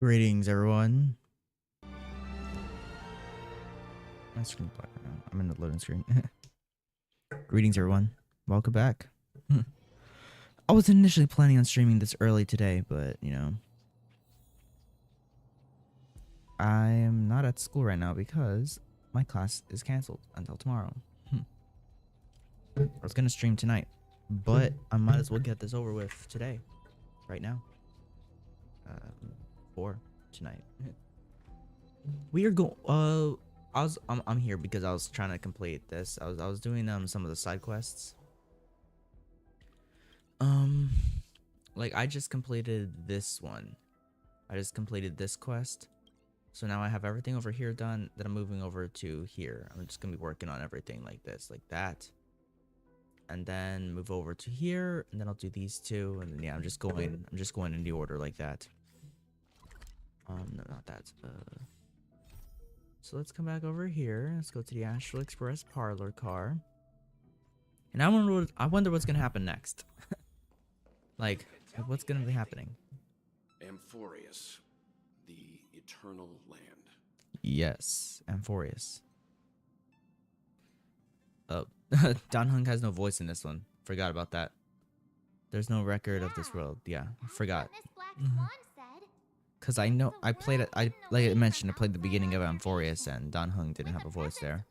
Greetings, everyone. My screen's black right now. I'm in the loading screen. Greetings, everyone. Welcome back. I was initially planning on streaming this early today, but, I am not at school right now because my class is canceled until tomorrow. I was going to stream tonight, but I might as well get this over with today, right now. For tonight. We are going, I'm here because I was trying to complete this. I was doing some of the side quests. Like I just completed this one. I just completed this quest. So now I have everything over here done. Then I'm moving over to here. I'm just gonna be working on everything like this, like that. And then move over to here, and then I'll do these two, and then yeah, I'm just going in the order like that. No, not that. So let's come back over here. Let's go to the Astral Express parlor car. And I wonder what's gonna happen next. like what's gonna be happening? Amphorius, the eternal land. Yes, Amphorius. Oh, Don Hung has no voice in this one. Forgot about that. There's no record of this world. Yeah, I forgot. Cause I know I played it. Like I mentioned, I played the beginning of Amphorius, and Don Hung didn't have a voice there.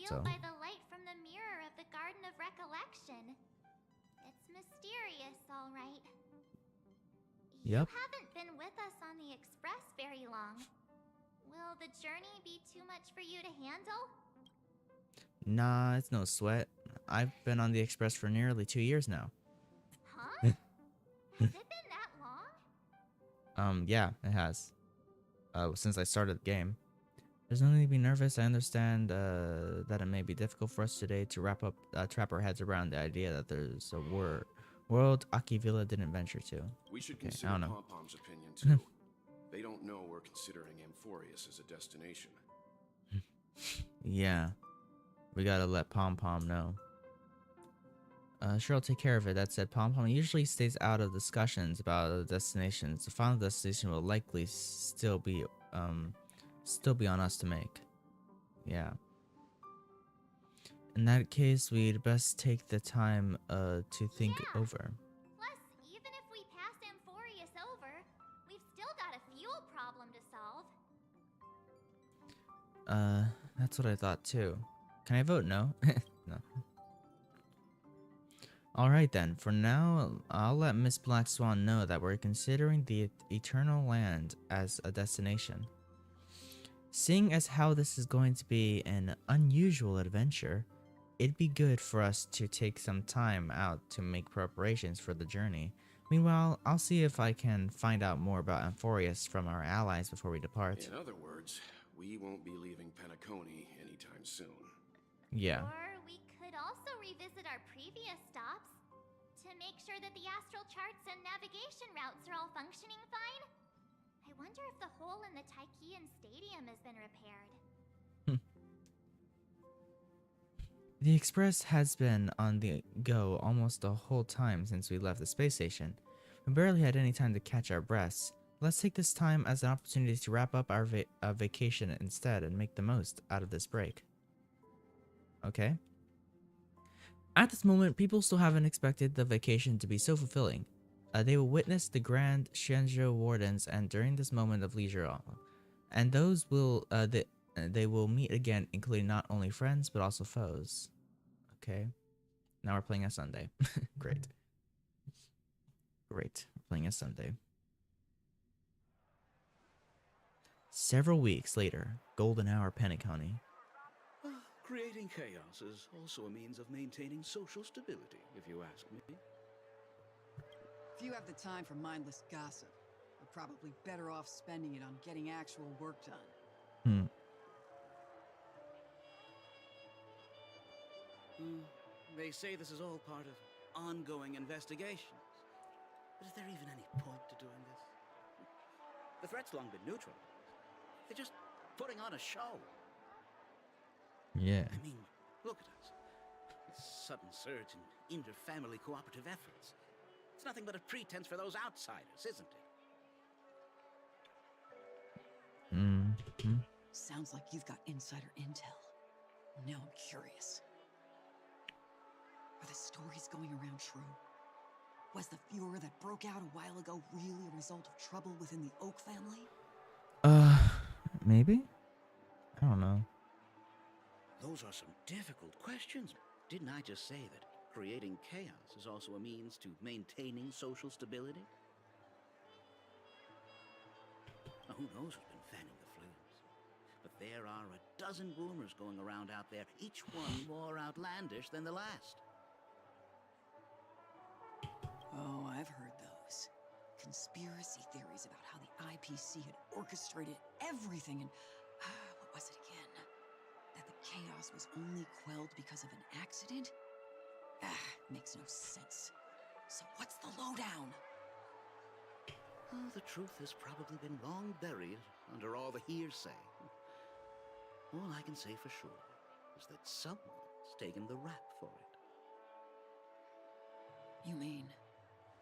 So. By the light from the mirror of the Garden of Recollection. It's mysterious, all right. Yep. You haven't been with us on the Express very long. Will the journey be too much for you to handle? Nah, it's no sweat. I've been on the Express for nearly 2 years now. Huh? Has it been that long? Yeah, it has. Since I started the game. There's no need to be nervous. I understand that it may be difficult for us today to wrap our heads around the idea that there's a world Akivilla didn't venture to. We should Okay, consider I don't know. Pom-Pom's opinion too. They don't know we're considering Amphorius as a destination. Yeah, we gotta let Pom-Pom know. Sure, I'll take care of it. That said, Pom-Pom usually stays out of discussions about destinations. The final destination will likely still be on us to make. Yeah. In that case, we'd best take the time to think over. Plus, even if we pass Amphorius over, we've still got a fuel problem to solve. That's what I thought too. Can I vote no? No. Alright then, for now, I'll let Miss Black Swan know that we're considering the Eternal Land as a destination. Seeing as how this is going to be an unusual adventure, it'd be good for us to take some time out to make preparations for the journey. Meanwhile, I'll see if I can find out more about Amphorius from our allies before we depart. In other words, we won't be leaving Penacony anytime soon. Yeah. Or we could also revisit our previous stops to make sure that the astral charts and navigation routes are all functioning fine. I wonder if the hole in the Tychean Stadium has been repaired. The Express has been on the go almost the whole time since we left the space station. We barely had any time to catch our breaths. Let's take this time as an opportunity to wrap up our vacation instead and make the most out of this break. Okay? At this moment, people still haven't expected the vacation to be so fulfilling. They will witness the grand Shenzhou Wardens, and during this moment of leisure, and those will they will meet again, including not only friends but also foes. Okay, now we're playing a Sunday. Great, great. We're playing a Sunday. Several weeks later, golden hour Penacony. Creating chaos is also a means of maintaining social stability, if you ask me. If you have the time for mindless gossip, you're probably better off spending it on getting actual work done. They say this is all part of ongoing investigations. But is there even any point to doing this? The threat's long been neutral. They're just putting on a show. Yeah. I mean, look at us. This sudden surge in inter-family cooperative efforts. It's nothing but a pretense for those outsiders, isn't it? Sounds like you've got insider intel. Now I'm curious. Are the stories going around true? Was the furor that broke out a while ago really a result of trouble within the Oak family? Maybe? I don't know. Those are some difficult questions. Didn't I just say that creating chaos is also a means to maintaining social stability? Now, who knows who's been fanning the flames? But there are a dozen rumors going around out there, each one more outlandish than the last. Oh, I've heard those. Conspiracy theories about how the IPC had orchestrated everything and... what was it again? That the chaos was only quelled because of an accident? Makes no sense. So what's the lowdown? Oh, the truth has probably been long buried under all the hearsay. All I can say for sure is that someone's taken the rap for it. You mean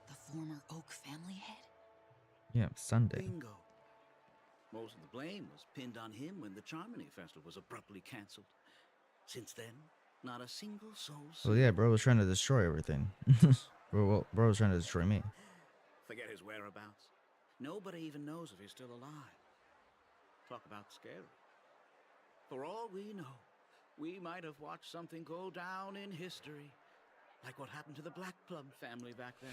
the former Oak family head? Yeah, Sunday. Bingo. Most of the blame was pinned on him when the Charmony Festival was abruptly cancelled. Since then, not a single soul. Well, yeah, bro was trying to destroy everything. bro was trying to destroy me. Forget his whereabouts. Nobody even knows if he's still alive. Talk about scary. For all we know, we might have watched something go down in history. Like what happened to the Black Plum family back then.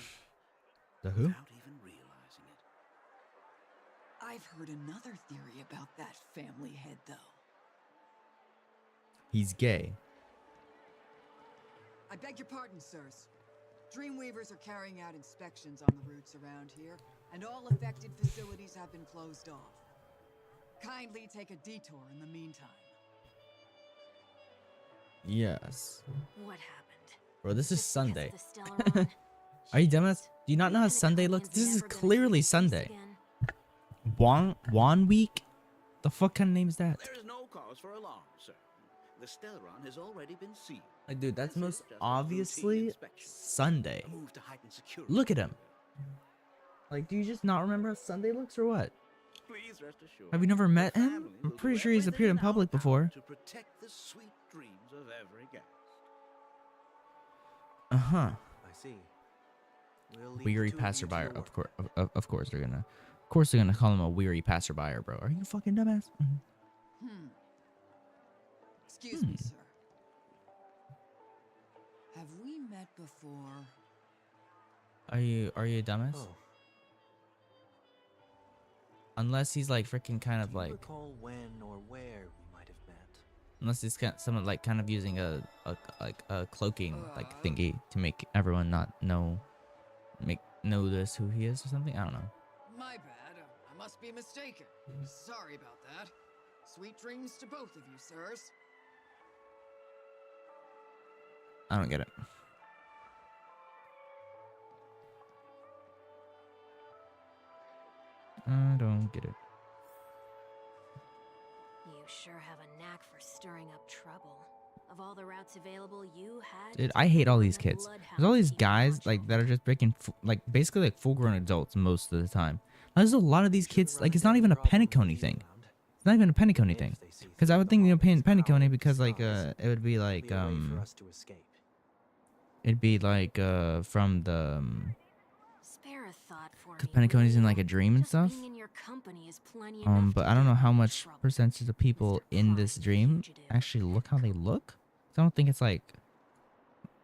The who? Without even realizing it. I've heard another theory about that family head, though. He's gay. I beg your pardon, sirs. Dreamweavers are carrying out inspections on the routes around here, and all affected facilities have been closed off. Kindly take a detour in the meantime. Yes. What happened? Bro, this is Just because Sunday. of the stellar run? Are you dumbass? Jeez. Do you not know how Sunday Penacony's looks? This is never gonna clearly take place Sunday. again. Wan week? The fuck kind of name is that? There is no cause for alarm, sir. The Stellaron has already been sealed. Like, dude, that's This is most just a routine obviously inspection. Sunday. A move to heighten security. Look at him. Like, do you just not remember how Sunday looks or what? Please rest assured. Have you never met the him? family I'm will pretty do sure he's everything appeared in in our public power before. To protect the sweet dreams of every guest. Uh-huh. I see. We'll leave Weary the two of you passerby. to your Of work. course, of course they're gonna. Of course they're gonna call him a weary passerby, bro. Are you fucking dumbass? Excuse me, sir. Have we met before? Are you a dumbass? Oh, Unless he's like freaking kind do of you like, recall when or where we might have met? unless he's someone like kind of using a cloaking like thingy to make everyone not know this who he is or something. I don't know. My bad. I must be mistaken. Sorry about that. Sweet dreams to both of you, sirs. I don't get it. I don't get it. You sure have a knack for stirring up trouble. Of all the routes available, you had. Dude, to I hate all one these the kids. There's all bloodhounds these keep guys watch like over. that are just breaking like basically like full-grown adults most of the time. There's a lot of these kids like it's not even a Penacony thing. It's not even a Penacony thing. Because I would think Penacony because like it would be like for us to escape. it'd be like from the Spare a thought for because me, Penacony's in will like a you? dream and Just stuff. being in your company is plenty enough But to I don't know get how you in much trouble. percentage of people Mr. in this Klein, dream fugitive. actually look how they look. So I don't think it's like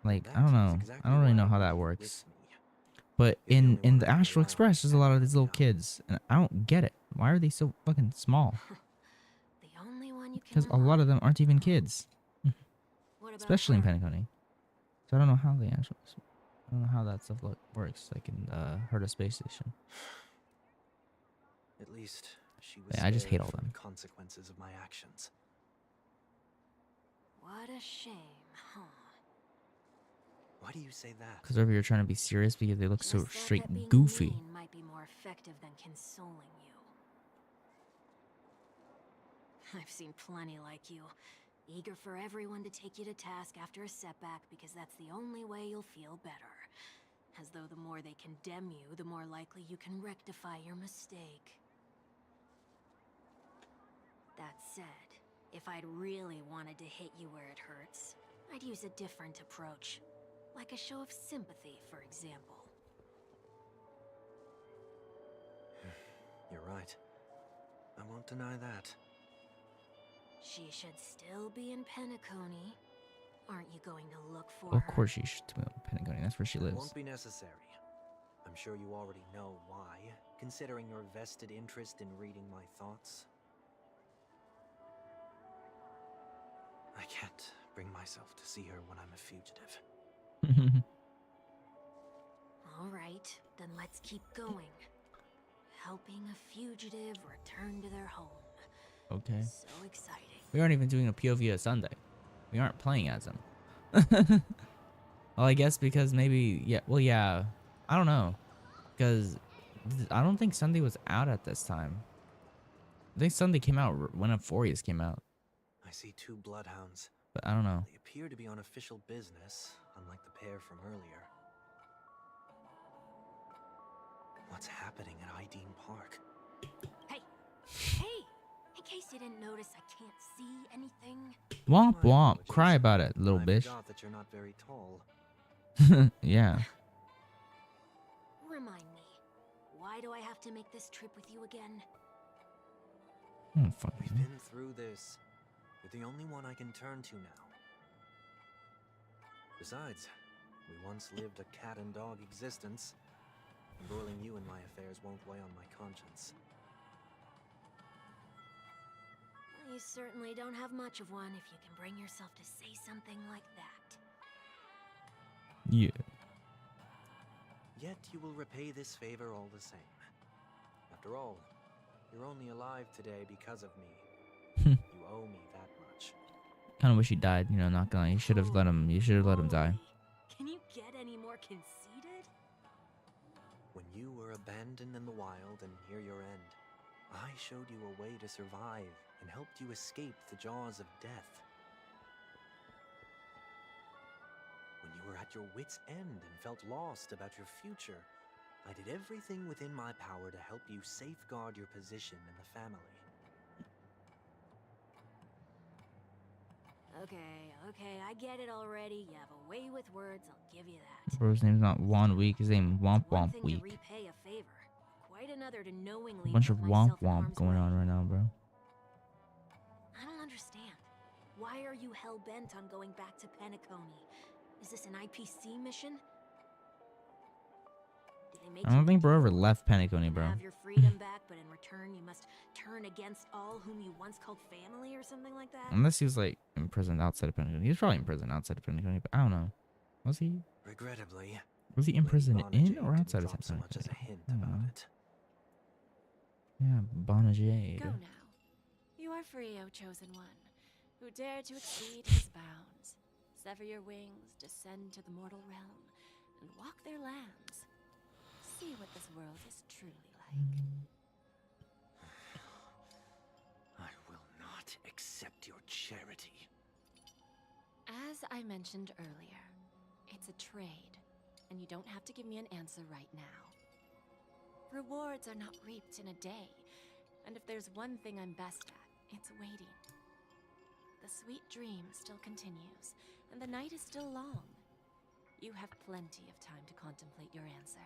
I That don't is know. exactly I don't really why know how I that brought you works. with me. But You're the in only one the I can Astral rely on Express, there's a lot of these little kids, and I don't get it. Why are they so fucking small? The only one you can Because a lot of them aren't even kids, What about especially in her? Penacony. So I don't know how the actual, I don't know how that stuff works, like in Heart of Space Station. At least she was Yeah, I just hate spared all from them. the consequences of my actions. What a shame, huh? Why do you say that? Because over here trying to be serious because they look so Just thought straight that being goofy. mean might be more effective than consoling you. I've seen plenty like you, eager for everyone to take you to task after a setback because that's the only way you'll feel better. As though the more they condemn you, the more likely you can rectify your mistake. That said, if I'd really wanted to hit you where it hurts, I'd use a different approach. Like a show of sympathy, for example. You're right. I won't deny that. She should still be in Penacony. Aren't you going to look for Of her? course she should be in Penacony. That's where she It lives. won't be necessary. I'm sure you already know why, considering your vested interest in reading my thoughts. I can't bring myself to see her when I'm a fugitive. All right, then let's keep going. Helping a fugitive return to their home. Okay. So exciting. We aren't even doing a POV of Sunday. We aren't playing as him. Well, I guess because maybe, yeah, well, yeah, I don't know. Because I don't think Sunday was out at this time. I think Sunday came out when Euphorius came out. I see 2 bloodhounds. But I don't know. They appear to be on official business, unlike the pair from earlier. What's happening at Ideen Park? Hey! Hey! In case you didn't notice, I can't see anything. Womp My womp. apologies. Cry about it, little I bitch. forgot that you're not very tall. Yeah. Remind me, why do I have to make this trip with you again? Oh, fuck. We've been through this. You're the only one I can turn to now. Besides, we once lived a cat and dog existence. Embroiling you in my affairs won't weigh on my conscience. You certainly don't have much of one if you can bring yourself to say something like that. Yeah. Yet you will repay this favor all the same. After all, you're only alive today because of me. You owe me that much. Kind of wish he died. You know, not gonna. You should have let him. You should have let him die. Holy, can you get any more conceited? When you were abandoned in the wild and near your end, I showed you a way to survive and helped you escape the jaws of death. When you were at your wit's end and felt lost about your future, I did everything within my power to help you safeguard your position in the family. Okay, I get it already. You have a way with words, I'll give you that. Bro's name's not Wan Week. His name Womp It's one Womp thing to Week. repay a favor, quite another to knowingly Bunch put of myself Womp in Womp harm's going way. on right now, bro. I don't understand. Why are you hell-bent on going back to Penacony? Is this an IPC mission? Did they make I don't you think Bro ever deal? left Penacony, bro. Have your freedom back, but in return you must turn against all whom you once called family or something like that? Unless he was like imprisoned outside of Penacony. He was probably imprisoned outside of Penacony, but I don't know. Was he? Regrettably, Was he Lady imprisoned in Bonajade or didn't outside of drop so Penacony? much as a hint I don't about know. it. Yeah, Bonajade. Go now. You are free, O chosen one, who dare to exceed his bounds. Sever your wings, descend to the mortal realm, and walk their lands. See what this world is truly like. I will not accept your charity. As I mentioned earlier, it's a trade, and you don't have to give me an answer right now. Rewards are not reaped in a day, and if there's one thing I'm best at, it's waiting. The sweet dream still continues, and the night is still long. You have plenty of time to contemplate your answer.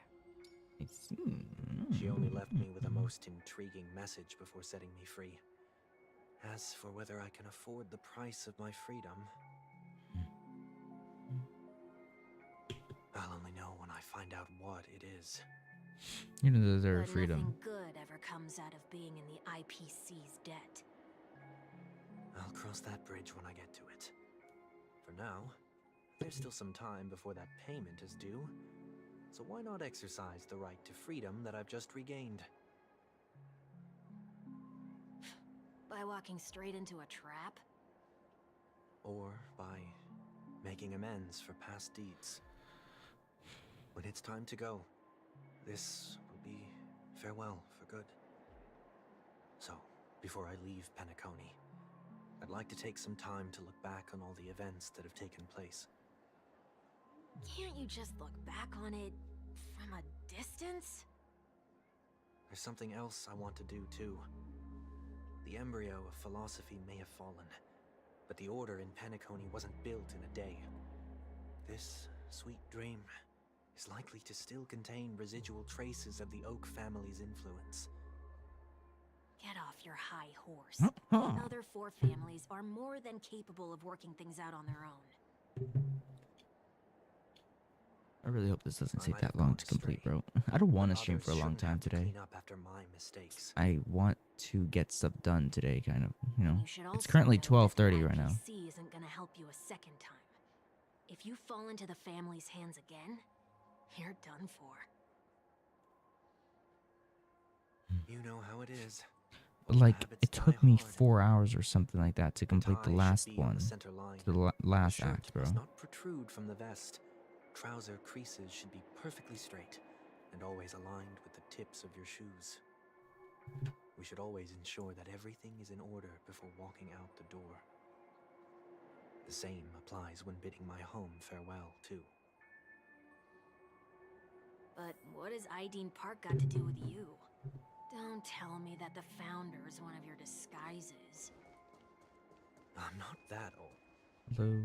She only left me with a most intriguing message before setting me free. As for whether I can afford the price of my freedom, I'll only know when I find out what it is. You don't deserve But freedom. nothing good ever comes out of being in the IPC's debt. I'll cross that bridge when I get to it. For now, there's still some time before that payment is due. So why not exercise the right to freedom that I've just regained? By walking straight into a trap? Or by making amends for past deeds. When it's time to go, this will be farewell for good. So, before I leave Penacony, I'd like to take some time to look back on all the events that have taken place. Can't you just look back on it from a distance? There's something else I want to do too. The embryo of philosophy may have fallen, but the order in Penacony wasn't built in a day. This sweet dream is likely to still contain residual traces of the Oak family's influence. Get off your high horse. The other 4 families are more than capable of working things out on their own. I really hope this doesn't I take might that have long gone to complete, astray, bro. I don't want to but stream for a others long shouldn't time have to today. clean up after my mistakes. I want to get stuff done today, kind of, you know. You should It's also currently know that 12:30 the right now. IPC isn't gonna help you a second time. If you fall into the family's hands again, you're done for. You know how it is. But Old like, habits it die took me hard. 4 hours or something like that to complete the Tie should last be on one, the center line. to the last Shirt act, bro. must not protrude from the vest. Trouser creases should be perfectly straight and always aligned with the tips of your shoes. We should always ensure that everything is in order before walking out the door. The same applies when bidding my home farewell, too. But what has Ideen Park got to do with you? Don't tell me that the Founder's one of your disguises. I'm not that old. Hello.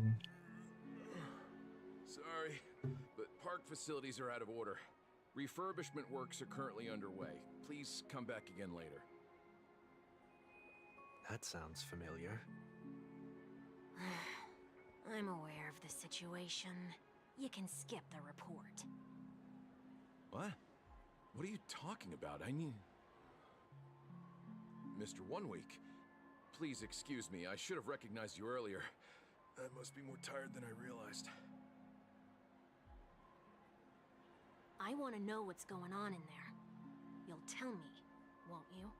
Sorry, but park facilities are out of order. Refurbishment works are currently underway. Please come back again later. That sounds familiar. I'm aware of the situation. You can skip the report. What? What are you talking about? I mean... Mr. One Week, please excuse me. I should have recognized you earlier. I must be more tired than I realized. I want to know what's going on in there. You'll tell me, won't you?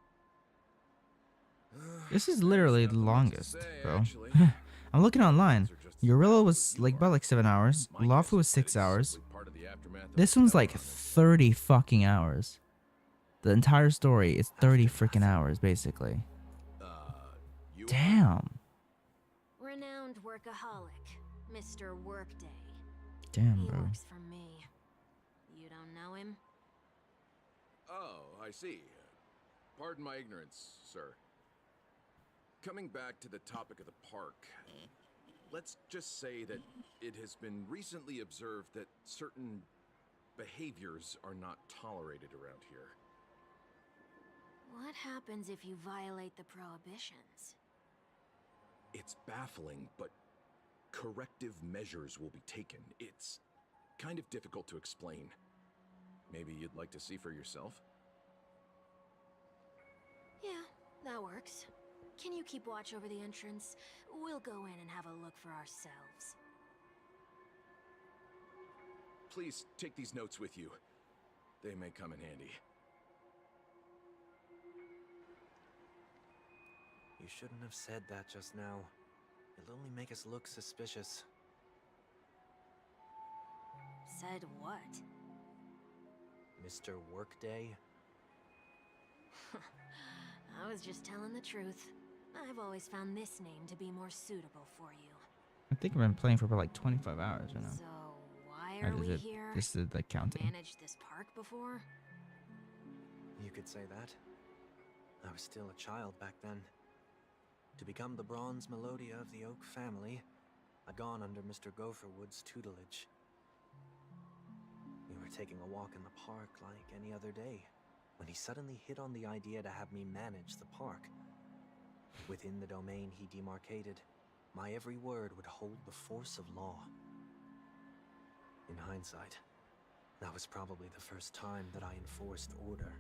This is literally the Nothing much to longest, say, bro. actually. I'm looking online. Things are just as Gorilla bad was as you like are. about like 7 hours. My Lawfu guess was is that 6 it's hours. simply part of the aftermath of This the one's like Penacony. 30 fucking hours. The entire story is 30 freaking hours, basically. You Damn. Renowned workaholic, Mr. Workday. Damn, He bro. works for me. You don't know him? Oh, I see. Pardon my ignorance, sir. Coming back to the topic of the park, let's just say that it has been recently observed that certain behaviors are not tolerated around here. What happens if you violate the prohibitions? It's baffling, but corrective measures will be taken. It's kind of difficult to explain. Maybe you'd like to see for yourself? Yeah, that works. Can you keep watch over the entrance? We'll go in and have a look for ourselves. Please take these notes with you. They may come in handy. You shouldn't have said that just now. It'll only make us look suspicious. Said what? Mr. Workday? I was just telling the truth. I've always found this name to be more suitable for you. I think I've been playing for about like 25 hours right now. So, why Or are we is it, here? this is like counting. Managed this park before? You could say that. I was still a child back then. To become the bronze Melodia of the Oak family, I'd gone under Mr. Gopherwood's tutelage. We were taking a walk in the park like any other day, when he suddenly hit on the idea to have me manage the park. Within the domain he demarcated, my every word would hold the force of law. In hindsight, that was probably the first time that I enforced order.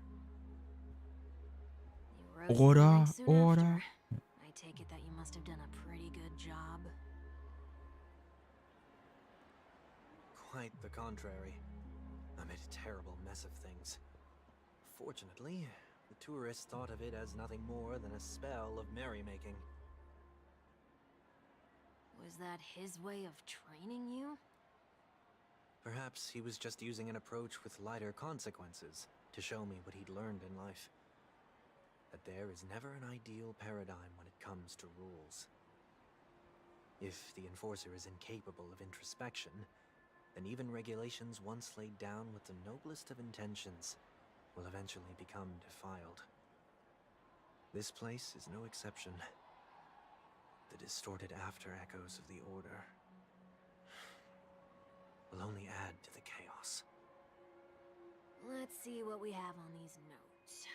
You rose to the Order, ranks soon order. after. I take it that you must have done a pretty good job. Quite the contrary. I made a terrible mess of things. Fortunately, the tourists thought of it as nothing more than a spell of merrymaking. Was that his way of training you? Perhaps he was just using an approach with lighter consequences to show me what he'd learned in life. That there is never an ideal paradigm when it comes to rules. If the enforcer is incapable of introspection, then even regulations once laid down with the noblest of intentions will eventually become defiled. This place is no exception. The distorted after echoes of the Order will only add to the chaos. Let's see what we have on these notes.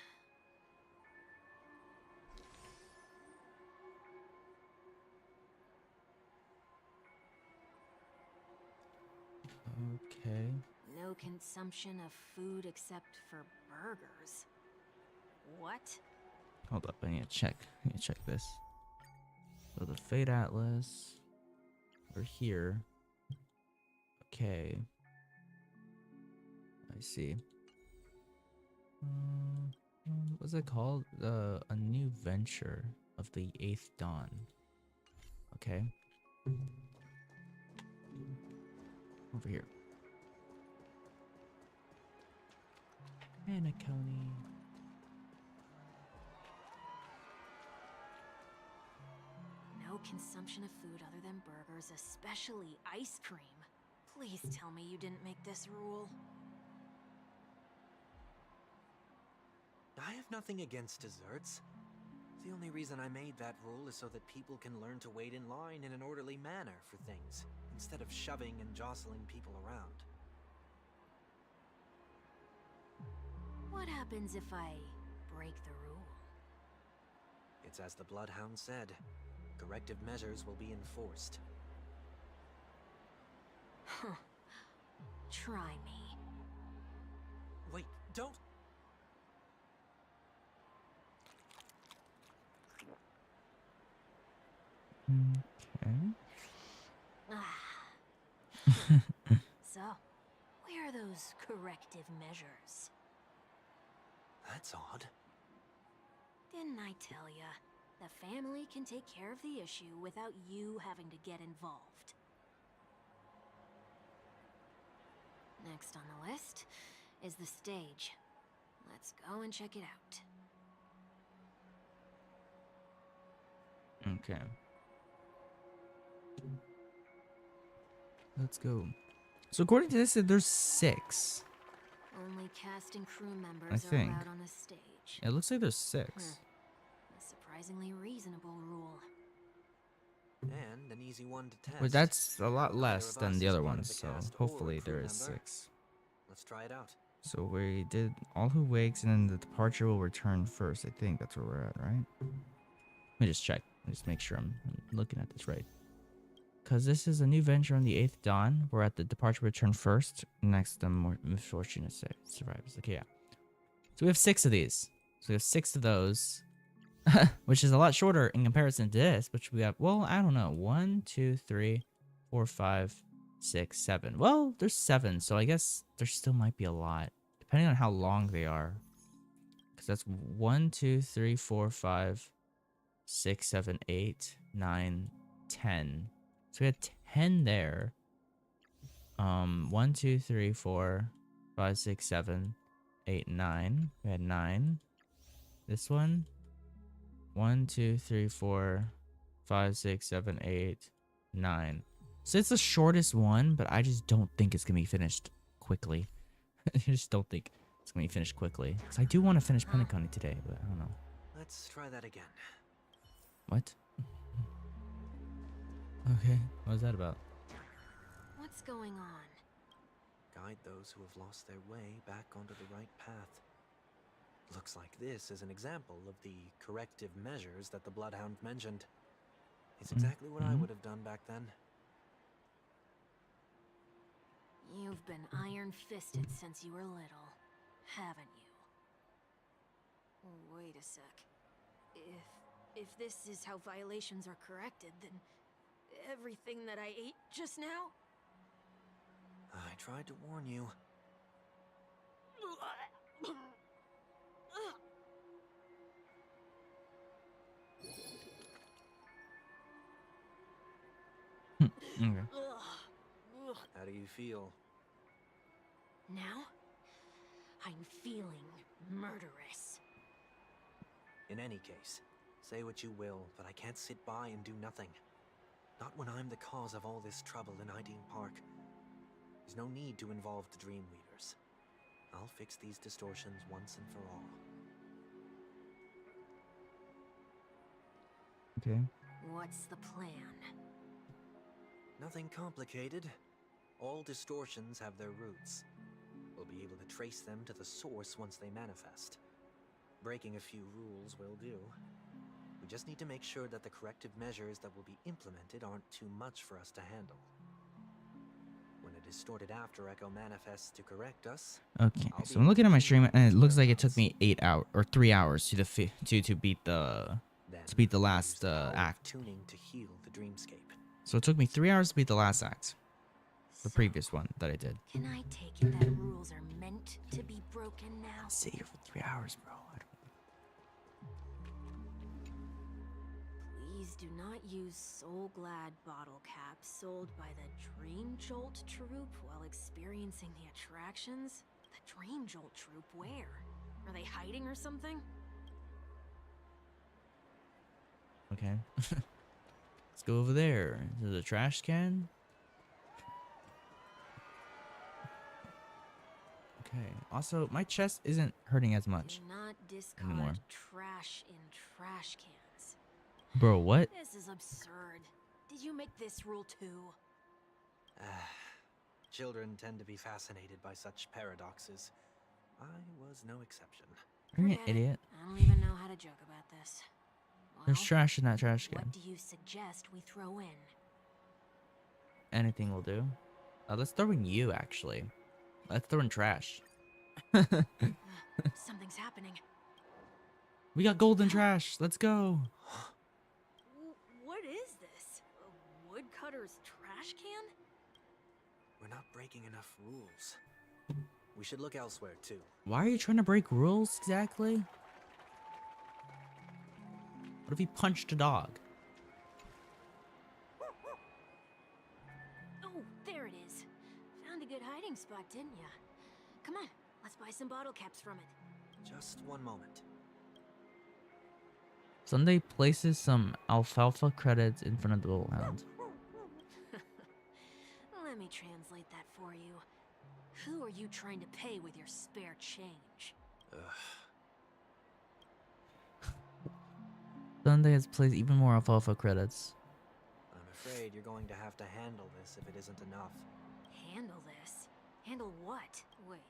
Okay. No consumption of food except for burgers. What? Hold up, I need to check. I need to check this. So the Fate Atlas. We're here. Okay. I see. What's it called? A new venture of the 8th Dawn. Okay. Over here. Penacony. No consumption of food other than burgers, especially ice cream. Please tell me you didn't make this rule. I have nothing against desserts. The only reason I made that rule is so that people can learn to wait in line in an orderly manner for things, instead of shoving and jostling people around. What happens if I break the rule? It's as the Bloodhound said. Corrective measures will be enforced. Huh. Try me. Wait, don't! Okay. So, where are those corrective measures? That's odd. Didn't I tell ya? The family can take care of the issue without you having to get involved. Next on the list is the stage. Let's go and check it out. Okay. Let's go. So according to this, there's 6. Only cast and crew members I are think. allowed on the stage. It looks like there's 6. A surprisingly reasonable rule. And an easy one to test. But that's a lot Neither less of than us the is other part of ones, the so cast or hopefully crew there is member. 6. Let's try it out. So we did all who wakes and then the departure will return first. I think that's where we're at, right? Let me just check. Just make sure I'm looking at this right. Because this is a new venture on the 8th Dawn. We're at the departure return first. Next, the more misfortunate survivors. Okay, yeah. So we have 6 of these. So we have 6 of those. Which is a lot shorter in comparison to this. Which we have, well, I don't know. 1, 2, 3, 4, 5, 6, 7. Well, there's 7. So I guess there still might be a lot. Depending on how long they are. Because that's 1, 2, 3, 4, 5, 6, 7, 8, 9, 10. So we had 10 there. 1, 2, 3, 4, 5, 6, 7, 8, 9. We had 9. This one. 1, 2, 3, 4, 5, 6, 7, 8, 9. So it's the shortest one, but I just don't think it's gonna be finished quickly. I just don't think it's gonna be finished quickly. Because I do want to finish Penacony today, but I don't know. Let's try that again. What? Okay, what was that about? What's going on? Guide those who have lost their way back onto the right path. Looks like this is an example of the corrective measures that the Bloodhound mentioned. It's exactly what I would have done back then. You've been iron-fisted since you were little, haven't you? Wait a sec. If this is how violations are corrected, then everything that I ate just now? I tried to warn you. Okay. How do you feel? Now, I'm feeling murderous. In any case, say what you will, but I can't sit by and do nothing. Not when I'm the cause of all this trouble in Ideen Park. There's no need to involve the Dream Leaders. I'll fix these distortions once and for all. Okay. What's the plan? Nothing complicated. All distortions have their roots. We'll be able to trace them to the source once they manifest. Breaking a few rules will do. We just need to make sure that the corrective measures that will be implemented aren't too much for us to handle. When a distorted after echo manifests to correct us, Okay. So I'm looking at my stream, and it looks like it took me 8 hours or 3 hours to beat the then last use the power of act. tuning to heal the dreamscape. So it took me 3 hours to beat the last act, the So, previous one that I did. can I take it that rules are meant to be broken now? Sit here for 3 hours, bro. Please do not use Soul Glad bottle caps sold by the Dream Jolt troupe while experiencing the attractions. The Dream Jolt troupe, where? Are they hiding or something? Okay. Let's go over there to the trash can. Okay. Also, my chest isn't hurting as much Do not discard anymore. trash in trash cans. Bro, what? This is absurd. Did you make this rule too? Children tend to be fascinated by such paradoxes. I was no exception. Are you an Forget it. idiot? I don't even know how to joke about this. There's Well, trash in that trash can. what do you suggest we throw in? Anything will do. Let's throw in you, actually. Let's throw in trash. Something's happening. We got golden trash. Let's go. What is this? A woodcutter's trash can? We're not breaking enough rules. We should look elsewhere too. Why are you trying to break rules exactly? What if he punched a dog? Oh, there it is. Found a good hiding spot, didn't ya? Come on, let's buy some bottle caps from it. Just one moment. Sunday places some alfalfa credits in front of the bullhound. Let me translate that for you. Who are you trying to pay with your spare change? Sunday has placed even more alfalfa credits. I'm afraid you're going to have to handle this if it isn't enough. Handle this? Handle what? Wait,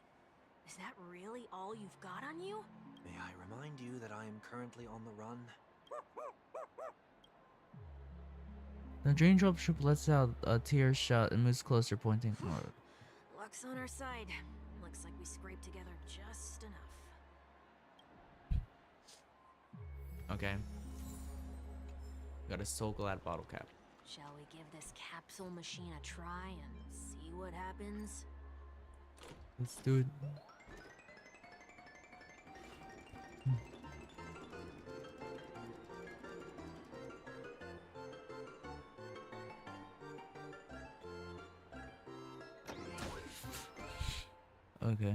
is that really all you've got on you? May I remind you that I am currently on the run? The Dream Drop Troop lets out a tear shot and moves closer, pointing forward. Luck's on our side. Looks like we scraped together just enough. Okay. Got a Soul Glad bottle cap. Shall we give this capsule machine a try and see what happens? Let's do it. Okay.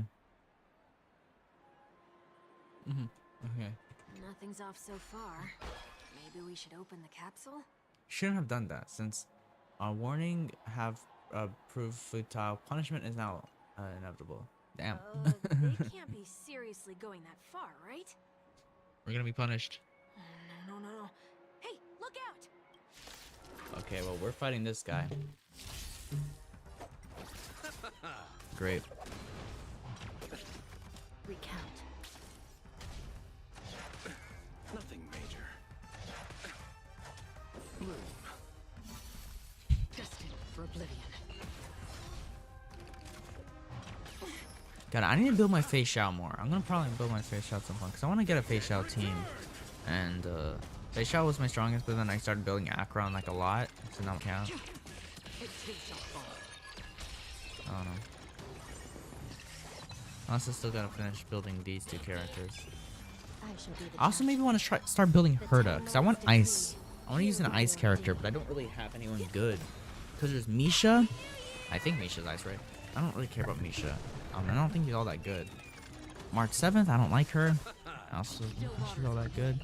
Okay. Nothing's off so far. Maybe we should open the capsule? Shouldn't have done that since warning have proved futile. Punishment is now inevitable. Damn. They can't be seriously going that far, right? We're gonna be punished. No. Hey, look out! Okay, well, we're fighting this guy. Great. Recount. Nothing major. Bloom. Destined for oblivion. God, I need to build my face shout more. I'm gonna probably build my face shout at some point because I want to get a face shout team. And face shout was my strongest, but then I started building Akron like a lot, so now it counts. I don't know. I also still gotta finish building these two characters. I also maybe want to start building Herda because I want ice. I want to use an ice character, but I don't really have anyone good. Because there's Misha. I think Misha's ice, right? I don't really care about Misha. I don't think he's all that good. March 7th, I don't like her. I also don't think she's all that good.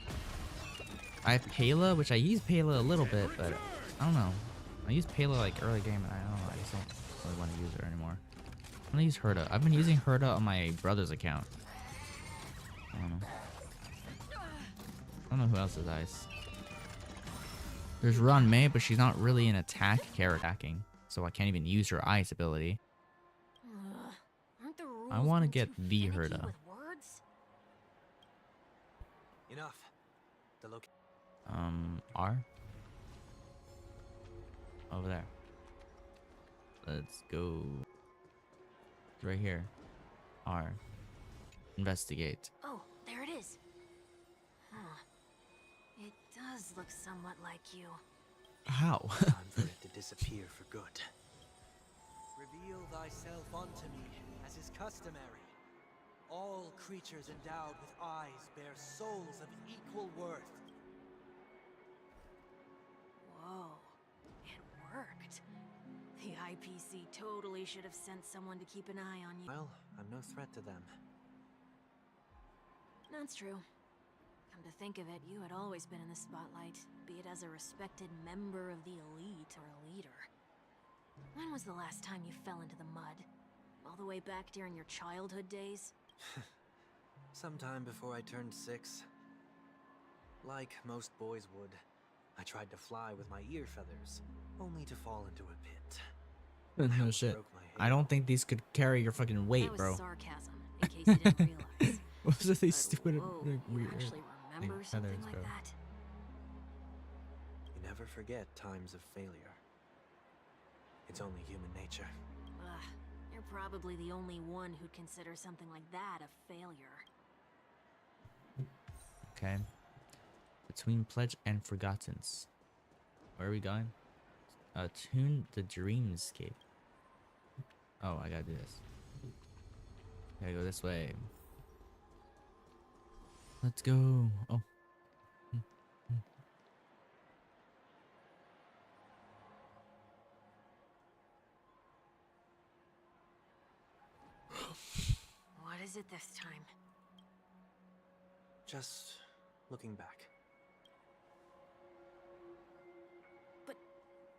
I have Pela, which I use Pela a little bit, but I don't know. I use Pela like early game, and I don't know. I just don't really want to use her anymore. I'm gonna use Herda. I've been using Herda on my brother's account. I don't know. I don't know who else is ice. There's Ron May, but she's not really an attack character, so I can't even use her ice ability. Aren't the rules I want to been get too the finicky Herda. with words? Enough. The look. R? Over there. Let's go. Right here. R. Investigate. Oh, there it is. Huh. It does look somewhat like you. How? Time for it to disappear for good. Reveal thyself unto me, as is customary. All creatures endowed with eyes bear souls of equal worth. Whoa. It worked. The IPC totally should have sent someone to keep an eye on you. Well, I'm no threat to them. That's true. Come to think of it, you had always been in the spotlight, be it as a respected member of the elite or a leader. When was the last time you fell into the mud? All the way back during your childhood days? Sometime before I turned 6. Like most boys would, I tried to fly with my ear feathers, only to fall into a pit. I No almost shit. broke my I halo. don't think these could carry your fucking weight, that was bro. sarcasm, in case you didn't realize. What are these But stupid, whoa, like, you weird? actually remember like, something feathers, like bro. that? You never forget times of failure. It's only human nature. Ugh, you're probably the only one who'd consider something like that a failure. Okay. Between Pledge and Forgottens. Where are we going? Tune the Dreamscape. Oh, I gotta do this. Gotta go this way. Let's go. Oh. What is it this time? Just looking back. But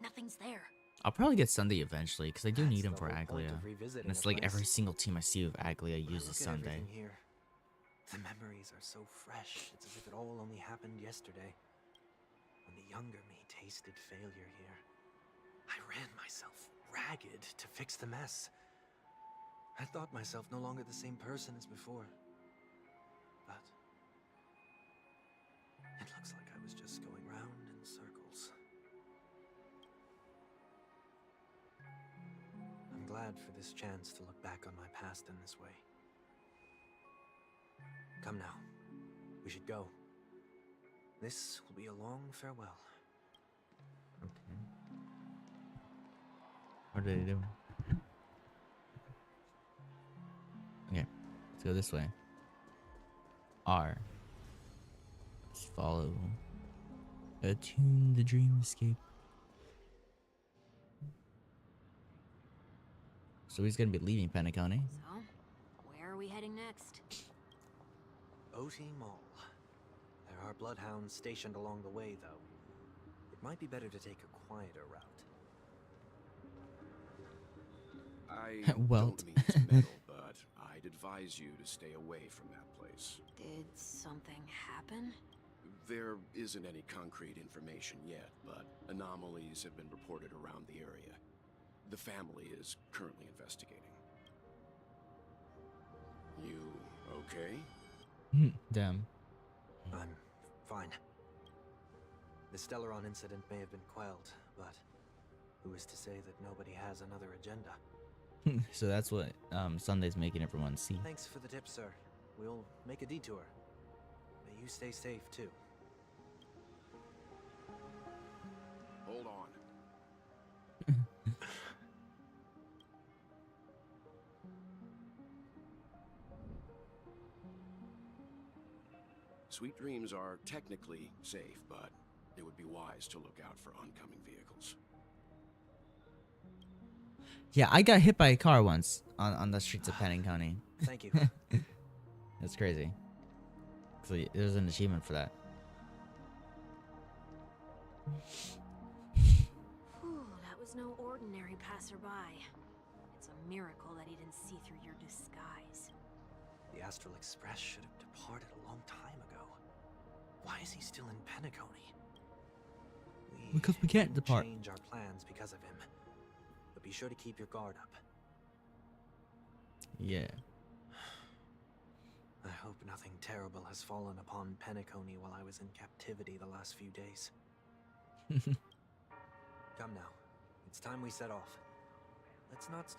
nothing's there. I'll probably get Sunday eventually, because I do That's need him the for whole point Aglia. of revisiting And it's a like place. every single team I see with Aglia When I uses look at Sunday. everything here, the memories are so fresh. It's as if it all only happened yesterday. When the younger me tasted failure here, I ran myself ragged to fix the mess. I thought myself no longer the same person as before. But it looks like I was just going round in circles. I'm glad for this chance to look back on my past in this way. Come now. We should go. This will be a long farewell. Okay. What did they do? Okay. Let's go this way. R. Let's follow. Attune the Dreamscape. So he's gonna be leaving Penacony. So, where are we heading next? OT Mall. There are bloodhounds stationed along the way, though. It might be better to take a quieter route. I Welt. don't mean to meddle, but I'd advise you to stay away from that place. Did something happen? There isn't any concrete information yet, but anomalies have been reported around the area. The family is currently investigating. You okay? Damn. I'm fine. The Stellaron incident may have been quelled, but who is to say that nobody has another agenda? So that's what Sunday's making everyone see. Thanks for the tip, sir. We'll make a detour. May you stay safe, too. Hold on. Sweet dreams are technically safe, but it would be wise to look out for oncoming vehicles. Yeah, I got hit by a car once on the streets of Penacony. Thank you. That's crazy. So there's an achievement for that. Whew, that was no ordinary passerby. It's a miracle that he didn't see through your disguise. The Astral Express should have departed a long time ago. Why is he still in Penacony? We Because we can't Shouldn't depart. change our plans because of him. But be sure to keep your guard up. Yeah. I hope nothing terrible has fallen upon Penacony while I was in captivity the last few days. Come now. It's time we set off. Let's not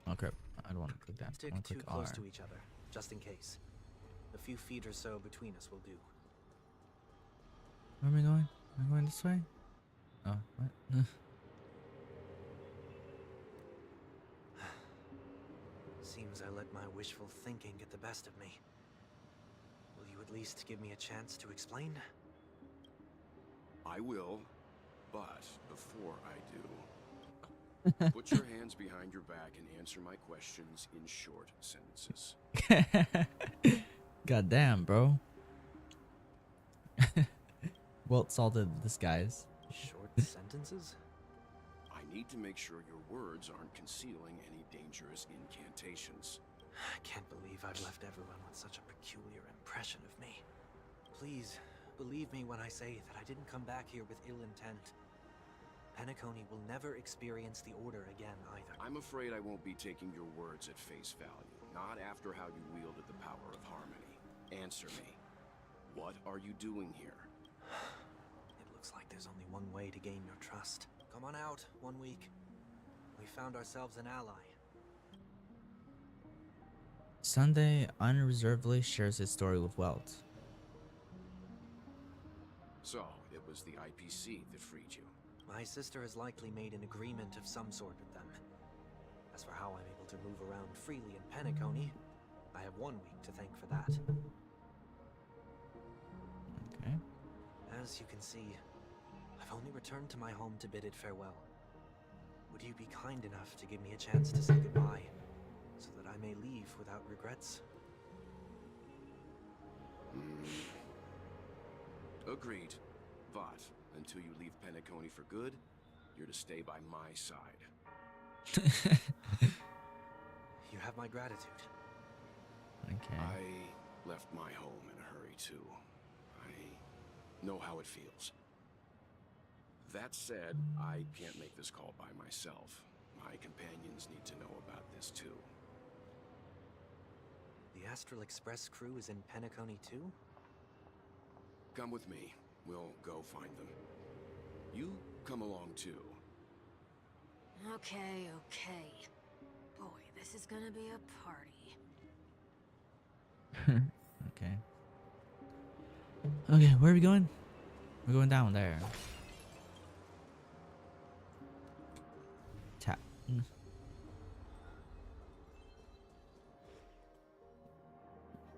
Oh crap. I don't want to click that. I stick want to too click close R. to each other, just in case. A few feet or so between us will do. Where am I going? Am I going this way? Oh, what? Seems I let my wishful thinking get the best of me. Will you at least give me a chance to explain? I will, but before I do, put your hands behind your back and answer my questions in short sentences. God damn, bro. Well salted disguise. Short sentences? I need to make sure your words aren't concealing any dangerous incantations. I can't believe I've left everyone with such a peculiar impression of me. Please, believe me when I say that I didn't come back here with ill intent. Penacony will never experience the Order again either. I'm afraid I won't be taking your words at face value, not after how you wielded the power of harmony. Answer me. What are you doing here? It looks like there's only one way to gain your trust. Come on out, 1 week. We found ourselves an ally. Sunday unreservedly shares his story with Welt. So, it was the IPC that freed you. My sister has likely made an agreement of some sort with them. As for how I'm able to move around freely in Penacony, I have 1 week to thank for that. Okay. As you can see, I've only returned to my home to bid it farewell. Would you be kind enough to give me a chance to say goodbye, so that I may leave without regrets? Agreed. But until you leave Penacony for good, you're to stay by my side. You have my gratitude. Okay. I left my home in a hurry too. I know how it feels. That said, I can't make this call by myself. My companions need to know about this too. The Astral Express crew is in Penacony too? Come with me. We'll go find them. You come along too. Okay, okay. Boy, this is gonna be a party. Okay. Okay, where are we going? We're going down there. Tap.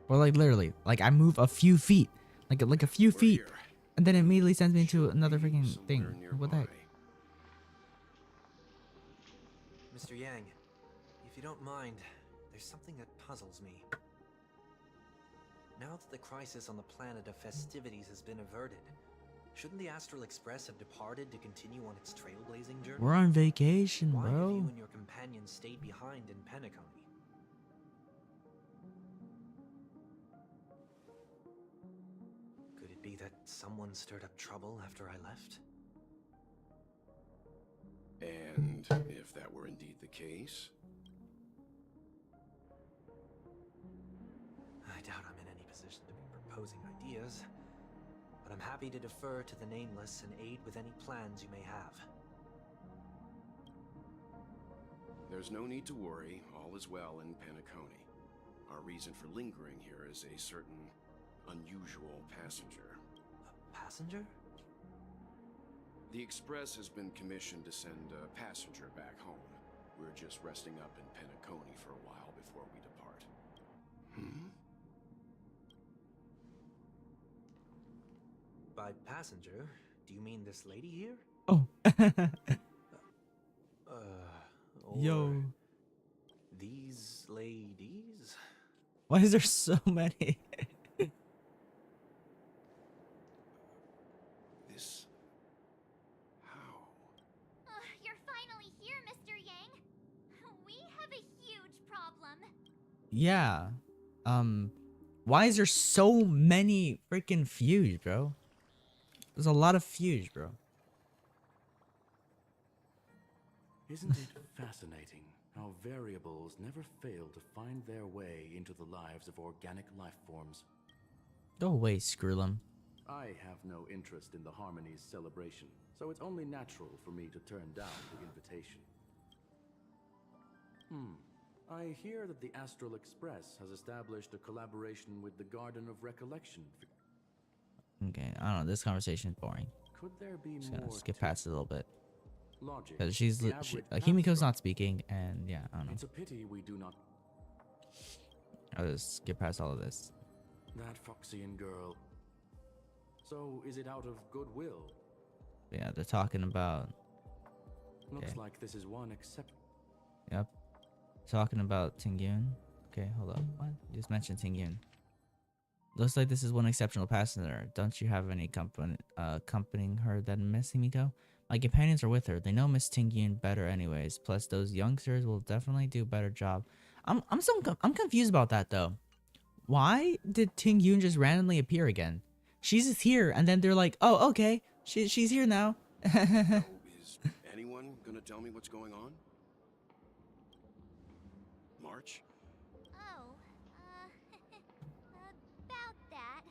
Or like literally, like I move a few feet, like a few We're feet, here. and then it immediately sends me into Should another be freaking somewhere thing. What the heck? nearby. Mr. Yang, if you don't mind, there's something that puzzles me. Now that the crisis on the planet of festivities has been averted, shouldn't the Astral Express have departed to continue on its trailblazing journey? We're on vacation, Why have bro. you and your companions stayed behind in Penacony? Could it be that someone stirred up trouble after I left? And if that were indeed the case, I doubt I'm in any position to be proposing ideas, but I'm happy to defer to the Nameless and aid with any plans you may have. there's no need to worry. All is well in Penacony. Our reason for lingering here is a certain unusual passenger. A passenger? The Express has been commissioned to send a passenger back home. We're just resting up in Penacony for a while before we depart. By passenger, do you mean this lady here? Oh. Or Yo. these ladies? Why is there so many? This... how? You're finally here, Mr. Yang. We have a huge problem. Yeah. Why is there so many freaking fuse, bro? There's a lot of fuse, bro. Isn't it fascinating how variables never fail to find their way into the lives of organic life forms? Go away, Screwlum. I have no interest in the Harmony's celebration, so it's only natural for me to turn down the invitation. I hear that the Astral Express has established a collaboration with the Garden of Recollection. Okay, I don't know. This conversation is boring. Could there be Just more gonna skip to past it a little bit. logic? Because she's the average Himiko's path not speaking, and yeah, I don't know. It's a pity we do not. I'll just skip past all of this. That Foxian girl. So is it out of goodwill? Yeah, they're talking about. Looks Okay. like this is one except. Yep. Talking about Tingyun. Okay, hold up. What? You just mentioned Tingyun. Looks like this is one exceptional passenger. Don't you have any accompanying her than Miss Himiko? My companions are with her. They know Miss Tingyun better anyways. Plus, those youngsters will definitely do a better job. I'm confused about that though. Why did Tingyun just randomly appear again? She's just here, and then they're like, "Oh, okay, she's here now." Is anyone gonna tell me what's going on? March? Oh, about that.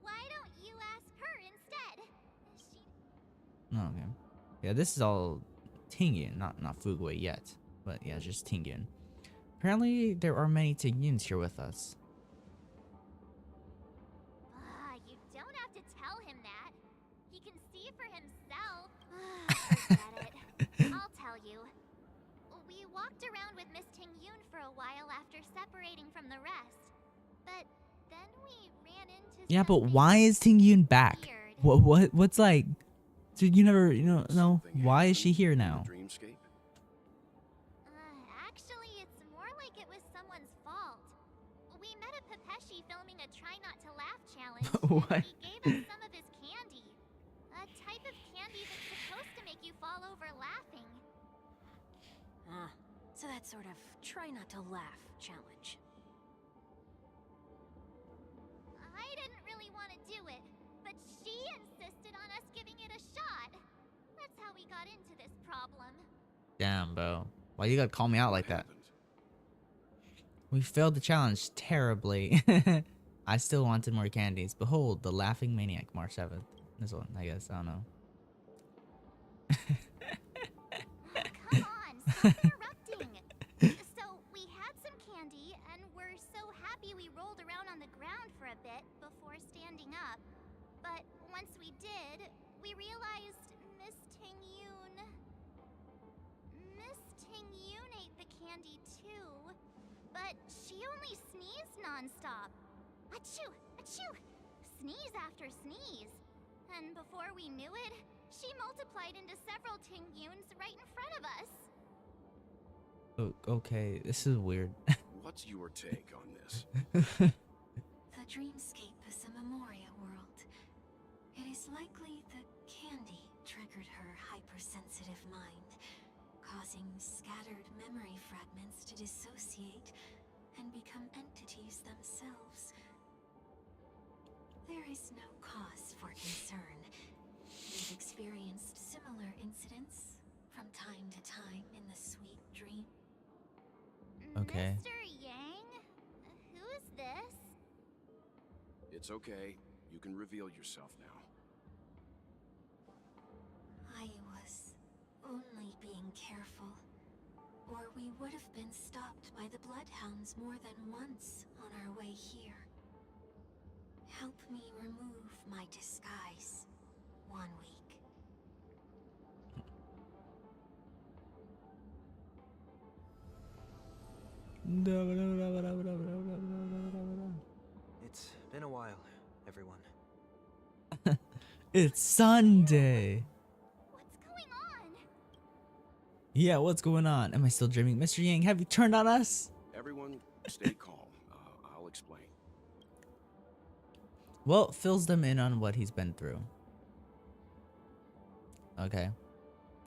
Why don't you ask her instead? She... Oh, okay. Yeah, this is all Tingyun, not Fugui yet, but yeah, just Tingyun. Apparently, there are many Tingyuns here with us. You don't have to tell him that. He can see for himself. Forget it. I'll tell you. We walked around with Miss Tingyun for a while after separating from the rest. But then we ran into Yeah, but something why is Tingyun back? weird. What's like? Did you never, no? Something Why is she happened here in the now? Dreamscape? Actually, it's more like it was someone's fault. We met a Pepeshi filming a Try Not to Laugh challenge. What? And he gave us some of his candy. A type of candy that's supposed to make you fall over laughing. So that sort of try not to laugh challenge. I didn't really want to do it, but she insisted on us giving it a shot. That's how we got into this problem. Damn, bro. Why you gotta call me out like that? Happened? We failed the challenge terribly. I still wanted more candies. Behold, the Laughing Maniac, March 7th. This one, I guess. I don't know. Come on, stop interrupting. So, we had some candy, and we're so happy we rolled around on the ground for a bit before standing up. But once we did, we realized Miss Tingyun ate the candy too. But she only sneezed nonstop. Achoo! Achoo! Sneeze after sneeze. And before we knew it, she multiplied into several Tingyuns right in front of us. Okay, this is weird. What's your take on this? The dreamscape is a memoria world. It is likely the candy triggered her hypersensitive mind, causing scattered memory fragments to dissociate and become entities themselves. There is no cause for concern. We've experienced similar incidents from time to time in the sweet dream. Okay. Mr. Yang? Who's this? It's okay. You can reveal yourself now. I was only being careful, or we would have been stopped by the Bloodhounds more than once on our way here. Help me remove my disguise 1 week. It's been a while, everyone. It's Sunday. What's going on? Yeah, what's going on? Am I still dreaming? Mr. Yang, have you turned on us? Everyone, stay calm. I'll explain. Well, fills them in on what he's been through. Okay.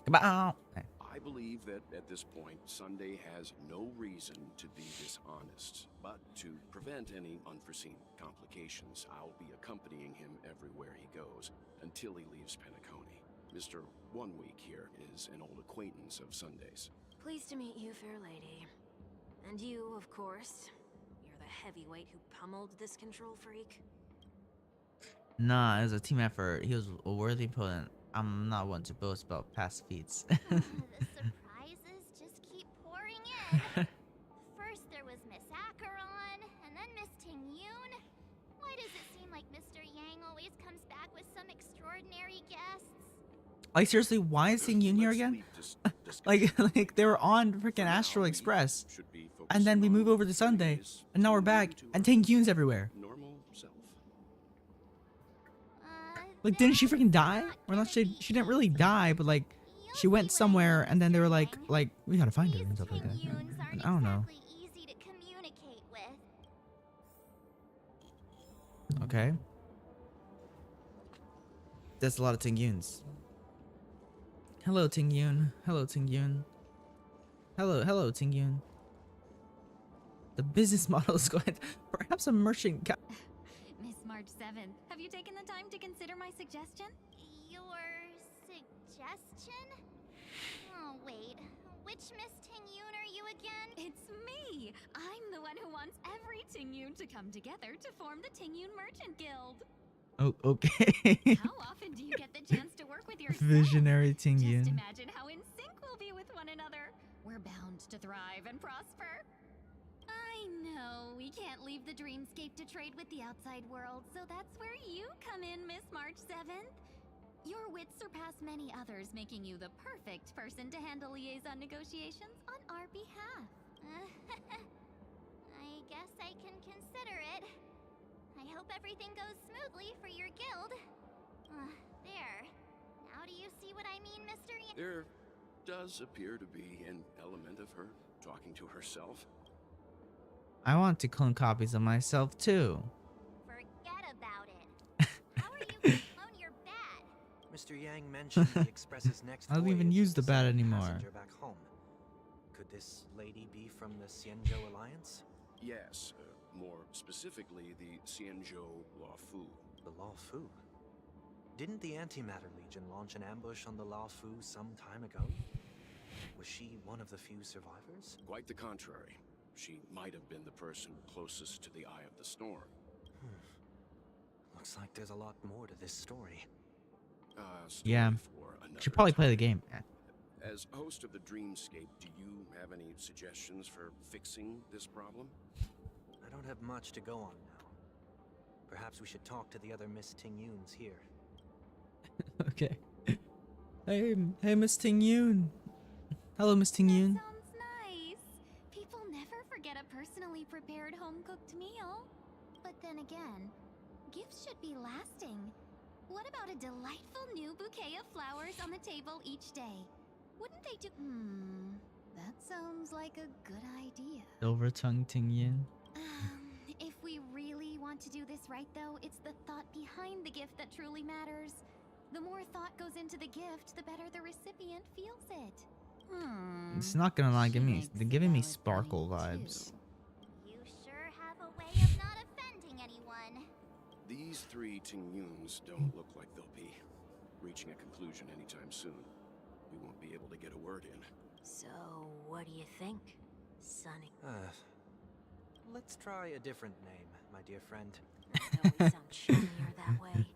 Goodbye. I believe that at this point, Sunday has no reason to be dishonest. But to prevent any unforeseen complications, I'll be accompanying him everywhere he goes until he leaves Penacony. Mr. 1 week here is an old acquaintance of Sunday's. Pleased to meet you, fair lady. And you, of course. You're the heavyweight who pummeled this control freak. Nah, it was a team effort. He was a worthy opponent. I'm not one to boast about past feats. The surprises just keep pouring in. First there was Miss Acheron, and then Miss Ting-Yoon. Why does it seem like Mr. Yang always comes back with some extraordinary guests? Like seriously, why is Ting-Yoon here Let's again? leave discussion. like they were on freaking For now, Astral we Express, should be and then we focusing move on over to Sunday, Maria's and now we're back, return and to her Ting-Yoon's everywhere. normal self. Like, didn't she That's freaking die? not Or not? gonna She be didn't really easy. die, but like You'll she went see what I somewhere, mean, and then they were Mr. like Yang. we gotta find her These and stuff like that. Ting-Yoons aren't I don't know. exactly easy to communicate with. Okay. That's a lot of Ting-Yoons. Hello, Ting-Yoon. Hello, Ting-Yoon. Hello, Ting-Yoon. The business model is going. Perhaps a merchant. Miss March 7th, have you taken the time to consider my suggestion? Your suggestion? Oh, wait. Which Miss Ting-Yoon are you again? It's me! I'm the one who wants every Ting-Yoon to come together to form the Ting-Yoon Merchant Guild. Oh, okay. How often do you get the chance to work with yourself? Visionary Just Ting-Yoon. imagine how in sync we'll be with one another. We're bound to thrive and prosper. I know, we can't leave the dreamscape to trade with the outside world, so that's where you come in, Miss March 7th. Your wits surpass many others, making you the perfect person to handle liaison negotiations on our behalf. I guess I can consider it. I hope everything goes smoothly for your guild. There. Now do you see what I mean, Mr. Yang? There does appear to be an element of her talking to herself. I want to clone copies of myself too. Forget about it. How are you gonna clone your bat? Mr. Yang mentioned the Express's next I don't even voyage use is the to bat send a anymore. passenger back home. Could this lady be from the Xianzhou Alliance? Yes, more specifically the Xianzhou Laofu. The Laofu? Didn't the Antimatter Legion launch an ambush on the Laofu some time ago? Was she one of the few survivors? Quite the contrary. She might have been the person closest to the Eye of the Storm. Looks like there's a lot more to this story. Story Yeah. for another Should probably play the time. game. As host of the Dreamscape, do you have any suggestions for fixing this problem? I don't have much to go on now. Perhaps we should talk to the other Miss Ting-Yoons here. Okay. Hey, Miss Ting-Yoon. Hello, Miss Ting-Yoon. That sounds nice. People never forget a personally prepared home-cooked meal. But then again, gifts should be lasting. What about a delightful new bouquet of flowers on the table each day? Wouldn't they do— that sounds like a good idea. Silver tongue Ting-Yoon. If we really want to do this right, though, it's the thought behind the gift that truly matters. The more thought goes into the gift, the better the recipient feels it. It's not gonna lie, they're giving me valid Sparkle point, vibes. You sure have a way of not offending anyone. These three Ting-Yoons don't look like they'll be reaching a conclusion anytime soon. We won't be able to get a word in. So, what do you think, Sonny? Let's try a different name, my dear friend. I always sound chummier that way.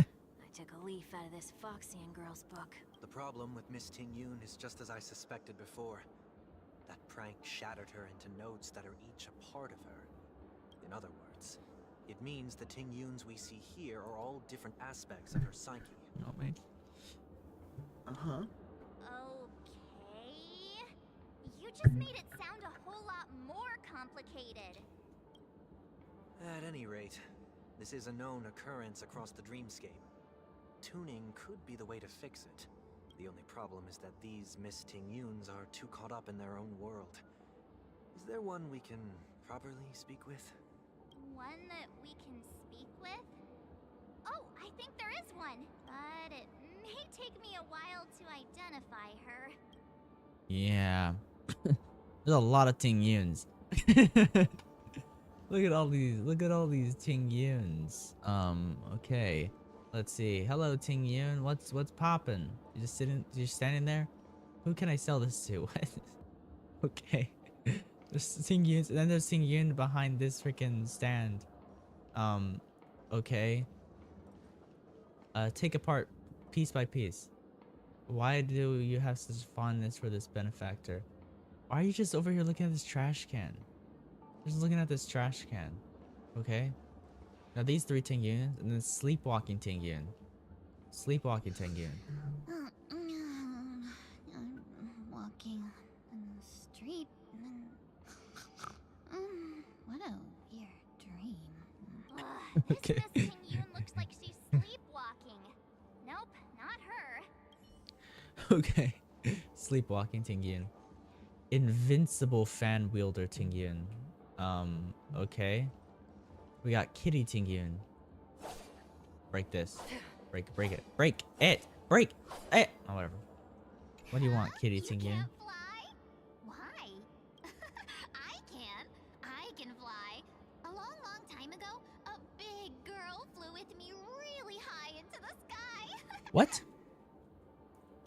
I took a leaf out of this Foxian girl's book. The problem with Miss Ting-Yoon is just as I suspected before. That prank shattered her into notes that are each a part of her. In other words, it means the Ting-Yoons we see here are all different aspects of her psyche. Not me. Uh-huh. Okay. You just made it sound a whole lot more complicated. At any rate, this is a known occurrence across the dreamscape. Tuning could be the way to fix it. The only problem is that these Miss Ting-Yoons are too caught up in their own world. Is there one we can properly speak with? One that we can speak with? Oh, I think there is one. But it may take me a while to identify her. Yeah. There's a lot of Ting-Yoons. Look at all these Ting-Yoons. Okay. Let's see. Hello, Ting Yun. What's poppin'? You just standing there? Who can I sell this to? What? Okay. There's Ting Yun, and then there's Ting Yun behind this freaking stand. Okay. Take apart piece by piece. Why do you have such fondness for this benefactor? Why are you just over here looking at this trash can? Just looking at this trash can. Okay. Now these 3 Ting Yuns, and then sleepwalking Ting Yun. Sleepwalking Ting Yun. I'm walking in the street. What a weird dream. Okay. This Miss Ting Yun looks like she's sleepwalking. Nope, not her. Okay. Sleepwalking Ting Yun. Invincible fan wielder Ting Yun. Okay. We got Kitty Ting Yun. Break this. Break it. Break it. Break it. Break it. Oh, whatever. What do you want, Kitty Ting Yun? Can't fly? Why? I can fly. A long, long time ago, a big girl flew with me really high into the sky. What?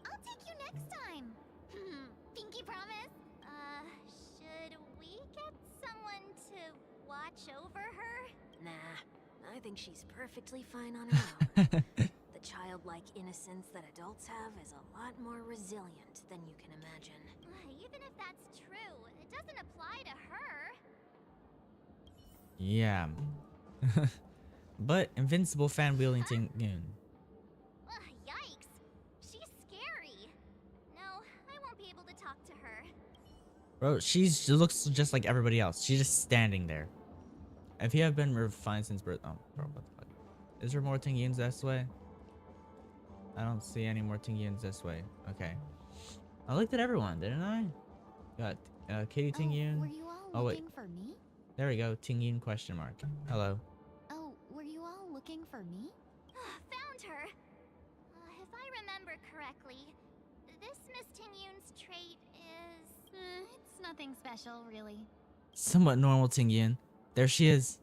I'll take you next time. Pinky promise? Should we get someone to watch over her? Nah, I think she's perfectly fine on her own. The childlike innocence that adults have is a lot more resilient than you can imagine. Even if that's true, it doesn't apply to her. Yeah. But invincible fan wielding Ting Yun. Yikes. She's scary. No, I won't be able to talk to her. Bro, she looks just like everybody else. She's just standing there. If you have been refined since birth. Oh, bro, what the fuck? Is there more Ting Yuns this way? I don't see any more Ting Yuns this way. Okay. I looked at everyone, didn't I? Got Katie Ting Yun. Were you all looking for me? There we go. Ting Yun question mark. Hello. Oh, were you all looking for me? Found her. If I remember correctly, this Miss Ting Yun's trait is... It's nothing special, really. Somewhat normal Ting Yun. There she is.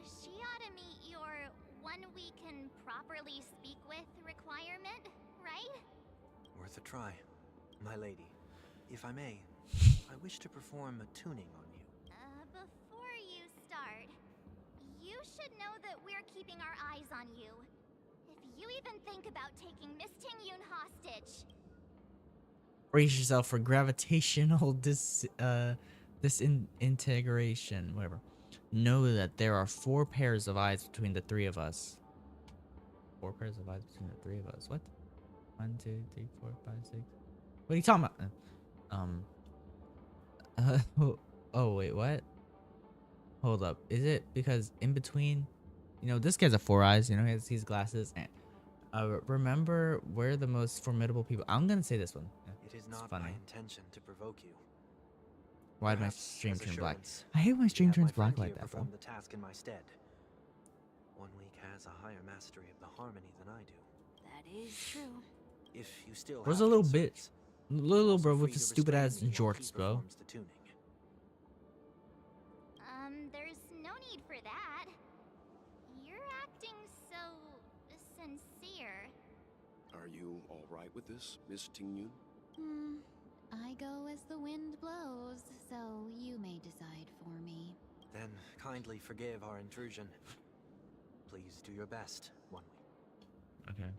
She ought to meet your one we can properly speak with requirement, right? Worth a try, my lady. If I may, I wish to perform a tuning on you. Before you start, you should know that we're keeping our eyes on you. If you even think about taking Miss Ting Yun hostage... Brace yourself for gravitational disintegration. Whatever. Know that there are 4 pairs of eyes between the 3 of us. 4 pairs of eyes between the 3 of us. What? 1, 2, 3, 4, 5, 6. What are you talking about? Oh wait, what? Hold up. Is it because in between, you know, this guy's a 4 eyes, you know, he has these glasses. And remember, we're the most formidable people. I'm gonna say this one. Yeah, It is it's not funny. my intention to provoke you. Why did my Perhaps stream as turn black? assurance, I hate when my stream have my turns black friend like here that, bro. perform the task in my stead. One weak has a higher mastery of the harmony than I do. That is true. If you still Where's have a little concerns, bit? Little also bro free with to his stupid restrain ass me while he jorts, bro. performs the tuning. There's no need for that. You're acting so... sincere. Are you all right with this, Miss Ting Yun? I go as the wind blows, so you may decide for me. Then kindly forgive our intrusion. Please do your best, One Week. Okay.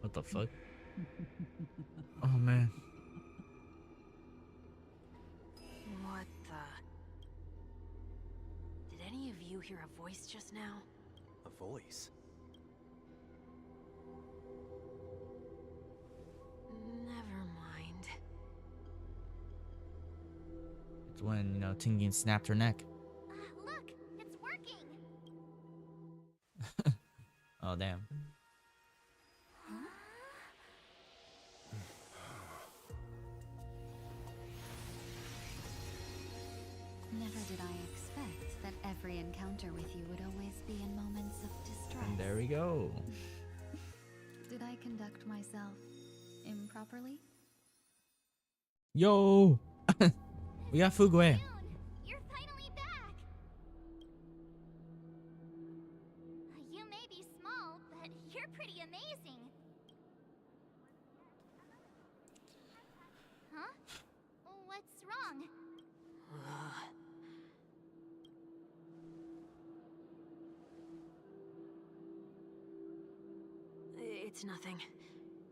What the fuck? Oh man. What the? Did any of you hear a voice just now? A voice? Never mind. It's when, you know, Ting Yun snapped her neck. Look, it's working. Oh damn. Never did I expect that every encounter with you would always be in moments of distress. And there we go. conduct myself improperly? Yo! We got Fugwe. June, you're finally back. You may be small, but you're pretty amazing. Huh? What's wrong? It's nothing.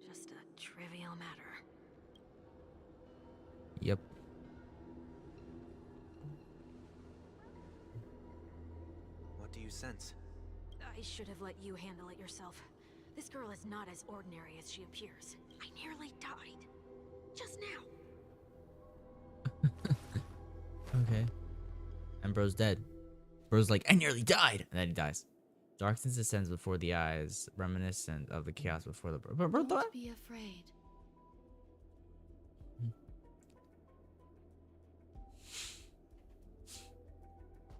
Just a trivial matter. Yep. What do you sense? I should have let you handle it yourself. This girl is not as ordinary as she appears. I nearly died. Just now. Okay. And bro's dead. Bro's like, I nearly died! And then he dies. Darkness descends before the eyes, reminiscent of the chaos before the bro died? Don't be afraid.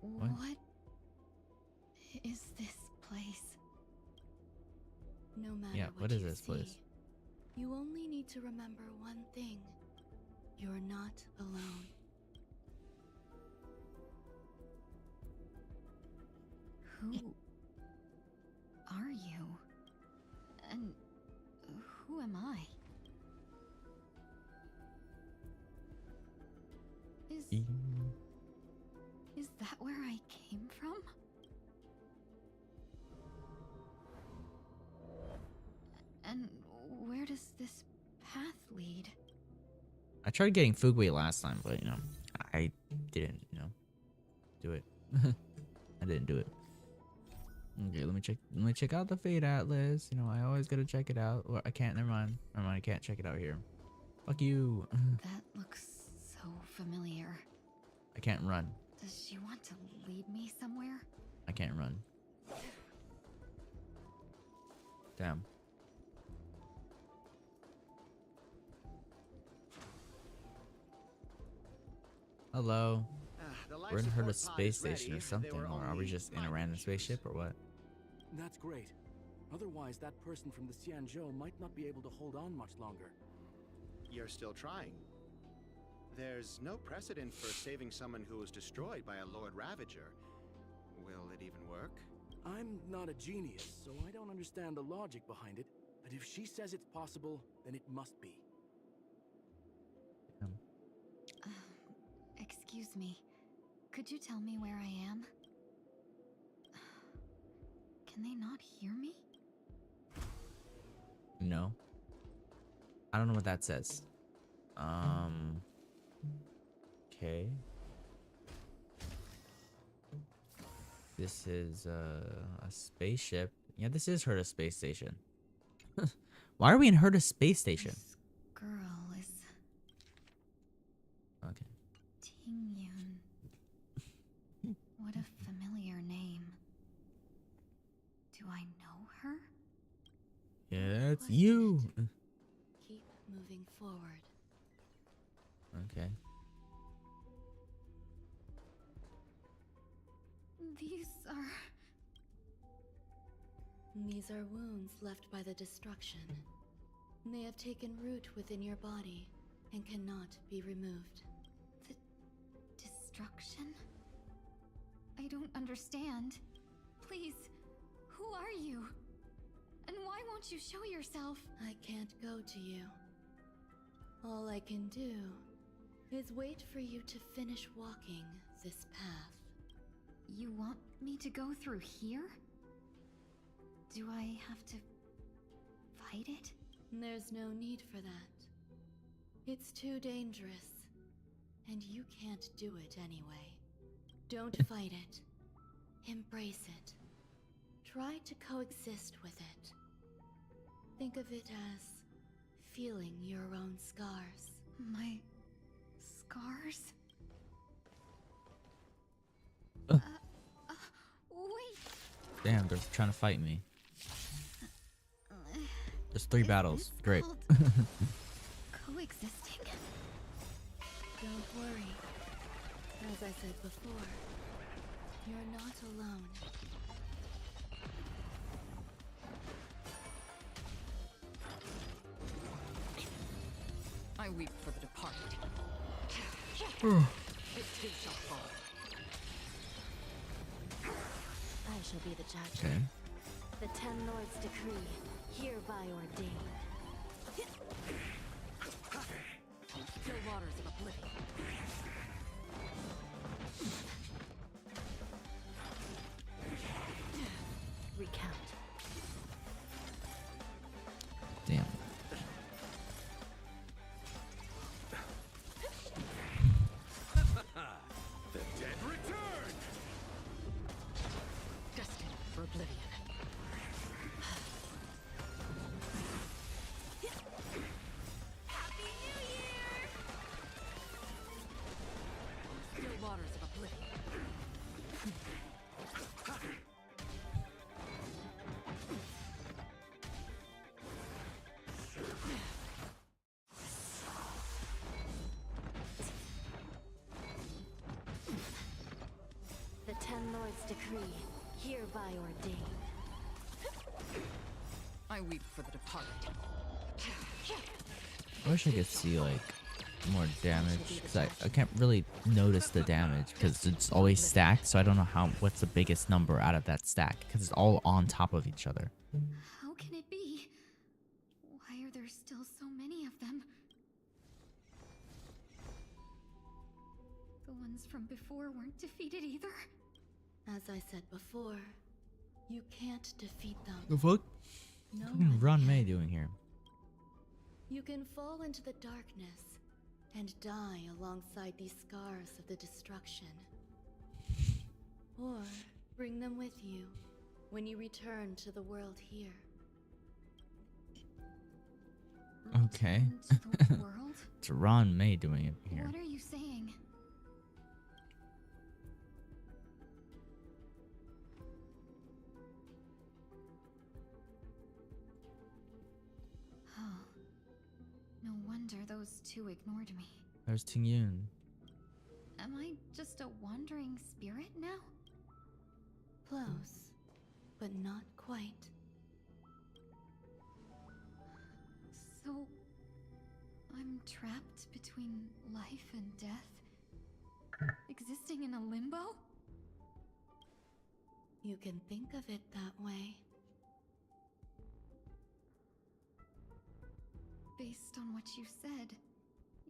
What? What is this place? No matter Yeah, what is this place? You only need to remember one thing. You're not alone. Who are you? And who am I? Is that where I came from? And where does this path lead? I tried getting Fugwe last time, but you know, I didn't, do it. I didn't do it. Okay, let me check out the Fate Atlas. You know, I always gotta check it out. Or I can't, never mind. I can't check it out here. Fuck you. That looks so familiar. I can't run. Does she want to lead me somewhere? I can't run. Damn. Hello. We're in Herda space station or something, or are we just in a random spaceship or what? That's great. Otherwise, that person from the Xianzhou might not be able to hold on much longer. You're still trying. There's no precedent for saving someone who was destroyed by a Lord Ravager. Will it even work? I'm not a genius, so I don't understand the logic behind it. But if she says it's possible, then it must be. Excuse me. Could you tell me where I am? Can they not hear me? No. I don't know what that says. Okay. This is a spaceship. Yeah, this is Herda space station. Why are we in Herda space station? This girl is Okay. Tingyun. What a familiar name. Do I know her? Yeah, it's you. Keep moving forward. Okay. These are wounds left by the destruction. They have taken root within your body and cannot be removed. The destruction? I don't understand. Please, who are you? And why won't you show yourself? I can't go to you. All I can do is wait for you to finish walking this path. You want me to go through here? Do I have to fight it? There's no need for that. It's too dangerous, and you can't do it anyway. Don't fight it. Embrace it. Try to coexist with it. Think of it as feeling your own scars. My scars? Wait. Damn, they're trying to fight me. There's 3 battles. Great. Coexisting? Don't worry. As I said before, you're not alone. I weep for the departed. It too shall fall. I shall be the judge. Okay. The Ten Lords' decree, hereby ordained. Still waters of oblivion. Recount. Damn. The dead return! Destined for oblivion. Happy New Year! Still waters of oblivion. The Ten Lords' decree, hereby ordained. I weep for the departed. I wish I could see like more damage because I can't really notice the damage because it's always stacked, so I don't know what's the biggest number out of that stack because it's all on top of each other. How can it be? Why are there still so many of them? The ones from before weren't defeated either. As I said before, you can't defeat them. The fuck? No What fucking one Ron can. May doing here? You can fall into the darkness and die alongside these scars of the destruction. Or bring them with you when you return to the world here. Okay. Return to the world? It's Ron May doing it here. What are you saying? Oh. No wonder those two ignored me. There's Ting Yun. Am I just a wandering spirit now? Close, but not quite. So, I'm trapped between life and death? Existing in a limbo? You can think of it that way. Based on what you said,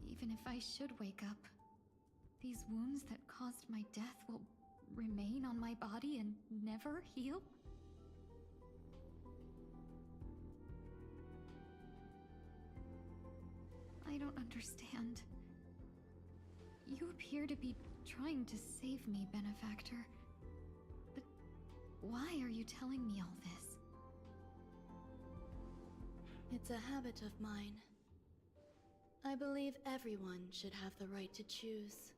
even if I should wake up, these wounds that caused my death will remain on my body and never heal? I don't understand. You appear to be trying to save me, Benefactor. But why are you telling me all this? It's a habit of mine. I believe everyone should have the right to choose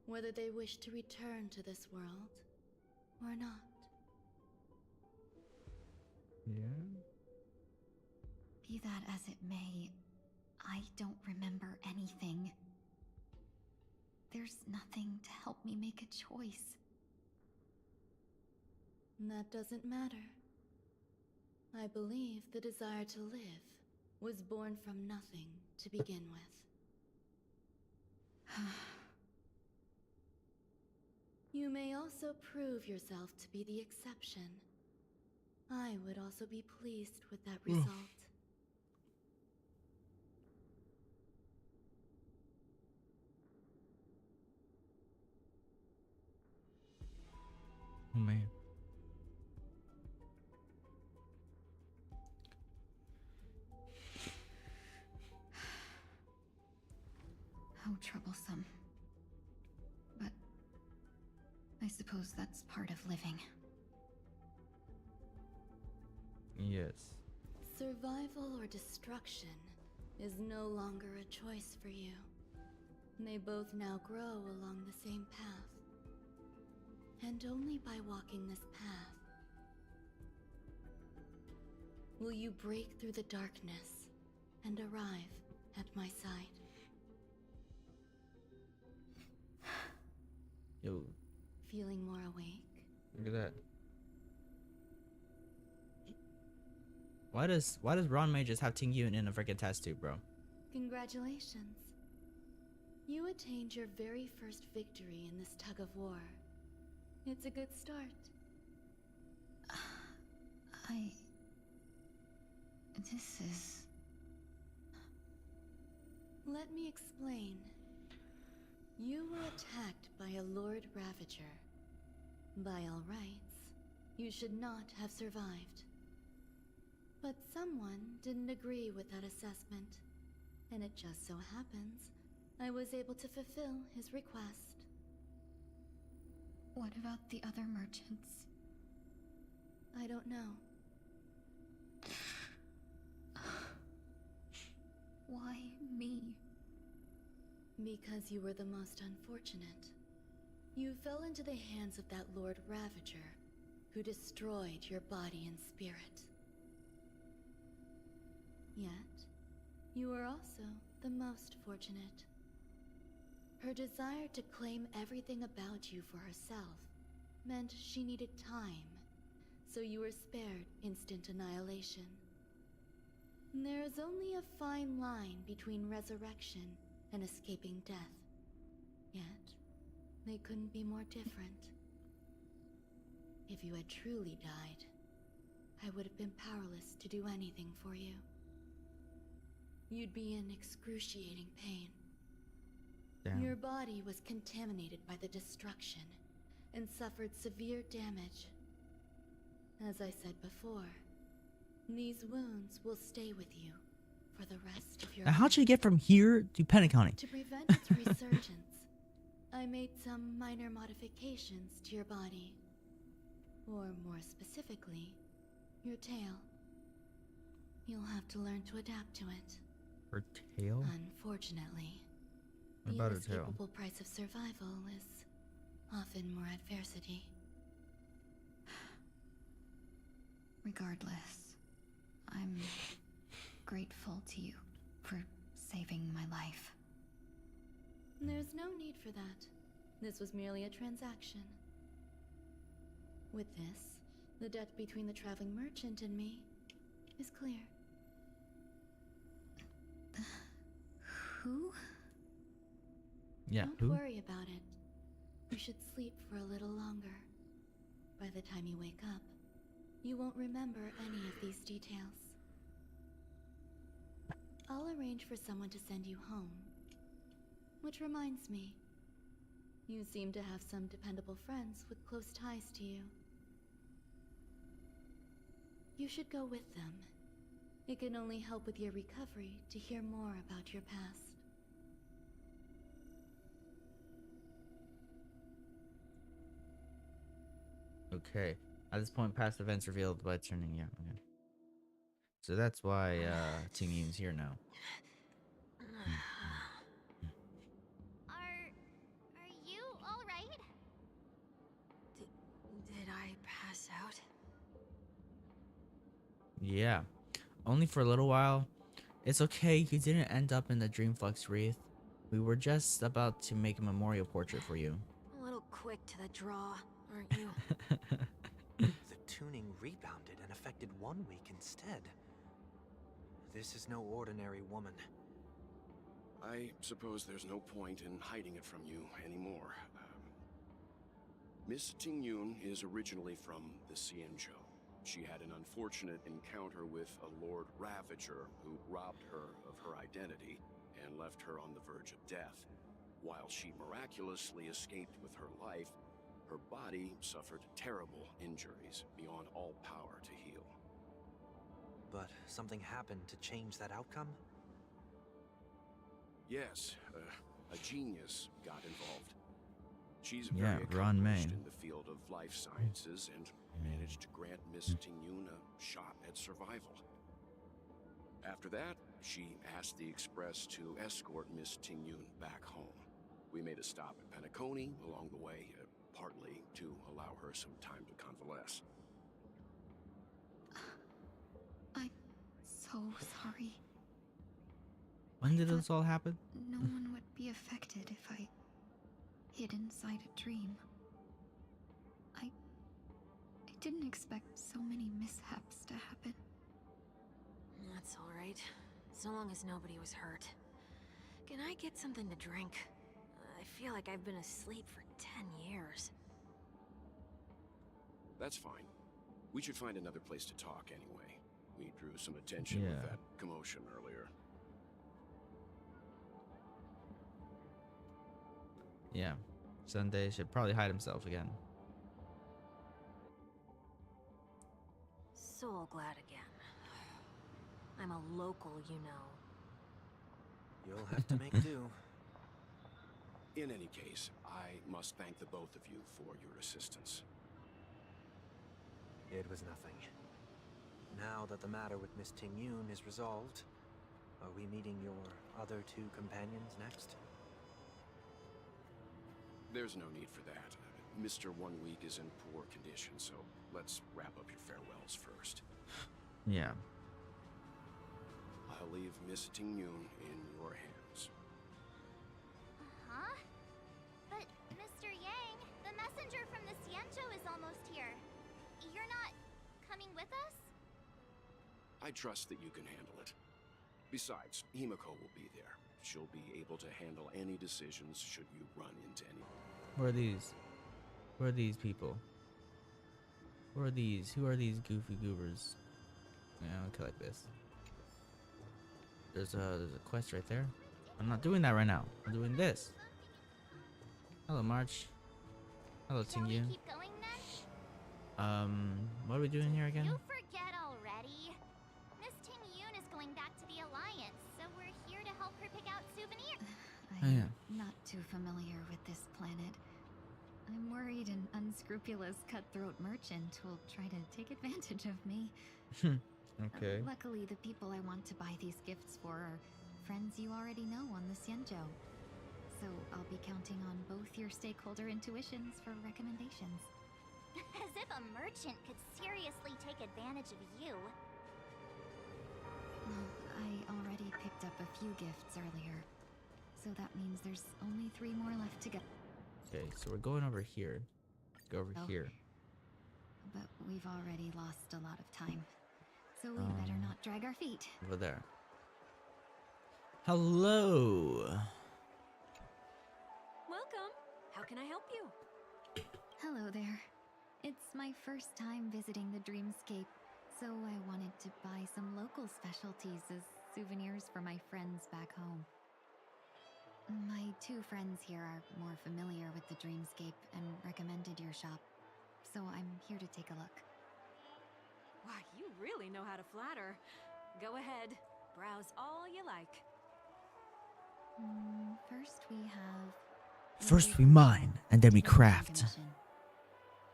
whether they wish to return to this world or not. Yeah. Be that as it may, I don't remember anything. There's nothing to help me make a choice. That doesn't matter. I believe the desire to live was born from nothing to begin with. You may also prove yourself to be the exception. I would also be pleased with that result. Oh man. How troublesome. But I suppose that's part of living. Yes. Survival or destruction is no longer a choice for you. They both now grow along the same path. And only by walking this path will you break through the darkness and arrive at my side. Yo, Feeling more awake? look at that. Why does Ron May just have Ting Yun in a freaking test tube, bro? Congratulations. You attained your very first victory in this tug of war. It's a good start. This is... Let me explain. You were attacked by a Lord Ravager. By all rights, you should not have survived. But someone didn't agree with that assessment, and it just so happens I was able to fulfill his request. What about the other merchants? I don't know. Why me? Because you were the most unfortunate. You fell into the hands of that Lord Ravager, who destroyed your body and spirit. Yet, you were also the most fortunate. Her desire to claim everything about you for herself meant she needed time, so you were spared instant annihilation. There is only a fine line between resurrection and escaping death. Yet, they couldn't be more different. If you had truly died, I would have been powerless to do anything for you. You'd be in excruciating pain. Damn. Your body was contaminated by the destruction and suffered severe damage. As I said before, these wounds will stay with you for the rest of your Now, how'd life. you get from here to Penacony? To prevent its resurgence, I made some minor modifications to your body. Or more specifically, your tail. You'll have to learn to adapt to it. Her tail? Unfortunately, What the about her tail? inescapable price of survival is often more adversity. Regardless, I'm grateful to you for saving my life. There's no need for that. This was merely a transaction. With this, the debt between the traveling merchant and me is clear. Who? Yeah, Don't who? worry about it. You should sleep for a little longer. By the time you wake up, you won't remember any of these details. I'll arrange for someone to send you home. Which reminds me, you seem to have some dependable friends with close ties to you. You should go with them. It can only help with your recovery to hear more about your past. Okay. At this point, past events revealed by turning. Yeah. Okay. So that's why Ting Yun's here now. Are you all right? Did I pass out? Yeah. Only for a little while. It's okay. You didn't end up in the Dreamflux wreath. We were just about to make a memorial portrait for you. A little quick to the draw, aren't you? The tuning rebounded and affected 1 week instead. This is no ordinary woman. I suppose there's no point in hiding it from you anymore. Miss Ting Yun is originally from the Xianzhou. She had an unfortunate encounter with a Lord Ravager who robbed her of her identity and left her on the verge of death. While she miraculously escaped with her life, her body suffered terrible injuries beyond all power to heal. But something happened to change that outcome? Yes, a genius got involved. She's Yeah, very Ron accomplished May. in the field of life sciences and managed to grant Miss Ting Yun a shot at survival. After that, she asked the Express to escort Miss Ting Yun back home. We made a stop at Penacony along the way, partly to allow her some time to convalesce. I'm so sorry. When did this all happen? No one would be affected if I hid inside a dream. I didn't expect so many mishaps to happen. That's all right. So long as nobody was hurt. Can I get something to drink? feel like I've been asleep for 10 years. That's fine. We should find another place to talk anyway. We drew some attention with Yeah. that commotion earlier. Yeah. Sunday should probably hide himself again. So glad again. I'm a local, you know. You'll have to make do. In any case, I must thank the both of you for your assistance. It was nothing. Now that the matter with Miss Ting-Yun is resolved, are we meeting your other two companions next? There's no need for that. Mr. 1 Week is in poor condition, so let's wrap up your farewells first. Yeah. I'll leave Miss Ting-Yun in your hands. Huh? But, Mr. Yang, the messenger from the Xianzhou is almost here. You're not coming with us? I trust that you can handle it. Besides, Himiko will be there. She'll be able to handle any decisions should you run into any. Who are these? Who are these people? Who are these? Who are these goofy goobers? Yeah, okay, like this. There's a quest right there. I'm not doing that right now. I'm doing this. Hello, March. Hello, Shall we Ting-Yun. keep going then? What are we doing here again? You forget already. Miss Ting-Yun is going back to the Alliance, so we're here to help her pick out souvenirs. Oh, yeah. Not too familiar with this planet. I'm worried an unscrupulous cutthroat merchant will try to take advantage of me. Okay. Luckily, the people I want to buy these gifts for are friends you already know on the Xianzhou. So I'll be counting on both your stakeholder intuitions for recommendations. As if a merchant could seriously take advantage of you. Well, I already picked up a few gifts earlier. So that means there's only 3 more left to go. Okay, so we're going over here. Go over Oh. here. But we've already lost a lot of time. So we better not drag our feet. Over there. Hello. Welcome. How can I help you? Hello there. It's my first time visiting the Dreamscape, so I wanted to buy some local specialties as souvenirs for my friends back home. My 2 friends here are more familiar with the Dreamscape and recommended your shop, so I'm here to take a look. Wow, you really know how to flatter. Go ahead. Browse all you like. First we have... First we mine, and then we craft.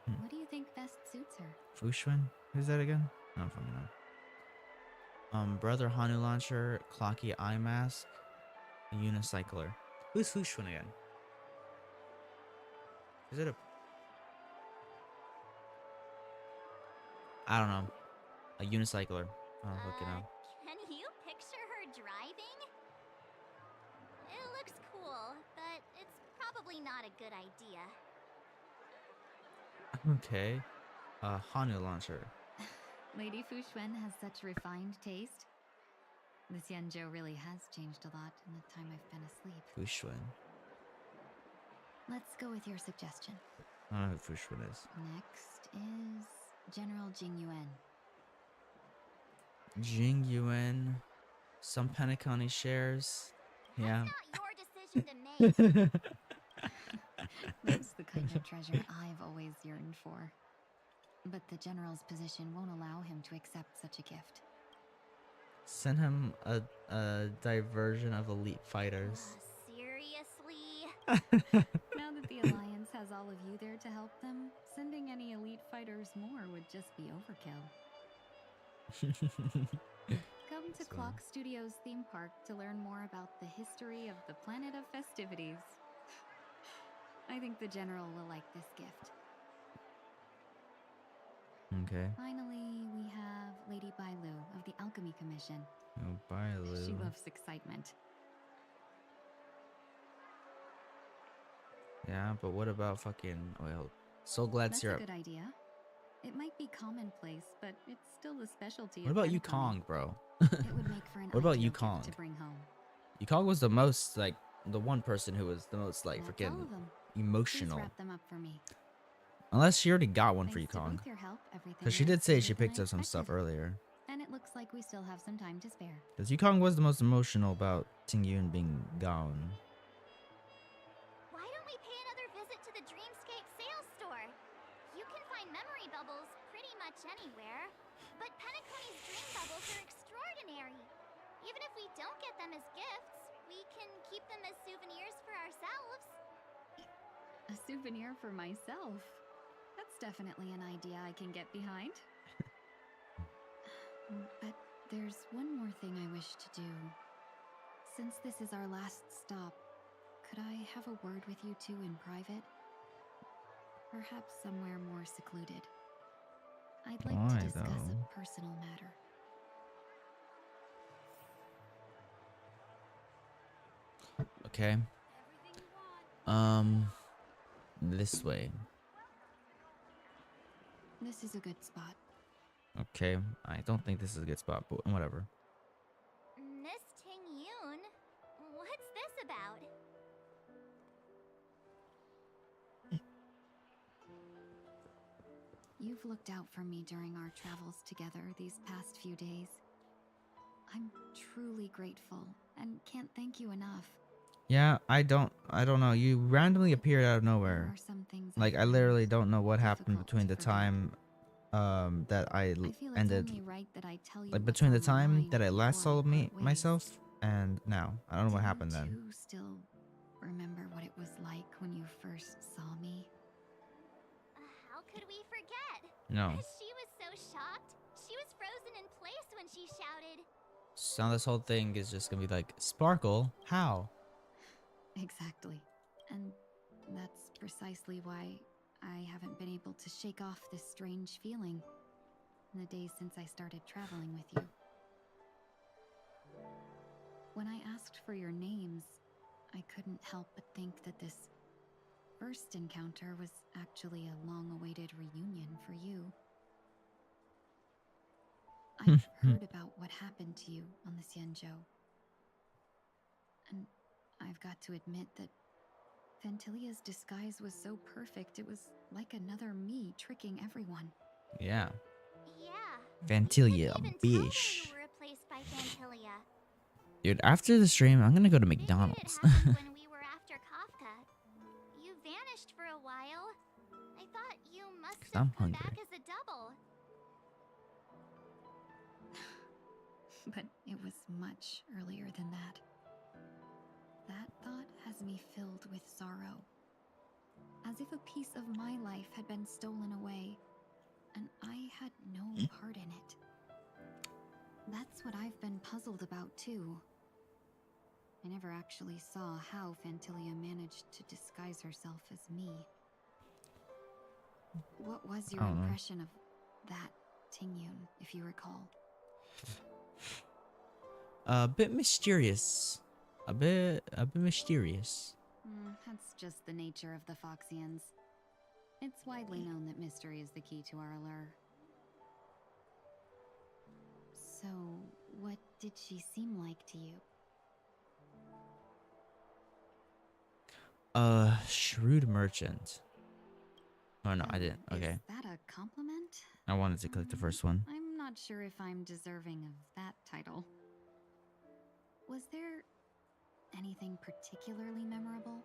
What do you think best suits her? Fushun? Who's that again? I don't fucking know. Brother Hanu Launcher, Clocky Eye Mask, a Unicycler. Who's Fushun again? Is it a... I don't know. A Unicycler. I don't fucking know. Can you picture her driving? It looks cool, but it's probably not a good idea. Okay. Hanu Launcher. Lady Fushuen has such refined taste. The Xianzhou really has changed a lot in the time I've been asleep. Fushun. Let's go with your suggestion. I don't know who Fushun is. Next is General Jing Yuan. Jing Yuan. Some Penacony shares. Yeah. Not your decision to make. That's the kind of treasure I've always yearned for. But the General's position won't allow him to accept such a gift. Send him a diversion of elite fighters. Seriously? Now that the Alliance has all of you there to help them, sending any elite fighters more would just be overkill. Come to Clock Studios theme park to learn more about the history of the planet of festivities. I think the General will like this gift. Okay. Finally, we have Lady Bailu of the Alchemy Commission. Oh, Bailu. She loves excitement. Yeah, but what about fucking oil? So glad That's syrup. a good idea. It might be commonplace, but it's still the specialty. What of about Penacony. Yukong, bro? It would make for an What about ideal Yukong? gift to bring home. Yukong was the most like the one person who was the most like That's freaking all of them. emotional. Please wrap them up for me. Unless she already got one for you, Thanks to Kong. both your help, everything Because she went did say smoother she than picked I up some stuff expected. earlier. And it looks like we still have some time to spare. Because Yukong was the most emotional about Ting Yun being gone. Why don't we pay another visit to the Dreamscape sales store? You can find memory bubbles pretty much anywhere. But Penacony's dream bubbles are extraordinary. Even if we don't get them as gifts, we can keep them as souvenirs for ourselves. A souvenir for myself. That's definitely an idea I can get behind. But there's one more thing I wish to do. Since this is our last stop, could I have a word with you two in private? Perhaps somewhere more secluded. I'd like Why, to discuss though? a personal matter. Okay. This way. This is a good spot. Okay. I don't think this is a good spot, but whatever. Miss Ting Yun, what's this about? You've looked out for me during our travels together these past few days. I'm truly grateful and can't thank you enough. Yeah, I don't know. You randomly appeared out of nowhere. There are some things Like I find literally don't know what happened difficult between to the forget. time that I I feel it's ended only right that I tell you like what's between the on my time mind that I last before saw we me part ways. myself and now. I don't know what Do happened you then. two still remember what it was like when you first saw me? How could we forget? No. She was so shocked. She was frozen in place when she shouted. So now this whole thing is just gonna be like, Sparkle? How? Exactly. And that's precisely why I haven't been able to shake off this strange feeling in the days since I started traveling with you. When I asked for your names, I couldn't help but think that this first encounter was actually a long-awaited reunion for you. I've heard about what happened to you on the Xianzhou. And I've got to admit that Fantilia's disguise was so perfect, it was like another me tricking everyone. Yeah. Yeah. Fantilia, You bish. were replaced by Fantilia. Dude, after the stream, I'm gonna go to Maybe McDonald's. it happened when we were after Kafka. You vanished for a while. I thought you must 'Cause have I'm come hungry. back as a double. But it was much earlier than that. That thought has me filled with sorrow. As if a piece of my life had been stolen away, and I had no part in it. That's what I've been puzzled about too. I never actually saw how Fantilia managed to disguise herself as me. What was your I don't know. impression of that Tingyun, if you recall? A bit mysterious. A bit mysterious. That's just the nature of the Foxians. It's widely known that mystery is the key to our allure. So, what did she seem like to you? Shrewd merchant. Oh no, I didn't. Okay. Is that a compliment? I wanted to click the first one. I'm not sure if I'm deserving of that title. Was there anything particularly memorable?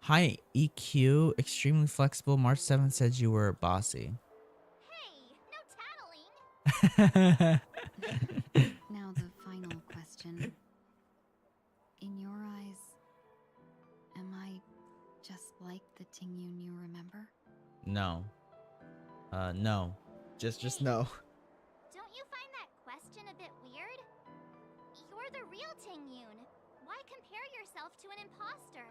High EQ, extremely flexible. March 7th said you were bossy. Hey, no tattling. Now the final question. In your eyes, am I just like the Tingyun you remember? No. No. Just no. Don't you find that question a bit weird? You're the real Tingyun. Why compare yourself to an imposter?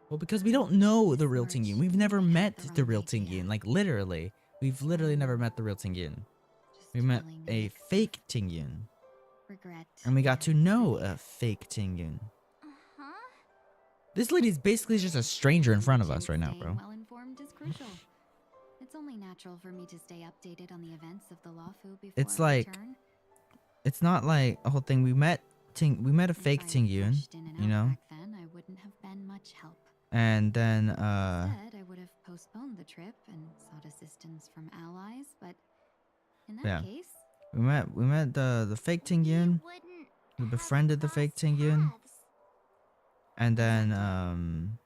Well, because we don't know the real March, Tingyun. We've never met the the wrong real idea. Tingyun. Like, literally. We've literally never met the real Tingyun. Just We met feeling a mixed fake Tingyun. regret. And we got to and know relief. a fake Tingyun. Uh-huh. This lady's basically just a stranger in front of us right now, Staying bro. well informed is crucial. It's only natural for me to stay updated on the events of the Lawfu before It's I like- return. It's not like a whole thing. We met We met a If fake I Ting had Yun, rushed in and you out know, back then, I wouldn't have been much help. and then Instead, I would have postponed the trip and sought assistance from allies, but in that yeah, case, we met the fake Ting Yun. Wouldn't We have befriended the fake crossed Ting Yun, paths. and then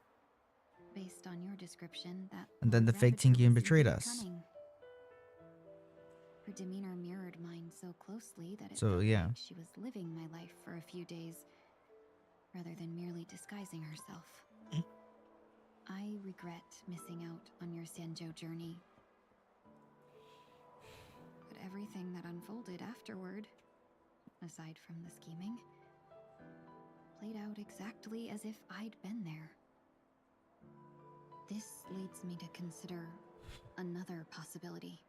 based on your description, that and then Lord the fake Ravager Ting Yun was betrayed indeed us. cunning. Her demeanor mirrored mine so closely that it So, felt yeah. like she was living my life for a few days, rather than merely disguising herself. I regret missing out on your Sanjo journey. But everything that unfolded afterward, aside from the scheming, played out exactly as if I'd been there. This leads me to consider another possibility.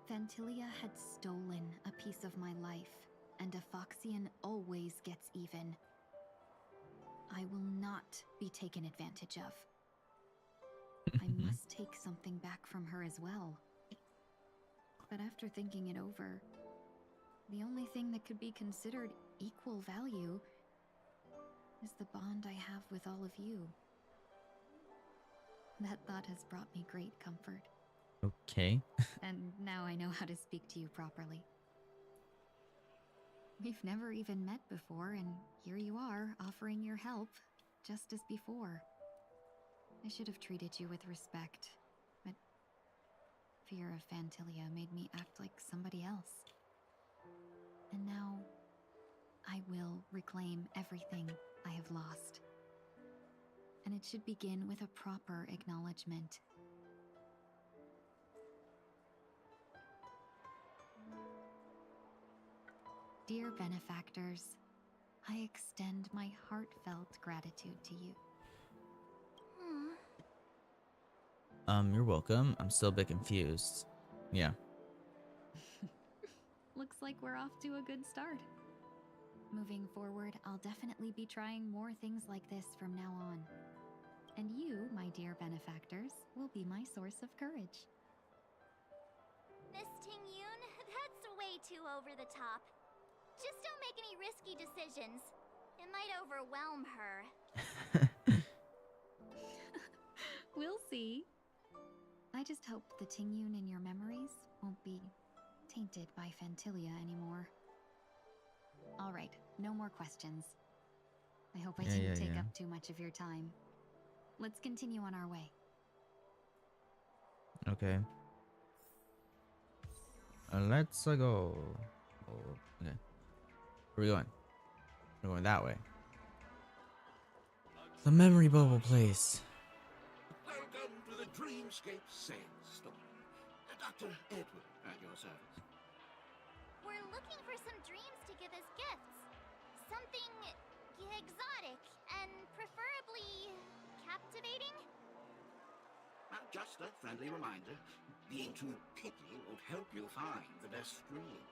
Fantilia had stolen a piece of my life, and a Foxian always gets even. I will not be taken advantage of. I must take something back from her as well. But after thinking it over, the only thing that could be considered equal value is the bond I have with all of you. That thought has brought me great comfort. Okay. And now I know how to speak to you properly. We've never even met before, and here you are, offering your help, just as before. I should have treated you with respect, but fear of Fantilia made me act like somebody else. And now, I will reclaim everything I have lost. And it should begin with a proper acknowledgement. Dear benefactors, I extend my heartfelt gratitude to you. You're welcome. I'm still a bit confused. Yeah. Looks like we're off to a good start. Moving forward, I'll definitely be trying more things like this from now on. And you, my dear benefactors, will be my source of courage. Miss Ting Yun, that's way too over the top. Just don't make any risky decisions. It might overwhelm her. We'll see. I just hope the Ting Yun in your memories won't be tainted by Fantilia anymore. All right, no more questions. I hope I didn't take up too much of your time. Let's continue on our way. Okay. Let's go. Oh, okay. Where are we going? We're going that way. The memory bubble place. Welcome to the Dreamscape Sandstorm. Dr. Edward at your service. We're looking for some dreams to give as gifts. Something exotic and preferably captivating. Just a friendly reminder, being too picky won't help you find the best dream.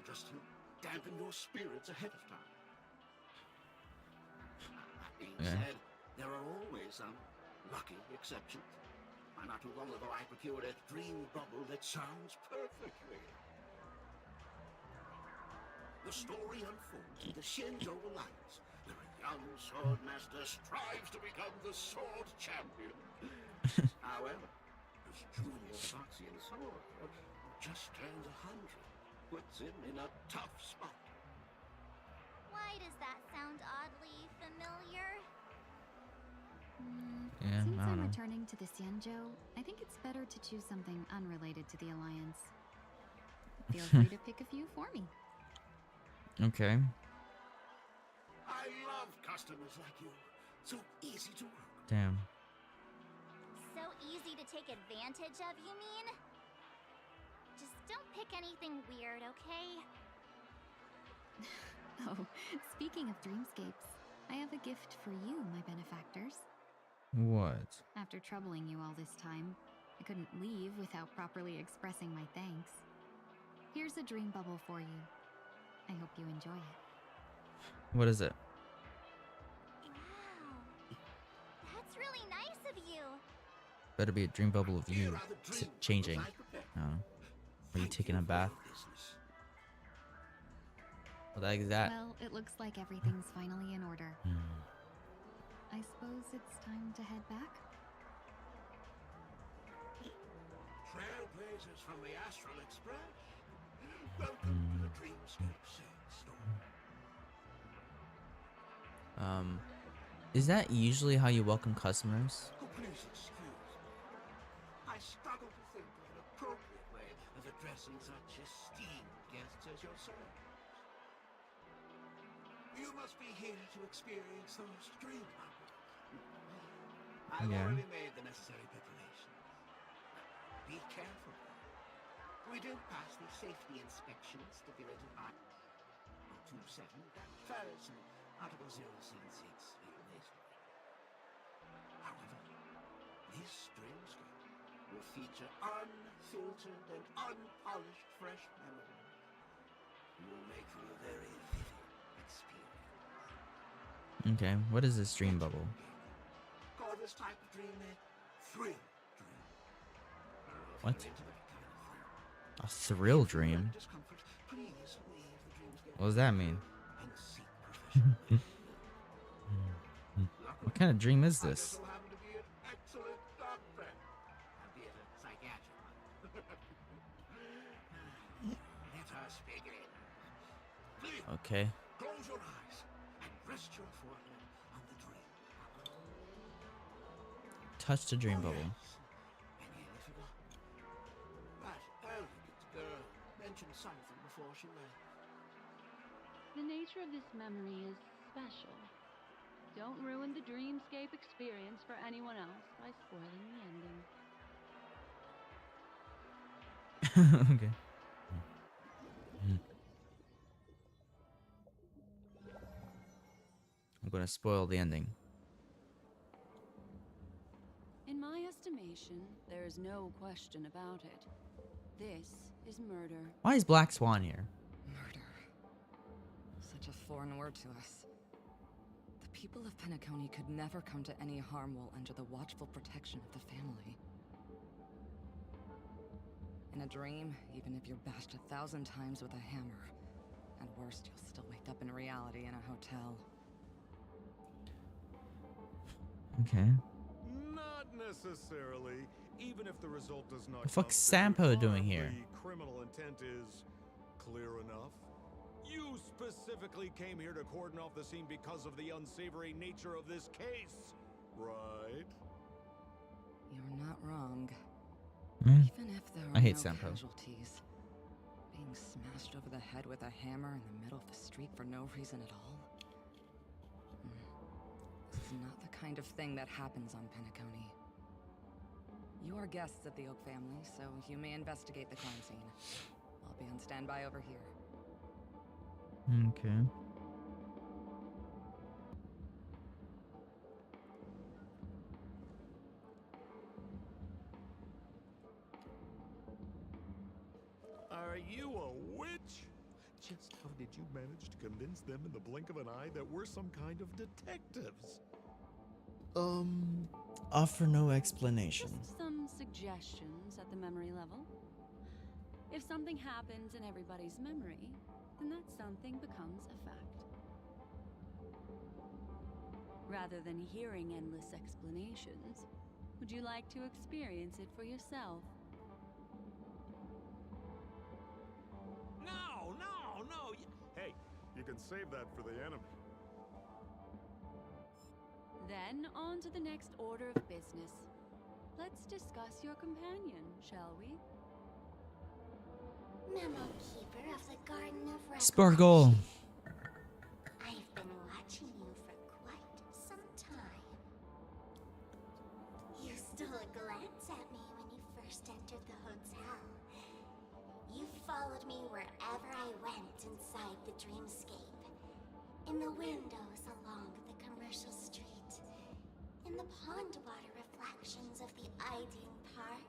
Just to dampen your spirits ahead of time. That being said, there are always some lucky exceptions. Not too long ago, I procured a dream bubble that sounds perfectly. The story unfolds in the Shinjo Alliance, where a young sword master strives to become the sword champion. However, his junior Foxian sword, who just turned 100, puts him in a tough spot. Why does that sound oddly familiar? Yeah, Since I don't I'm know. returning to the Xianzhou, I think it's better to choose something unrelated to the Alliance. Feel free to pick a few for me. Okay. I love customers like you. So easy to work. Damn. So easy to take advantage of, you mean? Just don't pick anything weird, okay? Oh, speaking of dreamscapes, I have a gift for you, my benefactors. What? After troubling you all this time, I couldn't leave without properly expressing my thanks. Here's a dream bubble for you. I hope you enjoy it. What is it? Wow. That's really nice of you. Better be a dream bubble of you changing. I don't know. Are you taking a bath? What the heck is that? Well, it looks like everything's finally in order. I suppose it's time to head back? Trailblazers from the Astral Express. Welcome to the Dreamscape Sandstorm. Is that usually how you welcome customers? Oh, please excuse me. I struggle to think of an appropriate way of addressing such esteemed guests as yourselves. You must be here to experience those dream bubbles. I've already made the necessary preparations. Be careful. We did pass the safety inspection stipulated by 27 Ferris and Article 066 Waste. However, this dreamscape will feature unfiltered and unpolished fresh memories. It will make for a very vivid experience. Okay, what is this dream bubble? Call this type of dream a thrill dream. What? A thrill dream? What does that mean? What kind of dream is this? Okay. Close your eyes and rest your forehead on the dream. Touch the dream bubble. And nearly forgot. That elegant girl mentioned something before she left. The nature of this memory is special. Don't ruin the dreamscape experience for anyone else by spoiling the ending. Okay. I'm gonna spoil the ending. In my estimation, there is no question about it. This is murder. Why is Black Swan here? Murder. Such a foreign word to us. The people of Penacony could never come to any harm while under the watchful protection of the family. In a dream, even if you're bashed 1,000 times with a hammer, at worst, you'll still wake up in reality in a hotel. Okay. Not necessarily. Even if the result does not. The fuck's Sampo doing here? The criminal intent is clear enough. You specifically came here to cordon off the scene because of the unsavory nature of this case, right? You're not wrong. Mm. Even if there are I hate no Sampo. casualties, being smashed over the head with a hammer in the middle of the street for no reason at all. This is not the kind of thing that happens on Penacony. You are guests of the Oak family, so you may investigate the crime scene. I'll be on standby over here. Okay. Are you a witch? Just how did you manage to convince them in the blink of an eye that we're some kind of detectives? Offer no explanation. Just some suggestions at the memory level. If something happens in everybody's memory, then that something becomes a fact. Rather than hearing endless explanations, would you like to experience it for yourself? No, no, no. Hey, you can save that for the enemy. Then on to the next order of business. Let's discuss your companion, shall we? Memo Keeper of the Garden of Revelation. Sparkle. I've been watching you for quite some time. You stole a glance at me when you first entered the hotel. You followed me wherever I went inside the dreamscape. In the windows along the commercial street. In the pond water reflections of the Iding Park.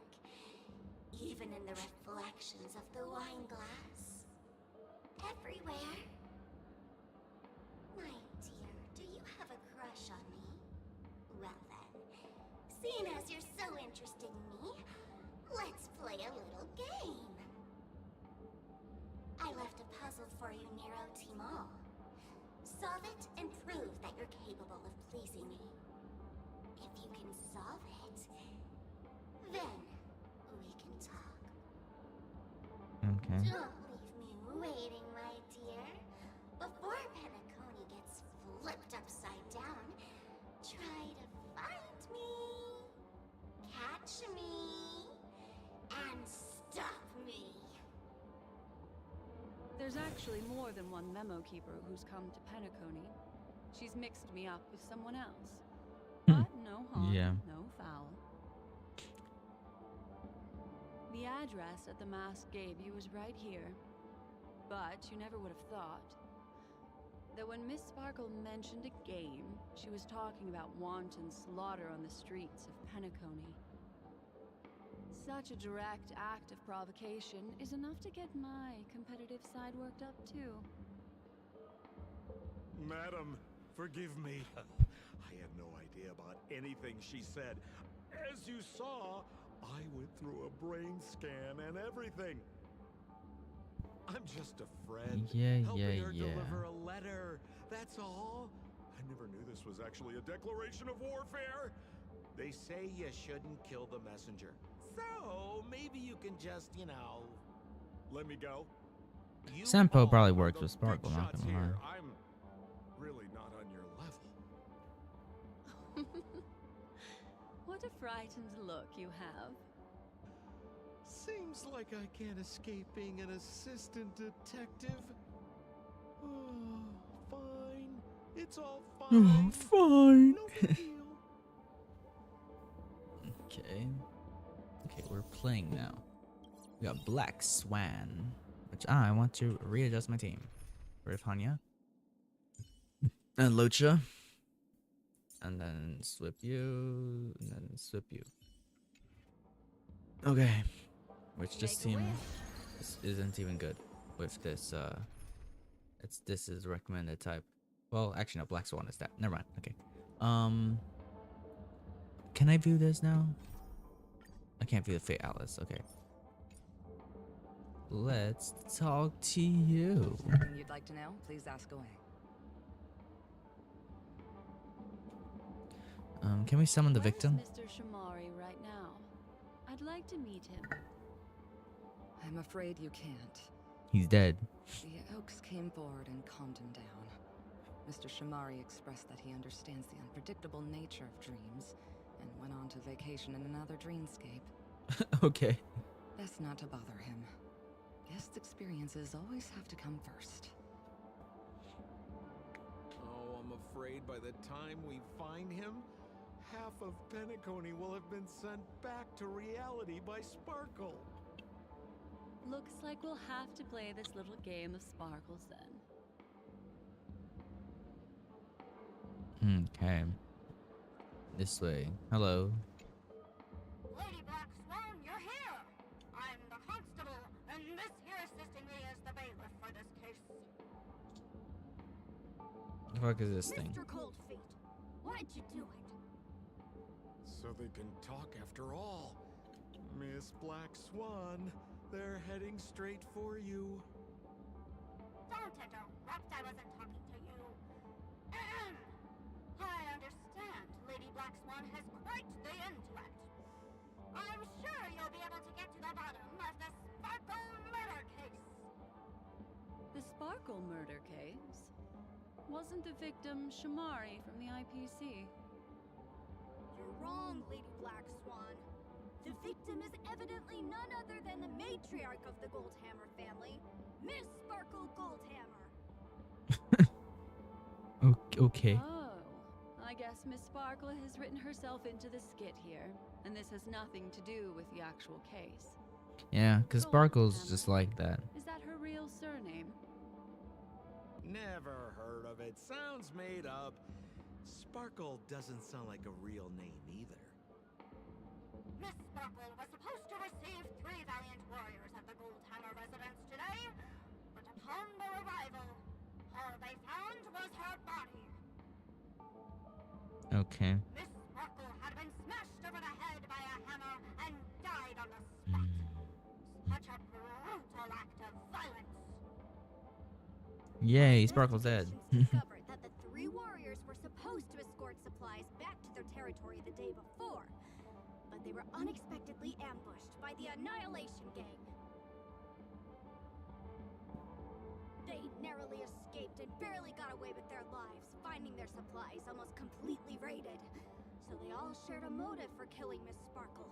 Even in the reflections of the wine glass. Everywhere. My dear, do you have a crush on me? Well then, seeing as you're so interested in me, let's play a little game. I left a puzzle for you, Nero Timol. There's actually more than one memo keeper who's come to Penacony. She's mixed me up with someone else. But no harm, Yeah. no foul. The address that the mask gave you is right here. But you never would have thought that when Miss Sparkle mentioned a game, she was talking about wanton slaughter on the streets of Penacony. Such a direct act of provocation is enough to get my competitive side worked up too. Madam, forgive me. I had no idea about anything she said. As you saw, I went through a brain scan and everything. I'm just a friend, helping her deliver a letter. That's all. I never knew this was actually a declaration of warfare. They say you shouldn't kill the messenger. So, maybe you can just, let me go. Sampo probably works with Sparkle, not gonna lie. I'm really not on your level. What a frightened look you have. Seems like I can't escape being an assistant detective. Oh, fine. It's all fine. Fine. No big deal. Okay. Okay, we're playing now. We got Black Swan, which I want to readjust my team. With Hanya. And Locha. And then swip you. And then swip you. Okay. Which this team isn't even good with this this is recommended type. Well, actually no, Black Swan is that. Never mind. Okay. Can I view this now? I can't view the Fate Atlas. Okay. Let's talk to you. Something you'd like to know? Please ask away. Can we summon the victim? Mr. Shamari right now. I'd like to meet him. I'm afraid you can't. He's dead. The Oaks came forward and calmed him down. Mr. Shamari expressed that he understands the unpredictable nature of dreams and went on to vacation in another dreamscape. Okay. Best not to bother him. Guest experiences always have to come first. Oh, I'm afraid by the time we find him, half of Penacony will have been sent back to reality by Sparkle. Looks like we'll have to play this little game of sparkles then. Okay. This way. Hello. Lady Black Swan, you're here! I'm the constable, and this here assisting me is the bailiff for this case. The fuck is this thing? Mr. Cold Feet, why'd you do it? So they can talk after all. Miss Black Swan, they're heading straight for you. Don't interrupt, I wasn't talking to you. Ahem. I understand Lady Black Swan has quite the intellect. I'm sure you'll be able to get to the bottom of the Sparkle murder case. The Sparkle murder case? Wasn't the victim Shamari from the IPC? You're wrong, Lady Black Swan. The victim is evidently none other than the matriarch of the Goldhammer family, Miss Sparkle Goldhammer. Okay. Oh, I guess Miss Sparkle has written herself into the skit here, and this has nothing to do with the actual case. Yeah, because Sparkle's just like that. Is that her real surname? Never heard of it. Sounds made up. Sparkle doesn't sound like a real name either. Miss Sparkle was supposed to receive 3 valiant warriors at the Goldhammer residence today, but upon their arrival, all they found was her body. Okay. Miss Sparkle had been smashed over the head by a hammer and died on the spot. Such a brutal act of violence. Yay, Sparkle's dead. Discovered that the 3 warriors were supposed to escort supplies back to their territory the day before, but they were unexpectedly ambushed by the Annihilation Gang. They narrowly escaped and barely got away with their lives, finding their supplies almost completely raided. So they all shared a motive for killing Miss Sparkle,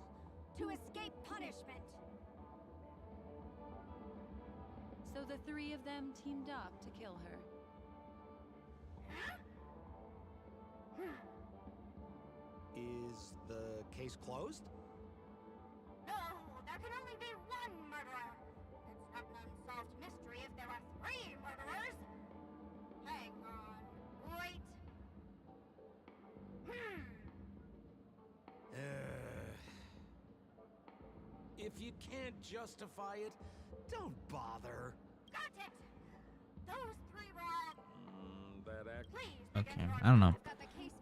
to escape punishment. So So the three of them teamed up to kill her. Is the case closed? No, there can only be one murderer. It's not an unsolved mystery if there are 3 murderers. Hang on, wait. If you can't justify it, don't bother. Got it! Those 3 were all... That act... Please, Okay, I don't know.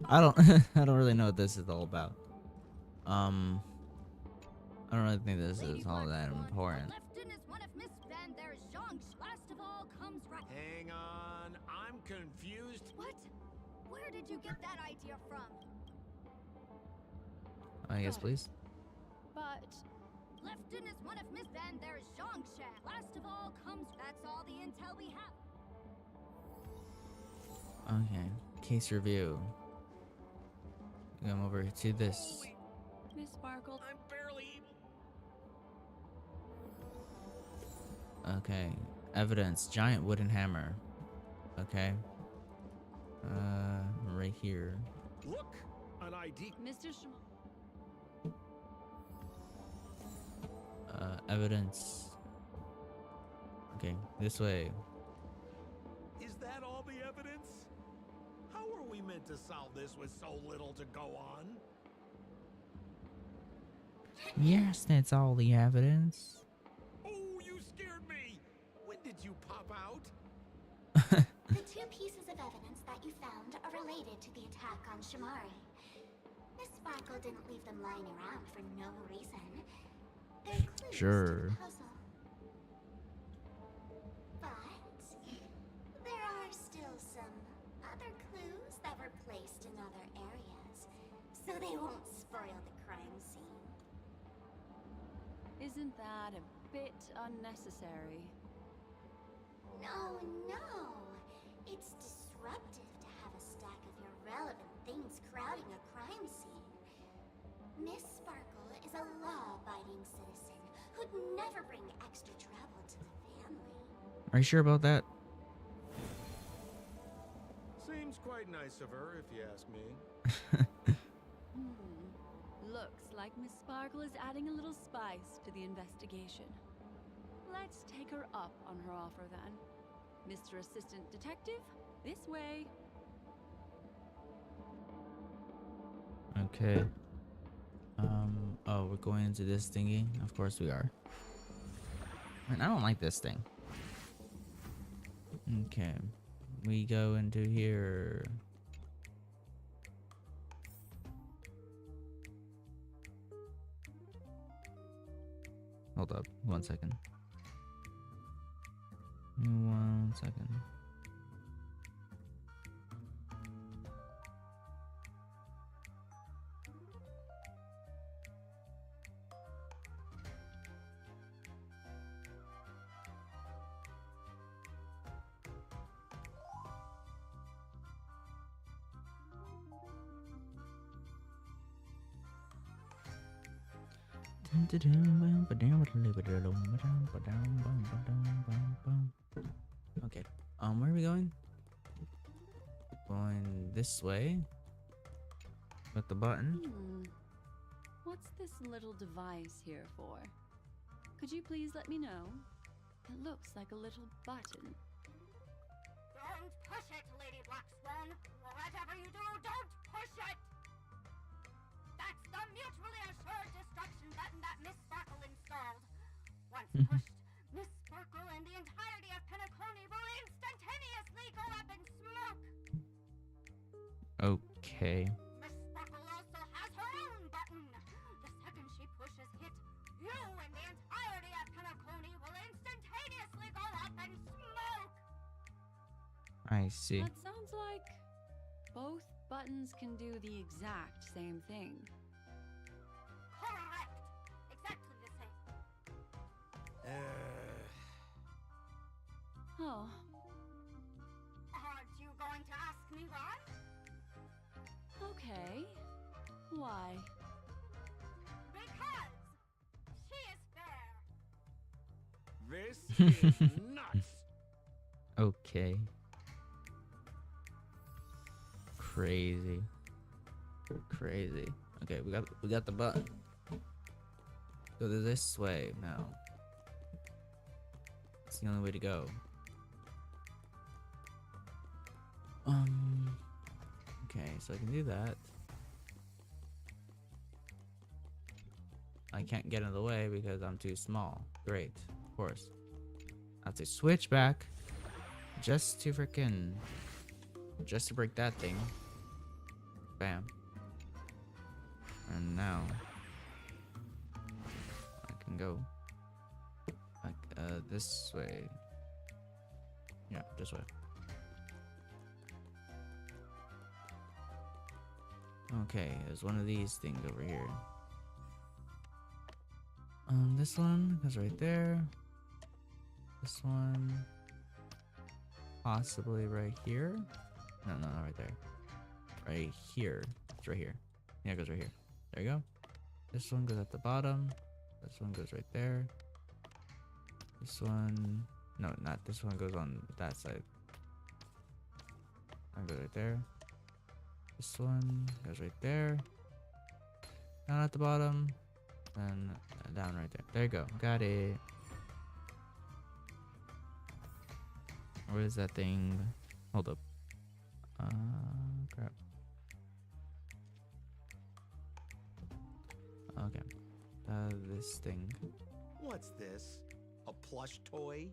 I don't I don't really know what this is all about. I don't really think this is all that important. Lefton is one of Miss Van der Zhang's. Last of all comes right. Hang on, I'm confused. What? Where did you get that idea from? Yes, please. But Lefton is one of Miss Van der Zhang's. Last of all comes. That's all the intel we have. Okay, case review. Come over to this. Miss Sparkle, I'm barely... Okay, evidence, giant wooden hammer. Okay. Right here. Look, an ID. Mr. Evidence. Okay, this way. Is that all the evidence? How are we meant to solve this with so little to go on? Yes, that's all the evidence. Oh, you scared me! When did you pop out? The 2 pieces of evidence that you found are related to the attack on Shamari. Miss Sparkle didn't leave them lying around for no reason. They're clues Sure. to the puzzle. But there are still some other clues that were placed in other areas, so they won't spoil the crime scene. Isn't that a bit unnecessary? No, no. It's disruptive to have a stack of irrelevant things crowding a crime scene. Miss Sparkle is a law-abiding citizen who'd never bring extra trouble to the family. Are you sure about that? Seems quite nice of her, if you ask me. Looks like Miss Sparkle is adding a little spice to the investigation. Let's take her up on her offer then. Mr. Assistant Detective, this way. Okay. Oh, we're going into this thingy? Of course we are. Man, I don't like this thing. Okay. We go into here. Hold up. 1 second. 1 second. Okay. Where are we going? Going this way. With the button. What's this little device here for? Could you please let me know? It looks like a little button. Don't push it, Lady Black Swan. Whatever you do, don't push it! That's the mutually assured destruction button that Miss Sparkle installed. Once pushed, Miss Sparkle and the entirety of Penacony will instantaneously go up in smoke. Okay. Miss Sparkle also has her own button. The second she pushes hit, you and the entirety of Penacony will instantaneously go up in smoke. I see. That sounds like both buttons can do the exact same thing. Correct. Exactly the same. Oh. Aren't you going to ask me why? Okay. Why? Because she is fair. This is nuts! Okay. Crazy. Crazy. Okay, we got the button. Go this way now. It's the only way to go. Okay, so I can do that. I can't get in the way because I'm too small. Great, of course. I have to switch back just to break that thing. Bam. And now I can go like this way. Yeah, this way. Okay, there's one of these things over here. This one goes right there. This one possibly right here. No, not right there. Right here. It's right here. Yeah, it goes right here. There you go. This one goes at the bottom. This one goes right there. This one... No, not this one goes on that side. That goes right there. This one goes right there. Down at the bottom. And down right there. There you go. Got it. Where is that thing? Hold up. Crap. Okay. This thing. What's this? A plush toy?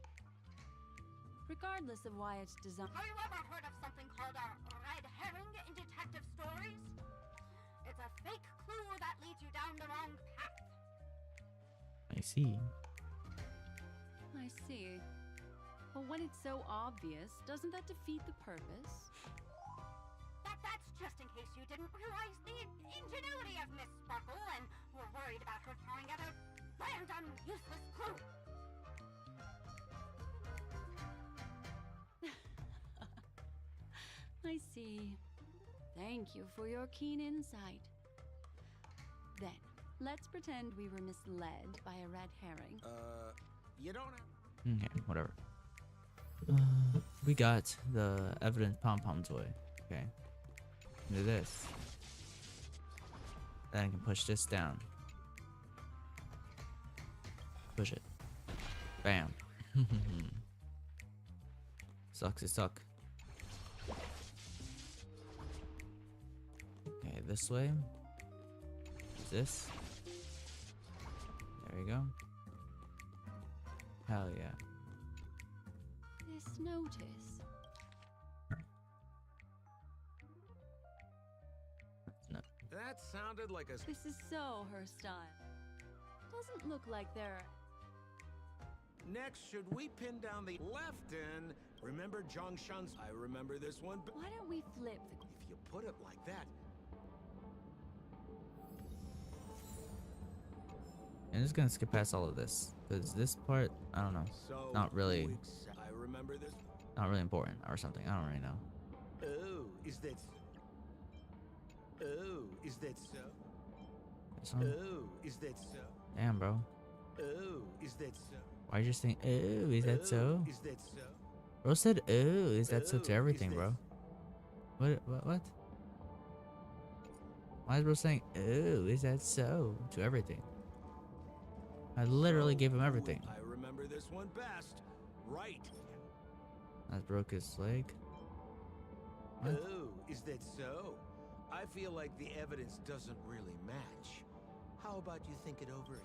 Regardless of why it's designed. Have you ever heard of something called a red herring in detective stories? It's a fake clue that leads you down the wrong path. I see. I see. But when it's so obvious, doesn't that defeat the purpose? That's just in case you didn't realize the ingenuity of Miss Sparkle and were worried about her throwing out a random, useless clue. I see. Thank you for your keen insight. Then, let's pretend we were misled by a red herring. You don't have... Okay, whatever. We got the evidence pom-pom toy. Okay. Do this. Then I can push this down. Push it. Bam. Sucks, it suck. Okay, this way. This. There we go. Hell yeah. This notice. No. That sounded like a... This is so her style. Doesn't look like they're... Next, should we pin down the left in? Remember Zhongshan's? I remember this one. Why don't we flip the... If you put it like that. I'm just gonna skip past all of this because this part, I don't know, So not really, I remember this. not really important or something. I don't really know. Oh, is that? Oh, is that so? This one? Oh, is that so? Damn, bro. Oh, is that so? Why you just saying, oh, is that so? Is that so? Bro said, oh, is that so to everything, bro? What? Why is bro saying, oh, is that so to everything? I literally gave him everything. I remember this one best. Right. I broke his leg. What? Oh, is that so? I feel like the evidence doesn't really match. How about you think it over?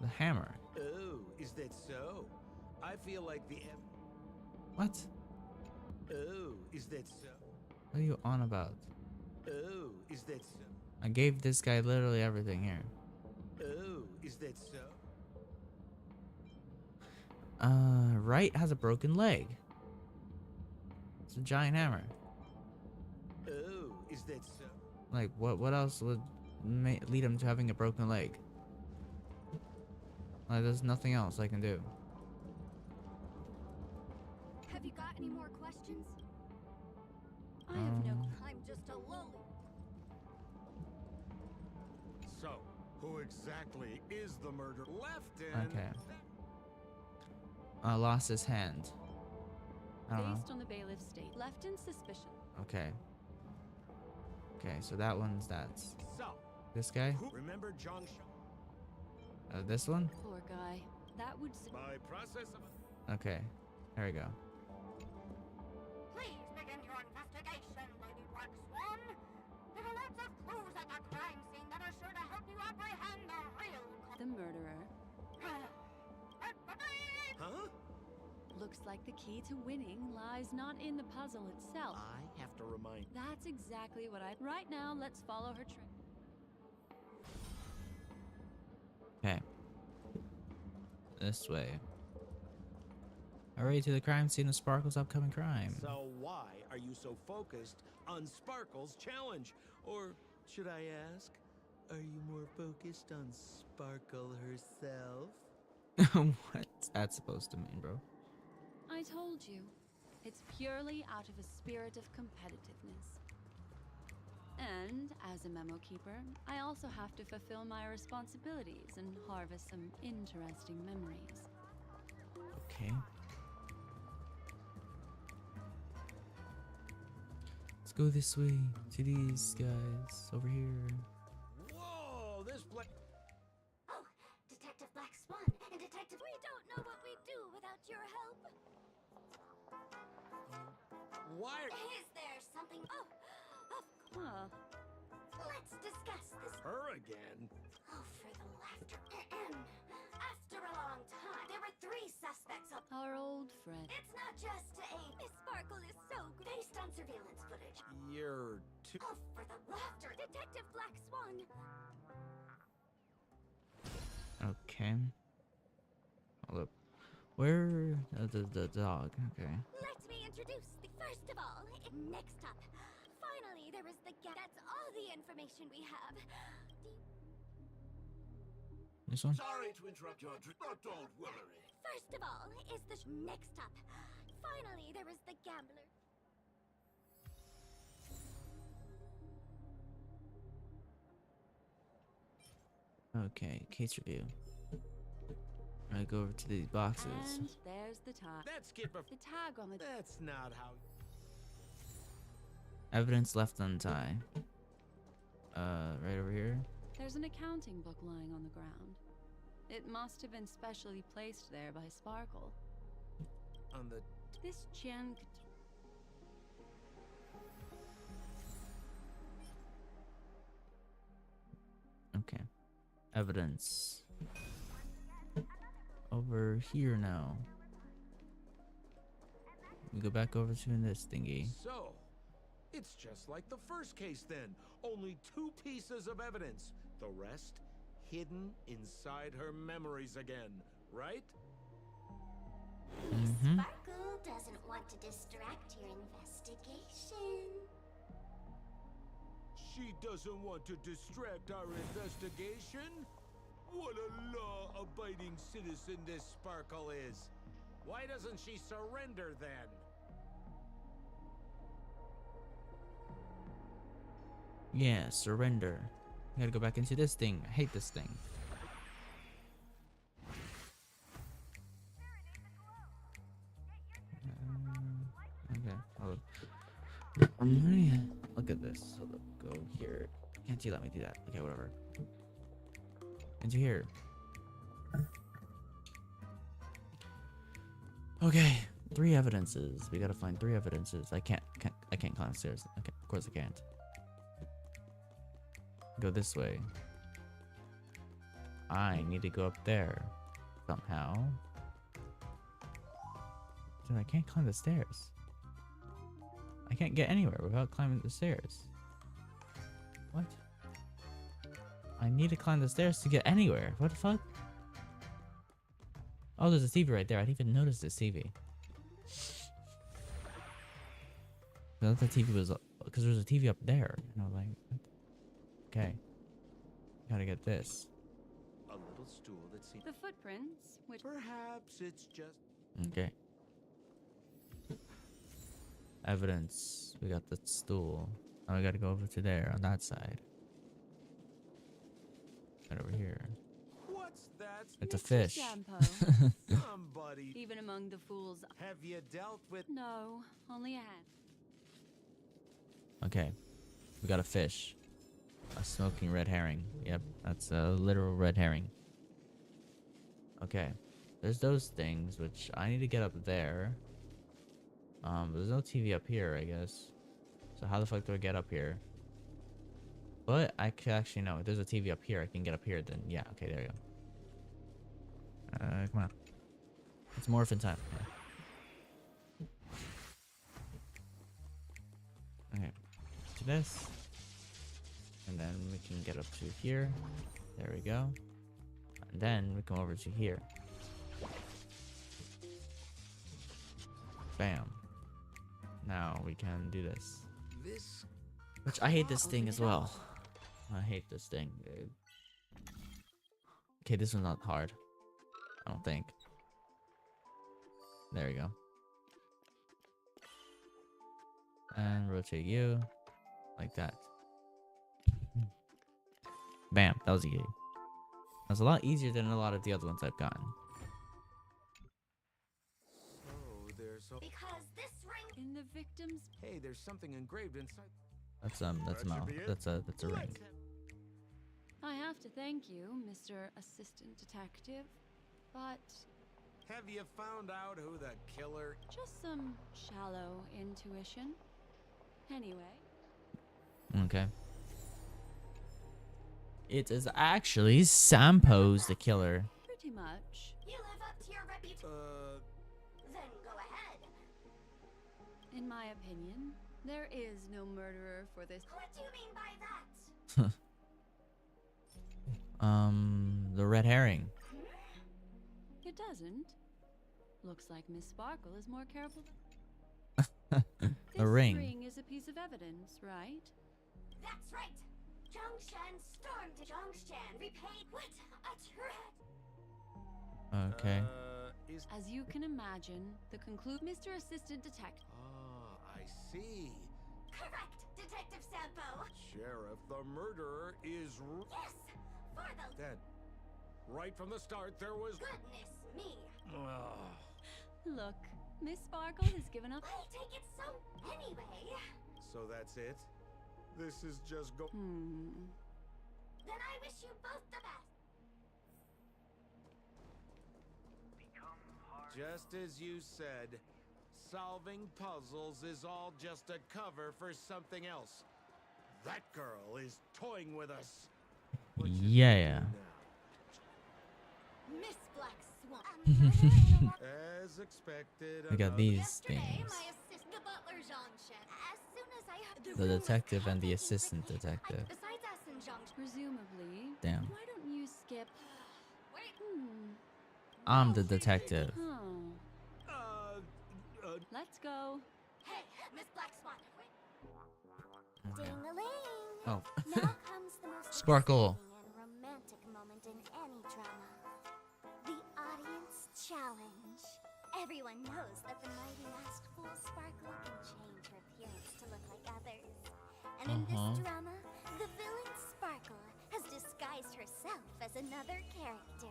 The hammer. Oh, is that so? I feel like the What? Oh, is that so? What are you on about? Oh, is that so? I gave this guy literally everything here. Oh, is that so? Right has a broken leg. It's a giant hammer. Oh, is that so? Like, what else would lead him to having a broken leg? Like, there's nothing else I can do. Have you got any more questions? I have no... I'm just a lowly. So, who exactly is the murderer? Left in. Okay. Lost his hand. I don't know. based on the bailiff's state, left in suspicion. Okay. Okay, so that one's that's So, this guy. remember Zhang This one. Poor guy. That would. By process of. Okay, there we go. Please begin your investigation, Lady Black Swan. There are lots of clues at the crime scene that are sure to help you apprehend the real The murderer. Huh? Looks like the key to winning lies not in the puzzle itself. I have to remind. That's exactly what I. Right now, let's follow her trail. Okay. This way. Hurry to the crime scene of Sparkle's upcoming crime. So why are you so focused on Sparkle's challenge? Or should I ask, are you more focused on Sparkle herself? What's that supposed to mean, bro? I told you. It's purely out of a spirit of competitiveness. And as a memo keeper, I also have to fulfill my responsibilities and harvest some interesting memories. Okay. Let's go this way to these guys over here. Whoa, this place. Oh, Detective Black Swan and Detective. We don't know what we'd do without your help. Why? Is there something? Oh, Huh. let's discuss this. Her again? Oh, for the laughter. After a long time, there were 3 suspects of Our old friend. It's not just a Miss Sparkle is so good. Based on surveillance footage. You're too. Oh, for the laughter. Detective Black Swan. Okay. Hold up. Where the dog? Okay. Let me introduce the first of all. Next up, finally there is the gap. That's all the information we have. This one? Sorry to interrupt your dream, but don't worry. First of all is the next up. Finally there is the gambler. Okay, case review. I go over to these boxes. And there's the tag. Let's get the tag on the. That's not how. Evidence left untied. Right over here. There's an accounting book lying on the ground. It must have been specially placed there by Sparkle. On the. This gem. Okay. Evidence. Over here now. We go back over to this thingy. So, it's just like the first case then. Only 2 pieces of evidence. The rest hidden inside her memories again, right? Sparkle doesn't want to distract your investigation. She doesn't want to distract our investigation? What a law-abiding citizen this Sparkle is. Why doesn't she surrender then? Yeah, surrender. I gotta go back into this thing. I hate this thing. Okay, hold up. Look at this. Hold up. Go here. Can't you let me do that? Okay, whatever. Into here. Okay, 3 evidences. We gotta find 3 evidences. I can't climb stairs. Okay, of course I can't. Go this way. I need to go up there somehow. Dude, I can't climb the stairs. I can't get anywhere without climbing the stairs. What? I need to climb the stairs to get anywhere. What the fuck? Oh, there's a TV right there. I didn't even notice this TV. I thought the TV was... Because there's a TV up there. And I was like... What? Okay. Gotta get this. A little stool that seems... The footprints, which... Perhaps it's just... Okay. Evidence. We got the stool. Now we gotta go over to there on that side. Right over here. What's that It's a Mr. fish. Sampo. Somebody. Even among the fools. Have you dealt with? No, only a hand. Okay, we got a fish. A smoking red herring. Yep, that's a literal red herring. Okay, there's those things which I need to get up there. There's no TV up here, I guess. So how the fuck do I get up here? But I could actually know if there's a TV up here, I can get up here. Then yeah, okay, there you go. Come on, it's morphin time. Yeah. Okay, to this, and then we can get up to here. There we go. And then we come over to here. Bam. Now we can do this. Which I hate this thing as well. I hate this thing, dude. Okay, this one's not hard. I don't think. There we go. And rotate you. Like that. Bam. That was easy. That was a lot easier than a lot of the other ones I've gotten. Because this ring in the victim's. Hey, there's something engraved inside. That's a mouth. That's a ring. I have to thank you, Mr. Assistant Detective, but Have you found out who the killer? just some shallow intuition. Anyway, Okay. It is actually Sampo's the killer. pretty much. you live up to your reputation. Then go ahead. In my opinion, there is no murderer for this. What do you mean by that? The red herring. It doesn't. Looks like Miss Sparkle is more careful. A This ring. ring is a piece of evidence, right? That's right. Zhongshan stormed Zhongshan repaid. What a threat. Okay. As you can imagine, the conclude Mr. Assistant Detective. I see. Correct, Detective Sampo. Sheriff, the murderer is Yes, for the dead. Right from the start, there was. goodness me. Look, Miss Sparkle has given up. I'll take it so anyway. So that's it? This is just go. Then I wish you both the best. Just as you said, solving puzzles is all just a cover for something else. That girl is toying with us. Yeah. Miss Black Swan. As expected. We got these things. My assist, the butler Zhongshan. As soon as I heard The detective and the assistant detective. besides us and Zhongshan. Presumably. Damn. Why don't you skip? Wait. I'm the detective. Let's go. Hey, Miss Black Swan. Okay. Ding-a-ling. Oh. Now comes the most Sparkle. exciting and romantic moment in any drama. The audience challenge. Everyone knows that the mighty masked fool Sparkle can change her appearance to look like others. And in this drama, the villain Sparkle has disguised herself as another character.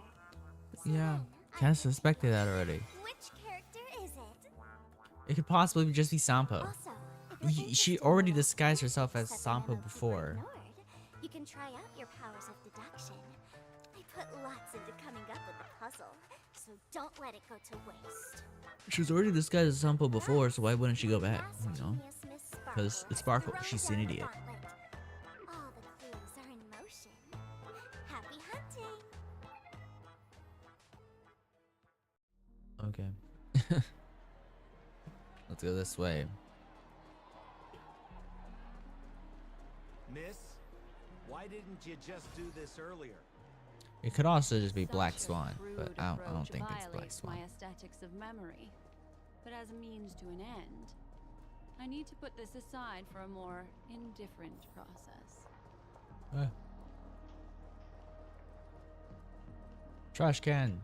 Yeah. Kind of suspected that already. Which character is it? It could possibly just be Sampo. Also, She already disguised herself as Sampo before. you can try out your powers of deduction. I put lots into coming up with the puzzle, so don't let it go to waste. She was already disguised as Sampo before, so why wouldn't she go back? You know? Genius Miss Because it's Sparkle. She's an idiot. All the clues are in motion. Happy hunting! Okay. Let's go this way. Miss, why didn't you just do this earlier? It could also just be Such Black a Swan, but crude I don't approach think it's Black violates Swan. my aesthetics of memory. But as a means to an end, I need to put this aside for a more indifferent process. Trash can.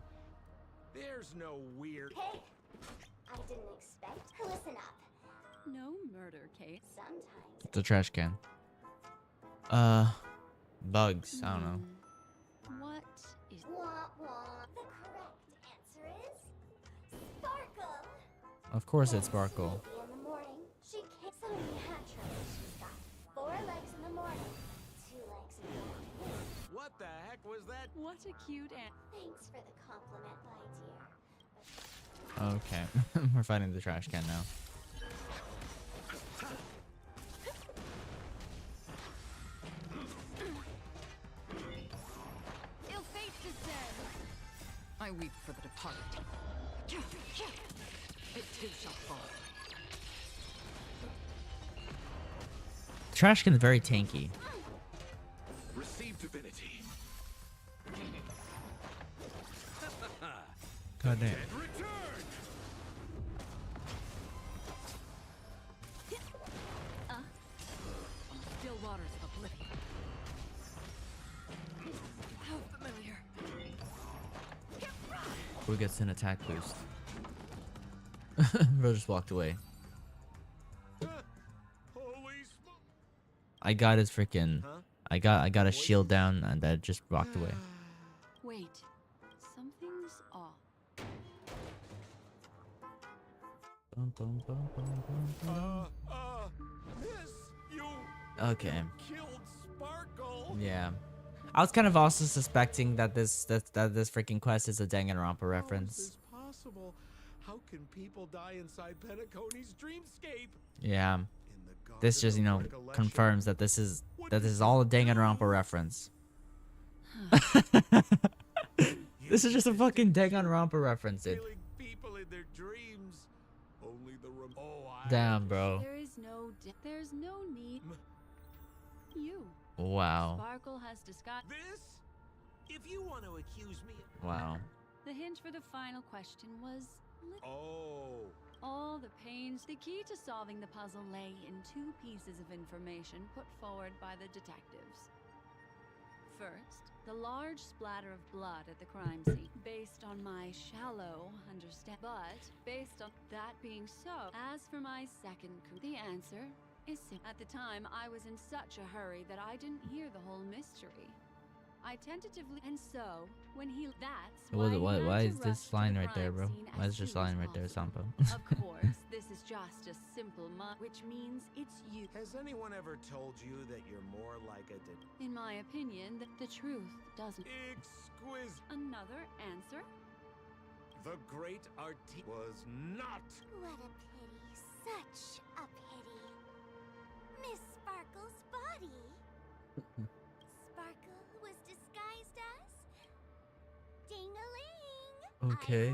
There's no weird. Hey! I didn't expect. Listen up. No murder case. Sometimes. It's a trash can. Bugs. I don't know. What is Wah wah. Of course it's Sparkle. In the morning, she can't suddenly hatch her. She's got 4 legs in the morning, 2 legs in the afternoon. What the heck was that? What a cute Thanks for the compliment, my dear. Okay, we're fighting the trash can now. Ill fate descend. I weep for the departed. It too shall fall. The trash can is very tanky. Receive divinity. God damn. And return. On still waters of oblivion. How familiar. Who gets an attack boost? Bro just walked away. I got his freaking. I got a shield down and that just walked away. Wait, something's off. Bum, bum, bum, bum, bum, bum. Miss, you Okay. killed Sparkle. Yeah. I was kind of also suspecting that this freaking quest is a Danganronpa How is reference. this possible? How can people die inside Penacony's dreamscape? Yeah. This just, you know, confirms that this is all a Danganronpa reference. This is just a fucking Danganronpa reference, dude. People in their dreams. Only the Damn, bro. There's no need. You. Wow. Sparkle has discussed this. If you want to accuse me, Wow. the hint for the final question was. Oh. All the pains. The key to solving the puzzle lay in 2 pieces of information put forward by the detectives. First, the large splatter of blood at the crime scene. Based on my shallow understanding, but based on that being so, as for my second clue, the answer is simple. At the time, I was in such a hurry that I didn't hear the whole mystery. I tentatively, and so when he, that's Why is this line right there, bro? Why is this line right there, Sampo? Of course, this is just a simple which means it's you. has anyone ever told you that you're more like a In my opinion, the truth doesn't. Exquisite. Another answer? The great artist was not. What a pity. Such a pity. Miss Sparkle's body. Sparkle was disguised as Ding-a-ling. Okay.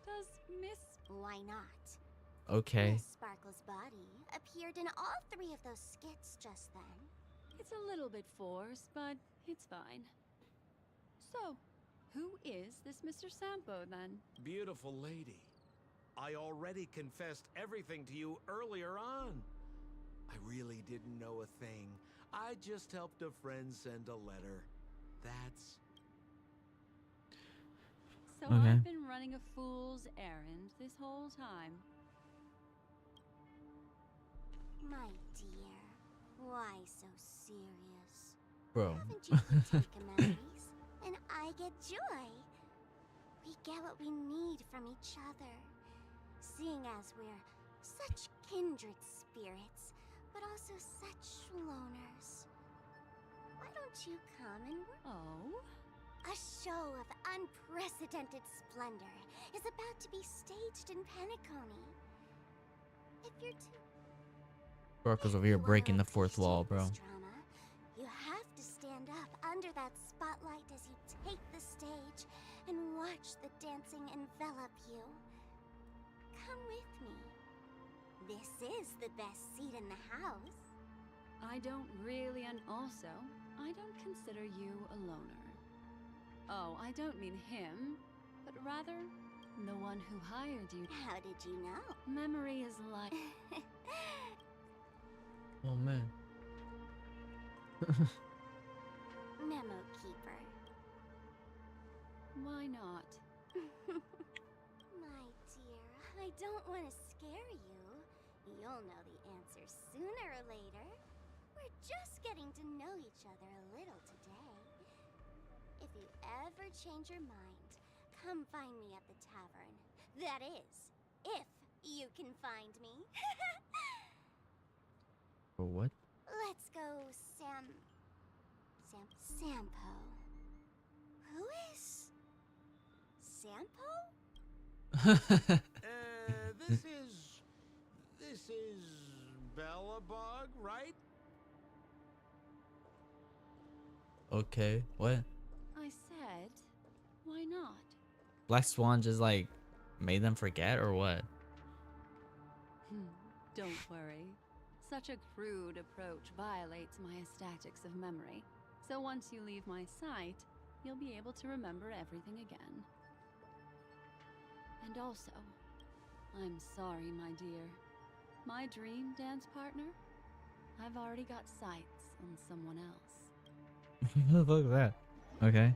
Does Miss... Why not? Okay. Miss Sparkle's body appeared in all 3 of those skits just then. It's a little bit forced, but it's fine. So, who is this Mr. Sampo, then? Beautiful lady. I already confessed everything to you earlier on. I really didn't know a thing. I just helped a friend send a letter. That's... So Okay. I've been running a fool's errand this whole time. My dear, why so serious? Bro. Haven't you been taking memories? And I get joy. We get what we need from each other. Seeing as we're such kindred spirits, but also such loners. Why don't you come and Oh? A show of unprecedented splendor is about to be staged in Penacony. If you're too Sparkle's over here breaking the 4th wall, bro. drama, you have to stand up under that spotlight as you take the stage and watch the dancing envelop you. Come with me. This is the best seat in the house. I don't really, and also, I don't consider you a loner. Oh, I don't mean him, but rather the one who hired you. How did you know? Memory is like... Oh man. Memo keeper. Why not? My dear, I don't want to scare you. You'll know the answer sooner or later. We're just getting to know each other a little today. If you ever change your mind, come find me at the tavern. That is, If you can find me. For what? Let's go, Sampo. Who is Sampo? This is Bellabog, right? Okay, what? I said, why not? Black Swan just like made them forget or what? Don't worry. Such a crude approach violates my statics of memory. So once you leave my sight, you'll be able to remember everything again. And also, I'm sorry, my dear. My dream dance partner? I've already got sights on someone else. What the fuck is that? Okay.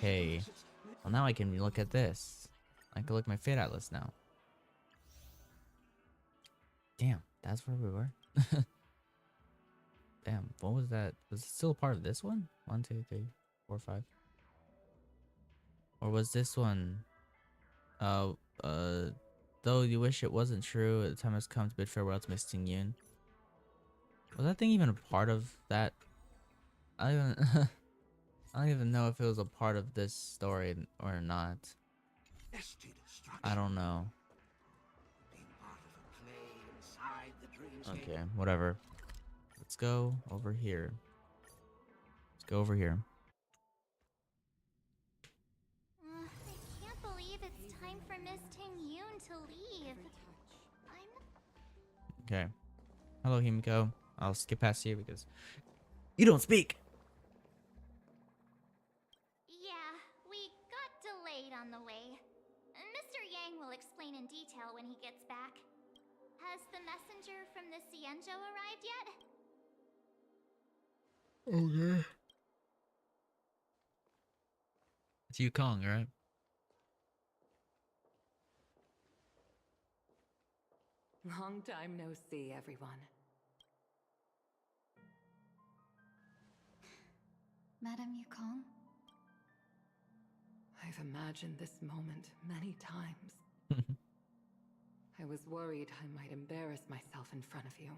Okay. Well, now I can look at this. I can look at my Fate Atlas now. Damn, that's where we were. Damn, what was that? Was it still a part of this one? 1, 2, 3, 4, 5. Or was this one? Though you wish it wasn't true, the time has come to bid farewell to Miss Ting Yun. Was that thing even a part of that? I don't even know if it was a part of this story or not. I don't know. Okay, whatever. Let's go over here. Let's go over here. I can't believe it's time for Miss Ting Yun to leave. Okay. Hello, Himiko. I'll skip past you because you don't speak. Yeah, we got delayed on the way. Mr. Yang will explain in detail when he gets back. Has the messenger from the Cienjo arrived yet? Okay. It's Yukong, right? Long time no see, everyone. Madame Yukong? I've imagined this moment many times. I was worried I might embarrass myself in front of you.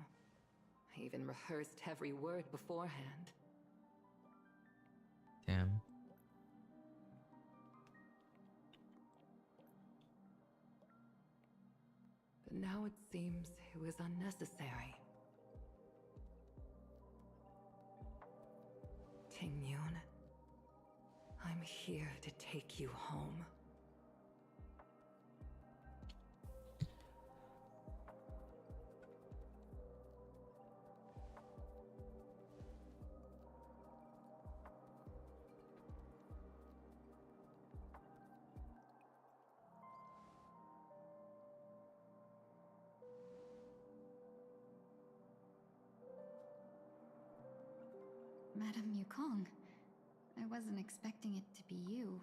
I even rehearsed every word beforehand. Damn. But now it seems it was unnecessary. Ting Yun, I'm here to take you home. Madame Yukong, I wasn't expecting it to be you.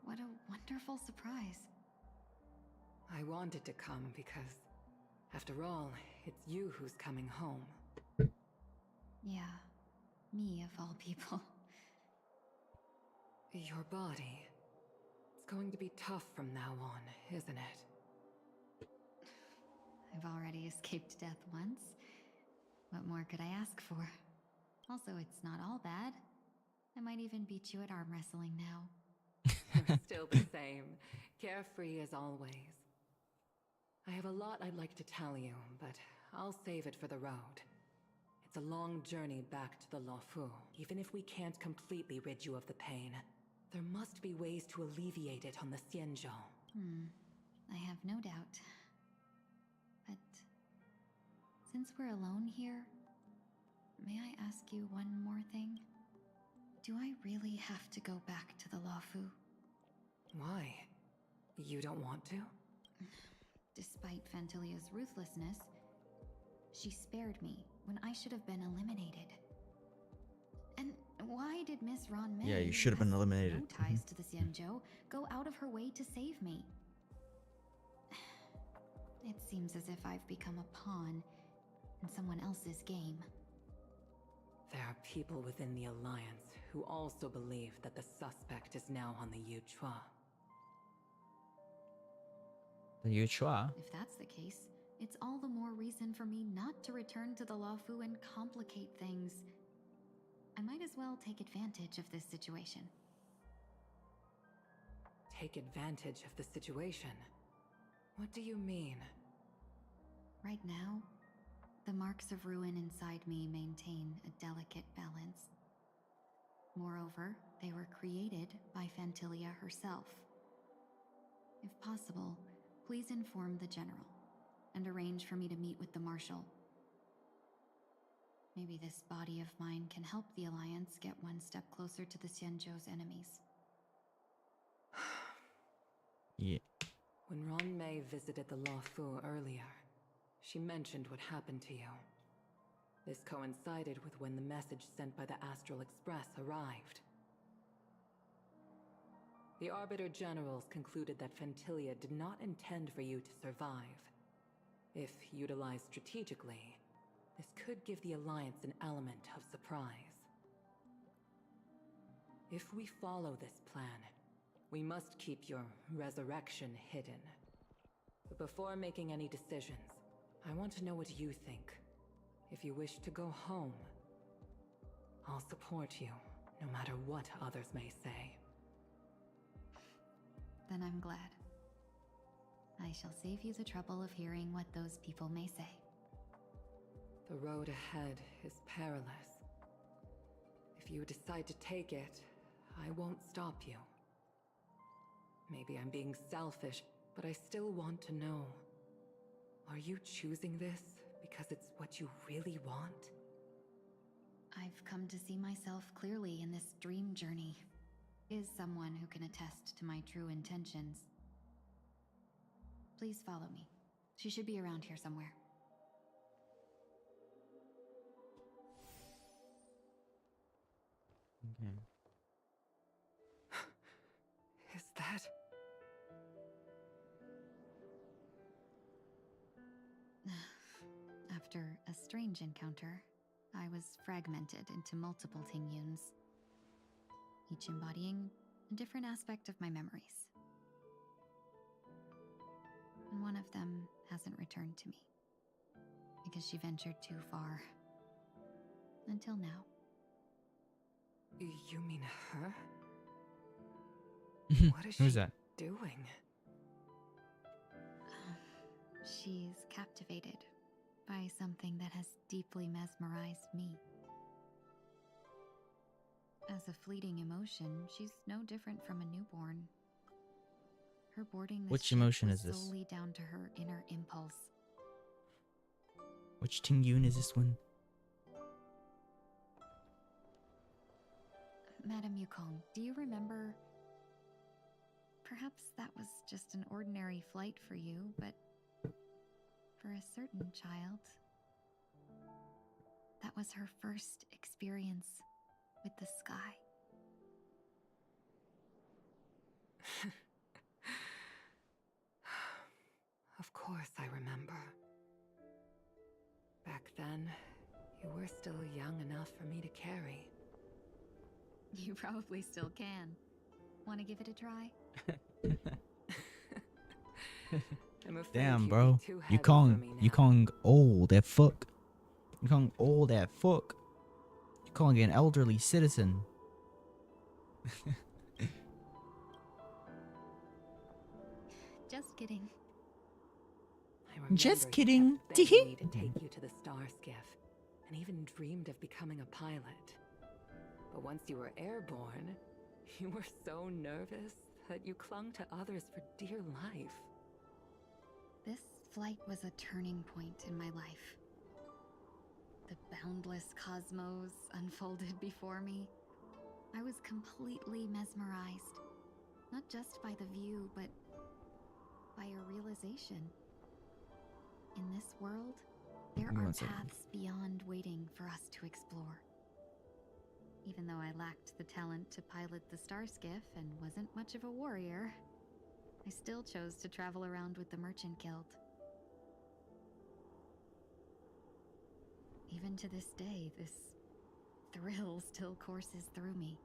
What a wonderful surprise. I wanted to come because, after all, it's you who's coming home. Yeah, me of all people. Your body. It's going to be tough from now on, isn't it? I've already escaped death once. What more could I ask for? Also, it's not all bad. I might even beat you at arm wrestling now. You're still the same, carefree as always. I have a lot I'd like to tell you, but I'll save it for the road. It's a long journey back to the Luofu. Even if we can't completely rid you of the pain, there must be ways to alleviate it on the Xianzhou. I have no doubt. But since we're alone here, may I ask you one more thing? Do I really have to go back to the Luofu? Why? You don't want to? Despite Fantilia's ruthlessness, she spared me when I should have been eliminated. And why did Miss Ron Mei, Yeah, you should have been eliminated. no ties to the Xianzhou, go out of her way to save me? It seems as if I've become a pawn in someone else's game. There are people within the Alliance who also believe that the suspect is now on the Yuchua. The Yuchua? If that's the case, it's all the more reason for me not to return to the Luofu and complicate things. I might as well take advantage of this situation. Take advantage of the situation? What do you mean? Right now, the marks of ruin inside me maintain a delicate balance. Moreover, they were created by Fantilia herself. If possible, please inform the General and arrange for me to meet with the Marshal. Maybe this body of mine can help the Alliance get one step closer to the Xianzhou's enemies. Yeah. When Ron Mei visited the Luofu earlier, she mentioned what happened to you. This coincided with when the message sent by the Astral Express arrived. The Arbiter Generals concluded that Fantilia did not intend for you to survive. If utilized strategically, this could give the Alliance an element of surprise. If we follow this plan, we must keep your resurrection hidden. But before making any decisions, I want to know what you think. If you wish to go home, I'll support you, no matter what others may say. Then I'm glad. I shall save you the trouble of hearing what those people may say. The road ahead is perilous. If you decide to take it, I won't stop you. Maybe I'm being selfish, but I still want to know. Are you choosing this because it's what you really want? I've come to see myself clearly in this dream journey. Is someone who can attest to my true intentions. Please follow me. She should be around here somewhere. Okay. Is that... After a strange encounter, I was fragmented into multiple Tingyuns, each embodying a different aspect of my memories. And one of them hasn't returned to me, because she ventured too far. Until now. You mean her? What is Who's she that? doing? She's captivated by something that has deeply mesmerized me. As a fleeting emotion, she's no different from a newborn. Her boarding this Which ship emotion was is this? solely down to her inner impulse. Which Tingyun is this one? Madame Yukong, do you remember? Perhaps that was just an ordinary flight for you, but for a certain child, that was her first experience with the sky. Of course I remember. Back then, you were still young enough for me to carry. You probably still can. Want to give it a try? I'm afraid Damn, you'd bro. be too heavy for Yukong, me now. Yukong old that fuck. Yukong old that fuck. Yukong an elderly citizen. Just kidding. I remember Just you kidding. kept begging me to take you to the Star Skiff, and even dreamed of becoming a pilot. But once you were airborne, you were so nervous that you clung to others for dear life. This flight was a turning point in my life. The boundless cosmos unfolded before me. I was completely mesmerized, not just by the view, but by a realization. In this world, there Give me are one second. paths beyond waiting for us to explore. Even though I lacked the talent to pilot the Star Skiff and wasn't much of a warrior, I still chose to travel around with the Merchant Guild. Even to this day, this thrill still courses through me.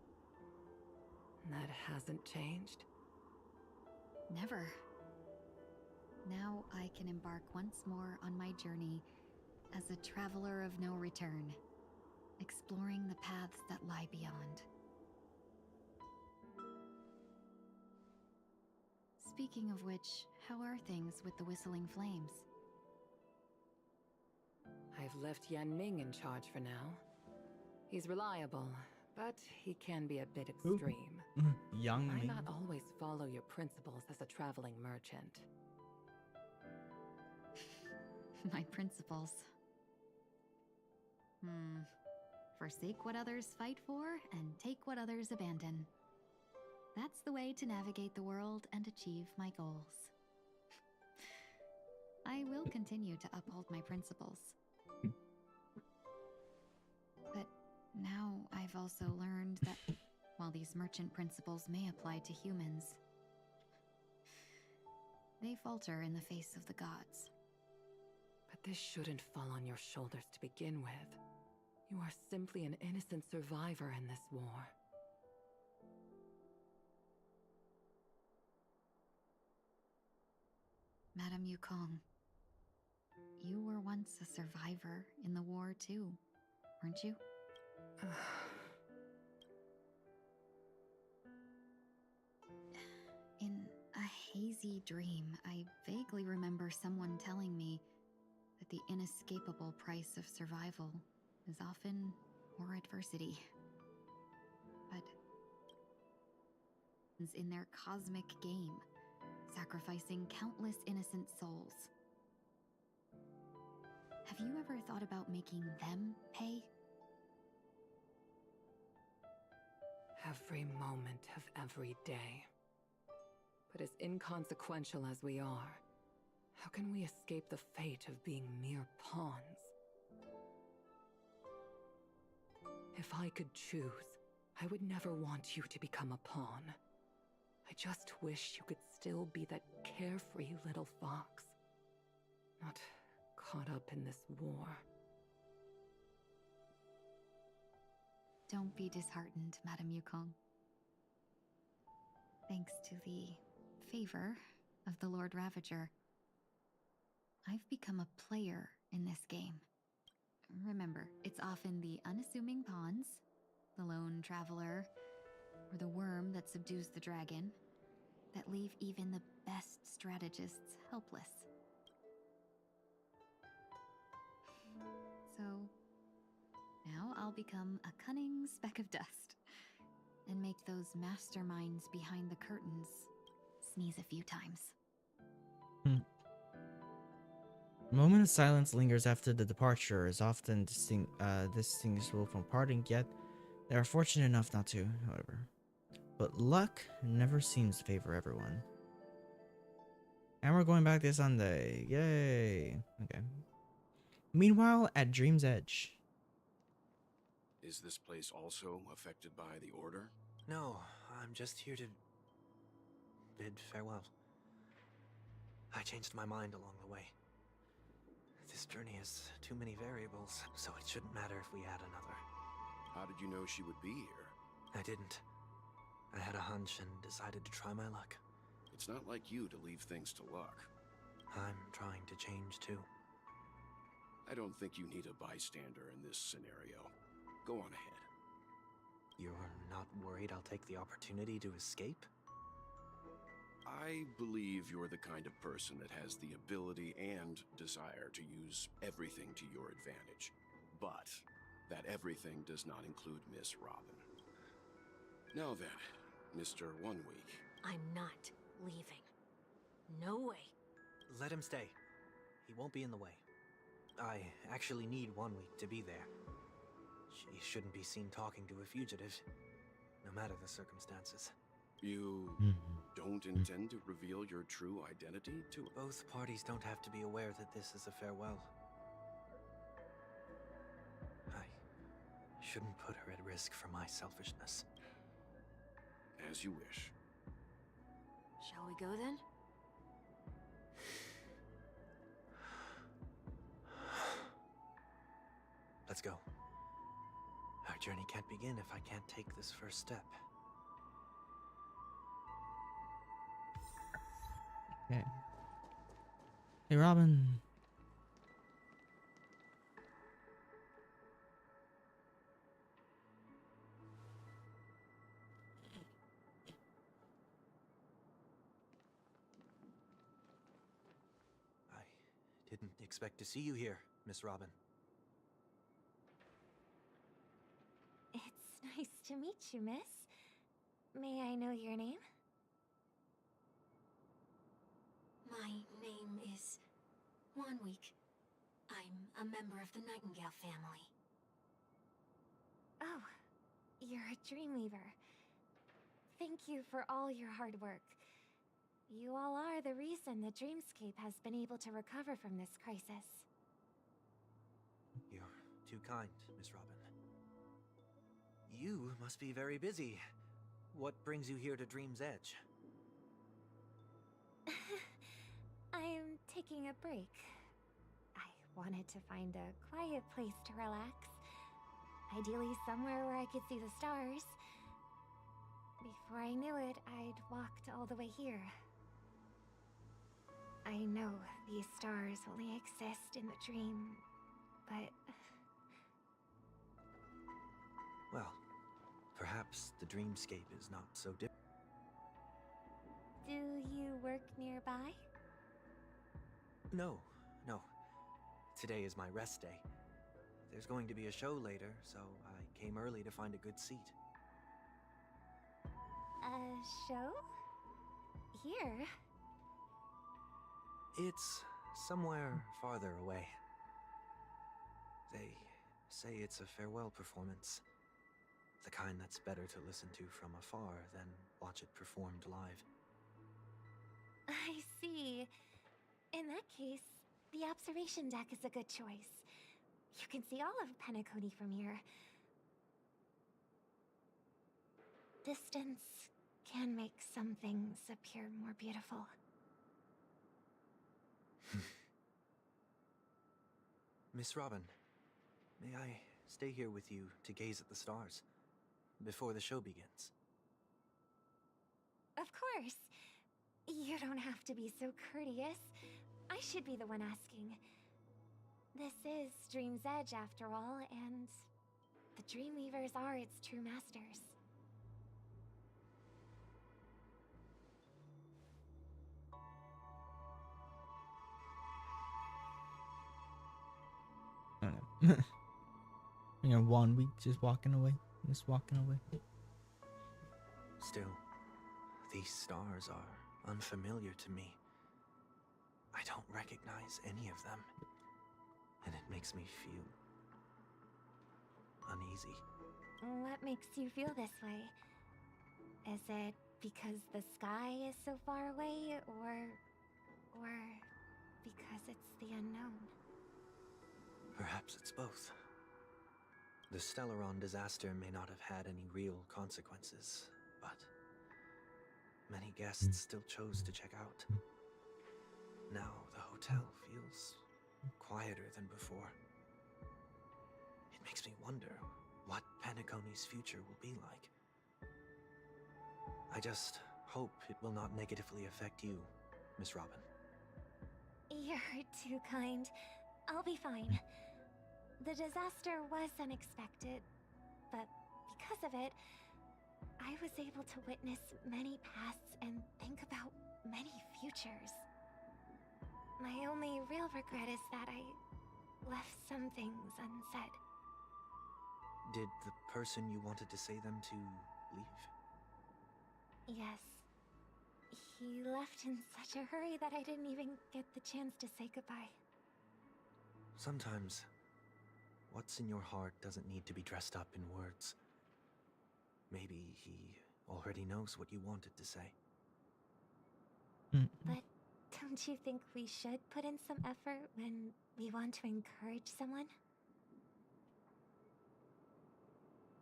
That hasn't changed? Never. Now I can embark once more on my journey as a traveler of no return, exploring the paths that lie beyond. Speaking of which, how are things with the Whistling Flames? I've left Yan Ming in charge for now. He's reliable, but he can be a bit extreme. Young Why Ming. not always follow your principles as a traveling merchant? My principles. Forsake what others fight for and take what others abandon. That's the way to navigate the world and achieve my goals. I will continue to uphold my principles. But now I've also learned that while these merchant principles may apply to humans, they falter in the face of the gods. But this shouldn't fall on your shoulders to begin with. You are simply an innocent survivor in this war. Madame Yukong, you were once a survivor in the war too, weren't you? In a hazy dream, I vaguely remember someone telling me that the inescapable price of survival is often more adversity. But in their cosmic game, sacrificing countless innocent souls. Have you ever thought about making them pay? Every moment of every day. But as inconsequential as we are, how can we escape the fate of being mere pawns? If I could choose, I would never want you to become a pawn. I just wish you could still be that carefree little fox. Not caught up in this war. Don't be disheartened, Madame Yukong. Thanks to the favor of the Lord Ravager, I've become a player in this game. Remember, it's often the unassuming pawns, the lone traveler, or the worm that subdues the dragon, that leave even the best strategists helpless. So, now I'll become a cunning speck of dust, and make those masterminds behind the curtains sneeze a few times. A moment of silence lingers after the departure is often distinguishable from parting, yet they are fortunate enough not to, however. But luck never seems to favor everyone. And we're going back this Sunday. Yay! Okay. Meanwhile, at Dream's Edge. Is this place also affected by the Order? No, I'm just here to bid farewell. I changed my mind along the way. This journey has too many variables, so it shouldn't matter if we add another. How did you know she would be here? I didn't. I had a hunch and decided to try my luck. It's not like you to leave things to luck. I'm trying to change too. I don't think you need a bystander in this scenario. Go on ahead. You're not worried I'll take the opportunity to escape? I believe you're the kind of person that has the ability and desire to use everything to your advantage. But that everything does not include Miss Robin. Now then, Mr. 1 Week. I'm not leaving. No way. Let him stay. He won't be in the way. I actually need 1 week to be there. She shouldn't be seen talking to a fugitive, no matter the circumstances. You don't intend to reveal your true identity to her? Both parties don't have to be aware that this is a farewell. I shouldn't put her at risk for my selfishness. As you wish. Shall we go then? Let's go. Our journey can't begin if I can't take this first step. Okay. Hey, Robin. I didn't expect to see you here, Miss Robin. It's nice to meet you, miss. May I know your name? My name is Wanweek. I'm a member of the Nightingale family. Oh, you're a Dreamweaver. Thank you for all your hard work. You all are the reason the Dreamscape has been able to recover from this crisis. You're too kind, Miss Robin. You must be very busy. What brings you here to Dream's Edge? I'm taking a break. I wanted to find a quiet place to relax. Ideally somewhere where I could see the stars. Before I knew it, I'd walked all the way here. I know these stars only exist in the dream, but... Well, perhaps the dreamscape is not so different. Do you work nearby? No. Today is my rest day. There's going to be a show later, so I came early to find a good seat. A show? Here? It's somewhere farther away. They say it's a farewell performance. The kind that's better to listen to from afar than watch it performed live. I see. In that case, the observation deck is a good choice. You can see all of Penacony from here. Distance can make some things appear more beautiful. Miss Robin, may I stay here with you to gaze at the stars before the show begins? Of course. You don't have to be so courteous. I should be the one asking. This is Dream's Edge, after all, and the Dreamweavers are its true masters. I don't know. You know, 1 week just walking away. Just walking away. Still, these stars are unfamiliar to me. I don't recognize any of them, and it makes me feel uneasy. What makes you feel this way? Is it because the sky is so far away, or because it's the unknown? Perhaps it's both. The Stellaron disaster may not have had any real consequences, but many guests still chose to check out. Now the hotel feels quieter than before. It makes me wonder what Penacony's future will be like. I just hope it will not negatively affect you, Miss Robin. You're too kind. I'll be fine. The disaster was unexpected, but because of it, I was able to witness many pasts and think about many futures. My only real regret is that I left some things unsaid. Did the person you wanted to say them to leave? Yes. He left in such a hurry that I didn't even get the chance to say goodbye. Sometimes, what's in your heart doesn't need to be dressed up in words. Maybe he already knows what you wanted to say. But don't you think we should put in some effort when we want to encourage someone?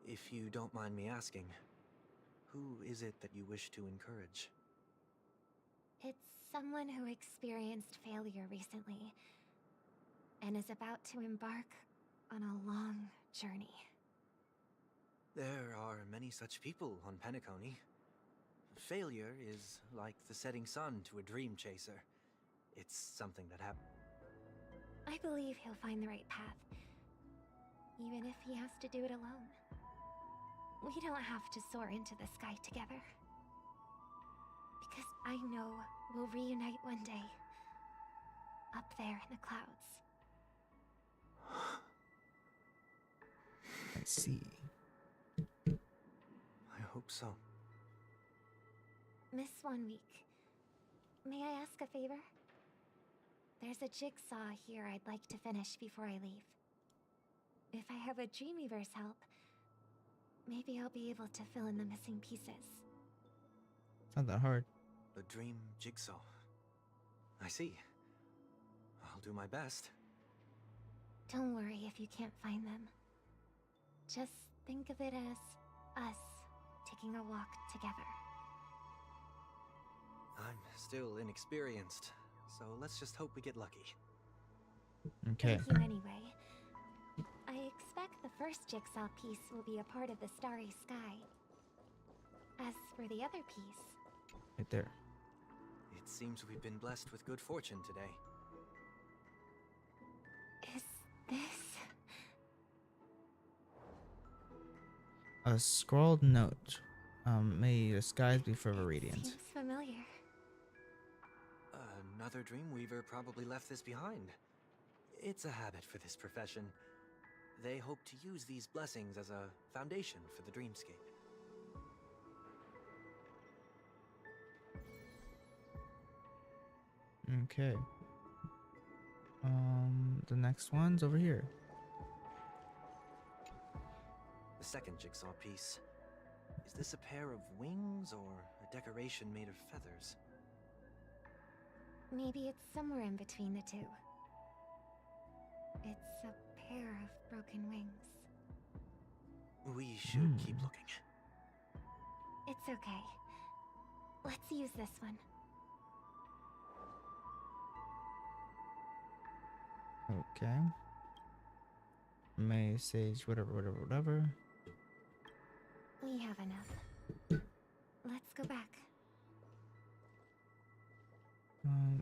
If you don't mind me asking, who is it that you wish to encourage? It's someone who experienced failure recently and is about to embark on a long journey. There are many such people on Penacony. Failure is like the setting sun to a dream chaser. It's something that happens. I believe he'll find the right path, even if he has to do it alone. We don't have to soar into the sky together. Because I know we'll reunite one day. Up there in the clouds. I see. I hope so. Miss 1 week, may I ask a favor? There's a jigsaw here I'd like to finish before I leave. If I have a Dreamweaver's help, maybe I'll be able to fill in the missing pieces. It's not that hard. The dream jigsaw. I see. I'll do my best. Don't worry if you can't find them. Just think of it as us taking a walk together. I'm still inexperienced, so let's just hope we get lucky. Okay. Thank you anyway. I expect the first jigsaw piece will be a part of the starry sky. As for the other piece... Right there. It seems we've been blessed with good fortune today. Is this... A scrawled note. May the skies be forever radiant. Seems familiar. Another Dreamweaver probably left this behind. It's a habit for this profession. They hope to use these blessings as a foundation for the dreamscape. Okay. The next one's over here. The second jigsaw piece. Is this a pair of wings or a decoration made of feathers? Maybe it's somewhere in between the two. It's a pair of broken wings. We should keep looking. It's okay. Let's use this one. Okay. May sage whatever. We have enough. Let's go back.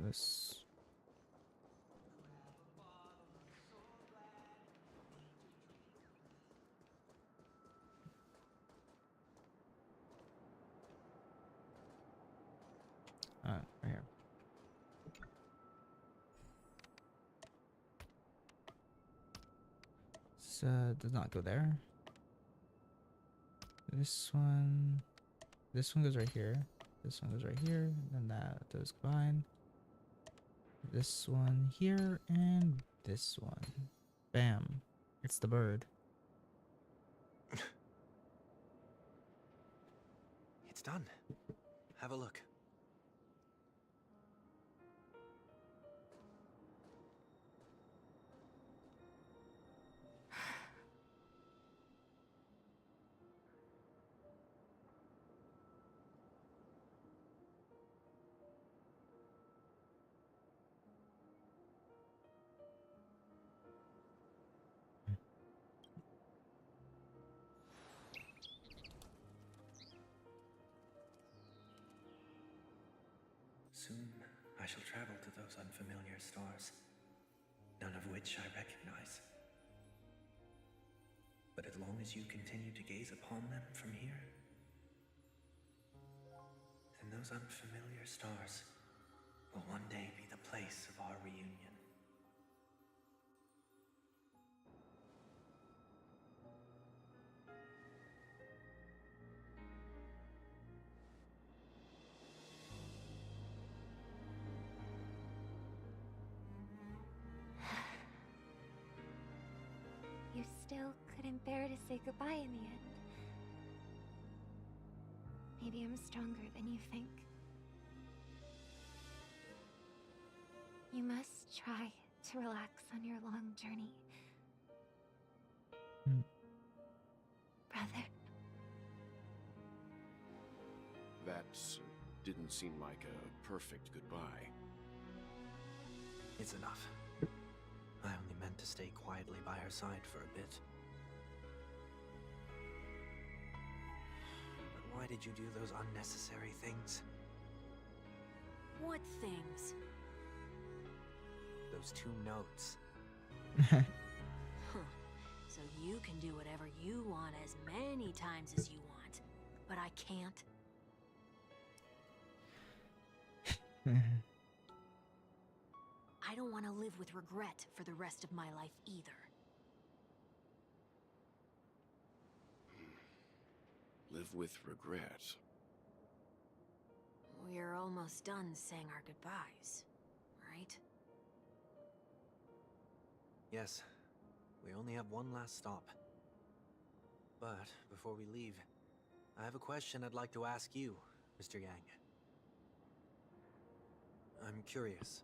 This. Right here. Does not go there. This one goes right here. This one goes right here. And then those combine. This one here and this one. Bam! It's the bird. It's done. Have a look. Soon, I shall travel to those unfamiliar stars, none of which I recognize. But as long as you continue to gaze upon them from here, then those unfamiliar stars will one day be the place of our reunion. You still couldn't bear to say goodbye in the end. Maybe I'm stronger than you think. You must try to relax on your long journey. Brother. That didn't seem like a perfect goodbye. It's enough. I only meant to stay quietly by her side for a bit. why did you do those unnecessary things? What things? Those 2 notes. Huh. So you can do whatever you want as many times as you want, but I can't? I don't want to live with regret for the rest of my life either. Live with regret. We're almost done saying our goodbyes, right? Yes, we only have one last stop. But before we leave, I have a question I'd like to ask you, Mr. Yang. I'm curious.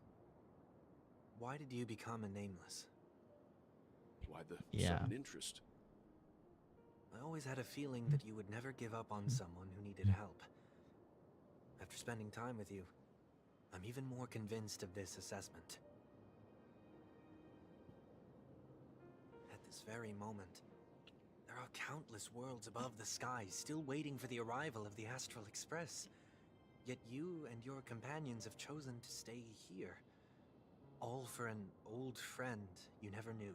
Why did you become a nameless? Why the Yeah. sudden interest? I always had a feeling that you would never give up on someone who needed help. After spending time with you, I'm even more convinced of this assessment. At this very moment, there are countless worlds above the skies still waiting for the arrival of the Astral Express. Yet you and your companions have chosen to stay here. All for an old friend you never knew,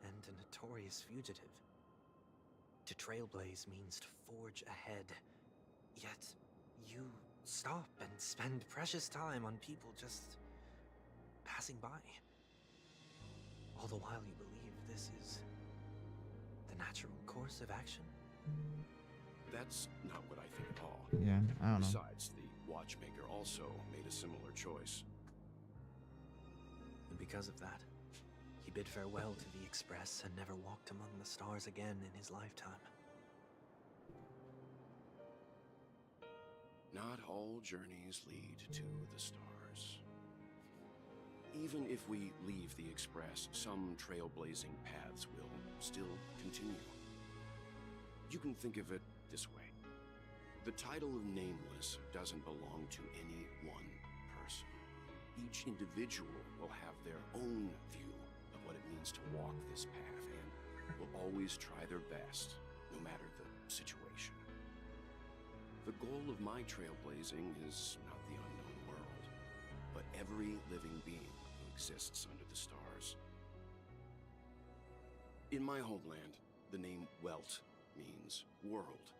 and a notorious fugitive. To trailblaze means to forge ahead. Yet, you stop and spend precious time on people just passing by. All the while you believe this is the natural course of action? That's not what I think at all. Yeah, I don't know. Besides, the watchmaker also made a similar choice. And because of that, he bid farewell to the Express and never walked among the stars again in his lifetime. Not all journeys lead to the stars. Even if we leave the Express, some trailblazing paths will still continue. You can think of it this way. The title of Nameless doesn't belong to any one person. Each individual will have their own view of what it means to walk this path and will always try their best, no matter the situation. The goal of my trailblazing is not the unknown world, but every living being who exists under the stars. In my homeland, the name Welt means world.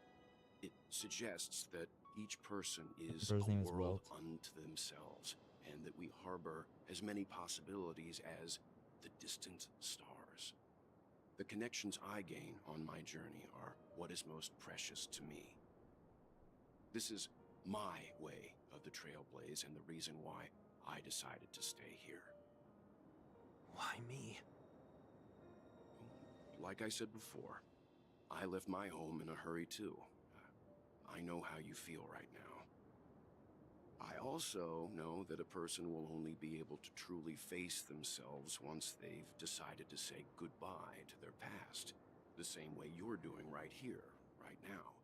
It suggests that each person is Bro's name a is world Welt. unto themselves, and that we harbor as many possibilities as the distant stars. The connections I gain on my journey are what is most precious to me. This is my way of the trailblaze and the reason why I decided to stay here. Why me? Like I said before, I left my home in a hurry too. I know how you feel right now. I also know that a person will only be able to truly face themselves once they've decided to say goodbye to their past, the same way you're doing right here, right now.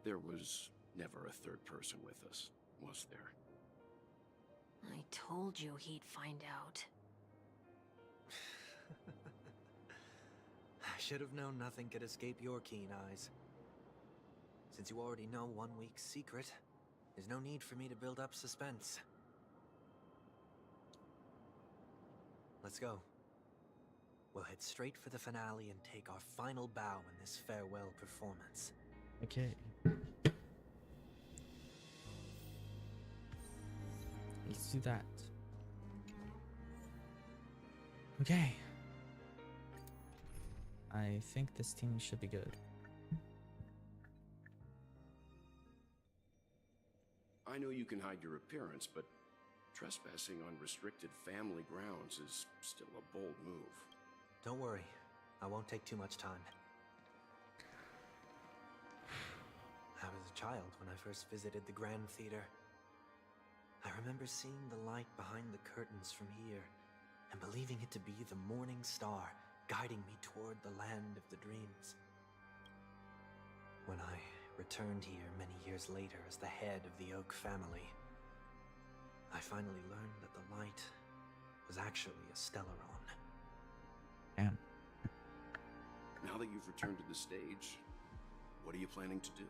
There was never a third person with us, was there? I told you he'd find out. I should have known nothing could escape your keen eyes. Since you already know 1 week's secret, there's no need for me to build up suspense. Let's go. We'll head straight for the finale and take our final bow in this farewell performance. Okay. Let's do that. Okay. I think this team should be good. I know you can hide your appearance, but trespassing on restricted family grounds is still a bold move. Don't worry, I won't take too much time. I was a child when I first visited the Grand Theater. I remember seeing the light behind the curtains from here and believing it to be the morning star guiding me toward the land of the dreams. When I returned here many years later as the head of the Oak family, I finally learned that the light was actually a Stellaron. Damn. Now that you've returned to the stage, What are you planning to do?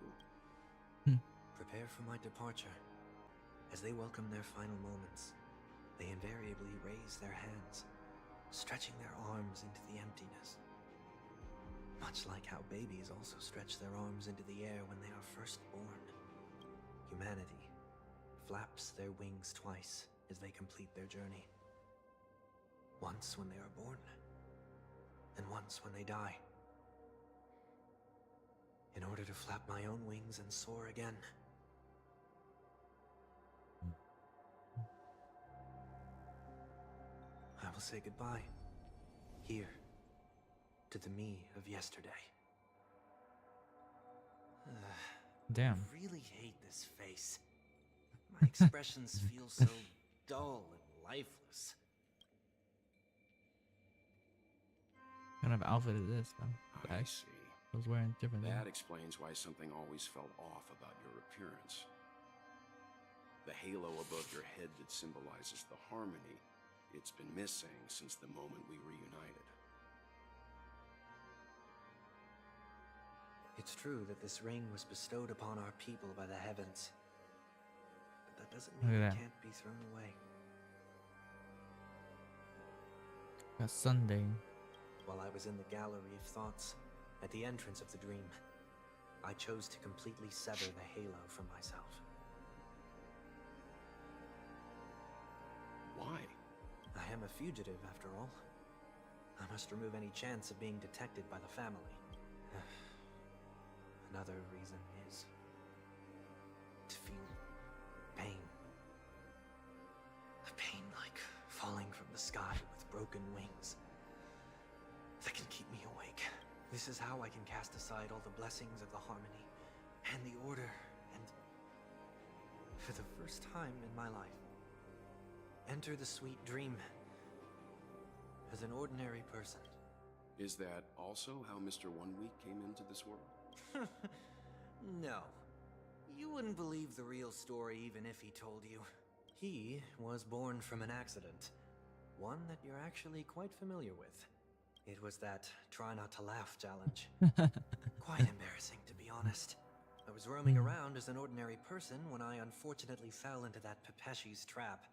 Prepare for my departure. As they welcome their final moments, they invariably raise their hands, stretching their arms into the emptiness. Much like how babies also stretch their arms into the air when they are first born. Humanity flaps their wings twice as they complete their journey. Once when they are born, and once when they die. In order to flap my own wings and soar again. I will say goodbye. Here. To the me of yesterday. Damn. I really hate this face. My expressions feel so dull and lifeless. What kind of outfit is this, man? I see. I was wearing different That things. explains why something always felt off about your appearance. The halo above your head that symbolizes the harmony, it's been missing since the moment we reunited. It's true that this ring was bestowed upon our people by the heavens. But that doesn't Look mean at it that. can't be thrown away. A Sunday. While I was in the gallery of thoughts, at the entrance of the dream, I chose to completely sever the halo from myself. Why? I am a fugitive, after all. I must remove any chance of being detected by the family. Another reason is to feel pain. A pain like falling from the sky with broken wings that can keep me awake. This is how I can cast aside all the blessings of the harmony and the order and, for the first time in my life, enter the sweet dream as an ordinary person. Is that also how Mr. 1 Week came into this world? No. You wouldn't believe the real story even if he told you. He was born from an accident. One that you're actually quite familiar with. It was that try not to laugh challenge. Quite embarrassing, to be honest. I was roaming around as an ordinary person when I unfortunately fell into that Pepeshi's trap.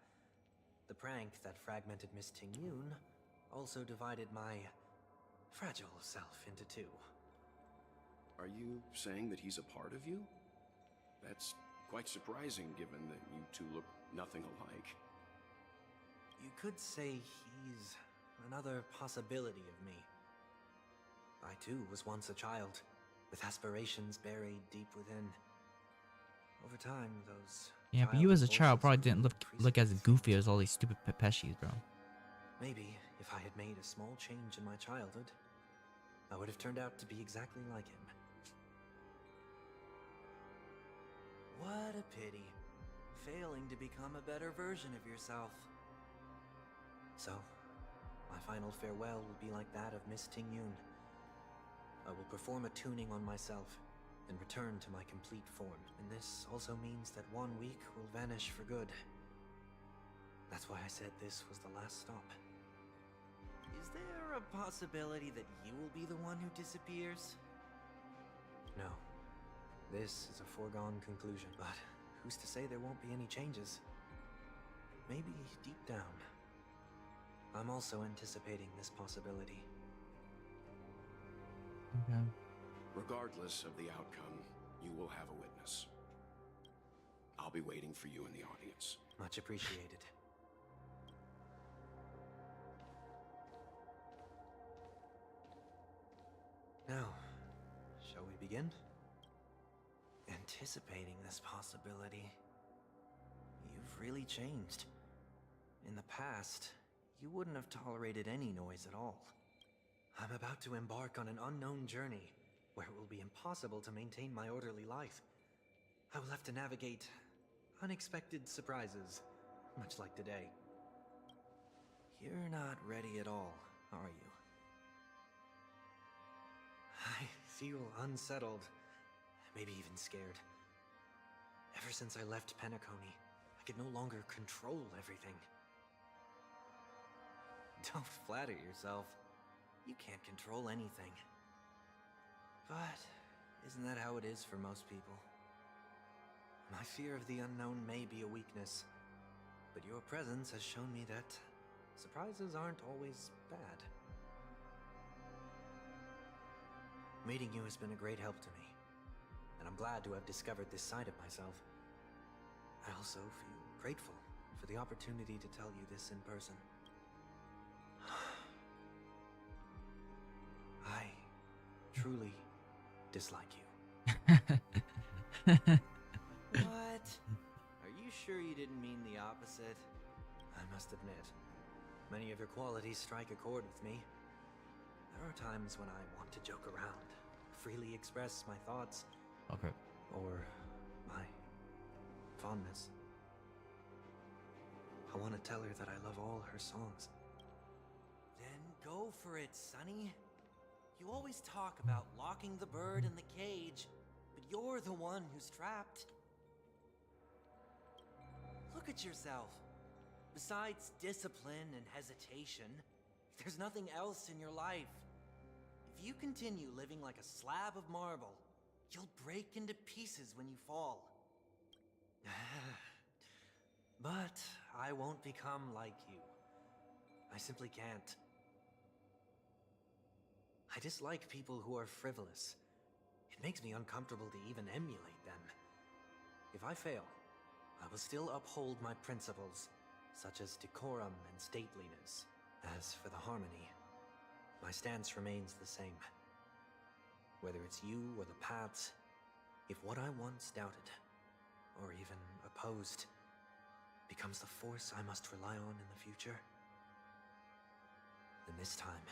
The prank that fragmented Miss Ting-Yun also divided my fragile self into two. Are you saying that he's a part of you? That's quite surprising given that you two look nothing alike. You could say he's another possibility of me. I too was once a child, with aspirations buried deep within. Over time, those... Yeah, but you as a child probably didn't look as goofy as all these stupid Pepeshis, bro. Maybe if I had made a small change in my childhood, I would have turned out to be exactly like him. What a pity. Failing to become a better version of yourself. So, my final farewell will be like that of Miss Ting-Yun. I will perform a tuning on myself and return to my complete form. And this also means that 1 week will vanish for good. That's why I said this was the last stop. Is there a possibility that you will be the one who disappears? No. This is a foregone conclusion, but who's to say there won't be any changes? Maybe deep down, I'm also anticipating this possibility. Okay. Regardless of the outcome, you will have a witness. I'll be waiting for you in the audience. Much appreciated. Now, shall we begin? Anticipating this possibility. You've really changed. In the past, you wouldn't have tolerated any noise at all. I'm about to embark on an unknown journey, where it will be impossible to maintain my orderly life. I will have to navigate unexpected surprises, much like today. You're not ready at all, are you? I feel unsettled, maybe even scared. Ever since I left Penacony, I could no longer control everything. Don't flatter yourself. You can't control anything. But Isn't that how it is for most people? My fear of the unknown may be a weakness, but your presence has shown me that surprises aren't always bad. Meeting you has been a great help to me, and I'm glad to have discovered this side of myself. I also feel grateful for the opportunity to tell you this in person. I truly dislike you. What? Are you sure you didn't mean the opposite? I must admit, many of your qualities strike a chord with me. There are times when I want to joke around, freely express my thoughts. Okay. Or my fondness. I want to tell her that I love all her songs. Then go for it, Sonny. You always talk about locking the bird in the cage, but you're the one who's trapped. Look at yourself. Besides discipline and hesitation, there's nothing else in your life. If you continue living like a slab of marble, you'll break into pieces when you fall. But I won't become like you. I simply can't. I dislike people who are frivolous. It makes me uncomfortable to even emulate them. If I fail, I will still uphold my principles, such as decorum and stateliness. As for the harmony, my stance remains the same. Whether it's you or the paths, if what I once doubted, or even opposed, becomes the force I must rely on in the future, then this time,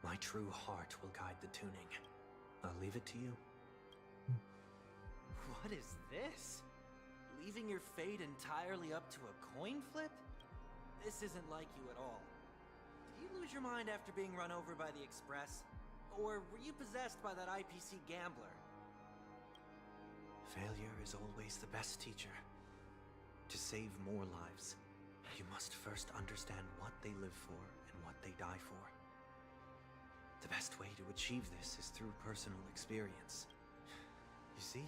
my true heart will guide the tuning. I'll leave it to you. What is this? Leaving your fate entirely up to a coin flip? This isn't like you at all. Did you lose your mind after being run over by the Express? Or were you possessed by that IPC gambler? Failure is always the best teacher. To save more lives, you must first understand what they live for and what they die for. The best way to achieve this is through personal experience. You see,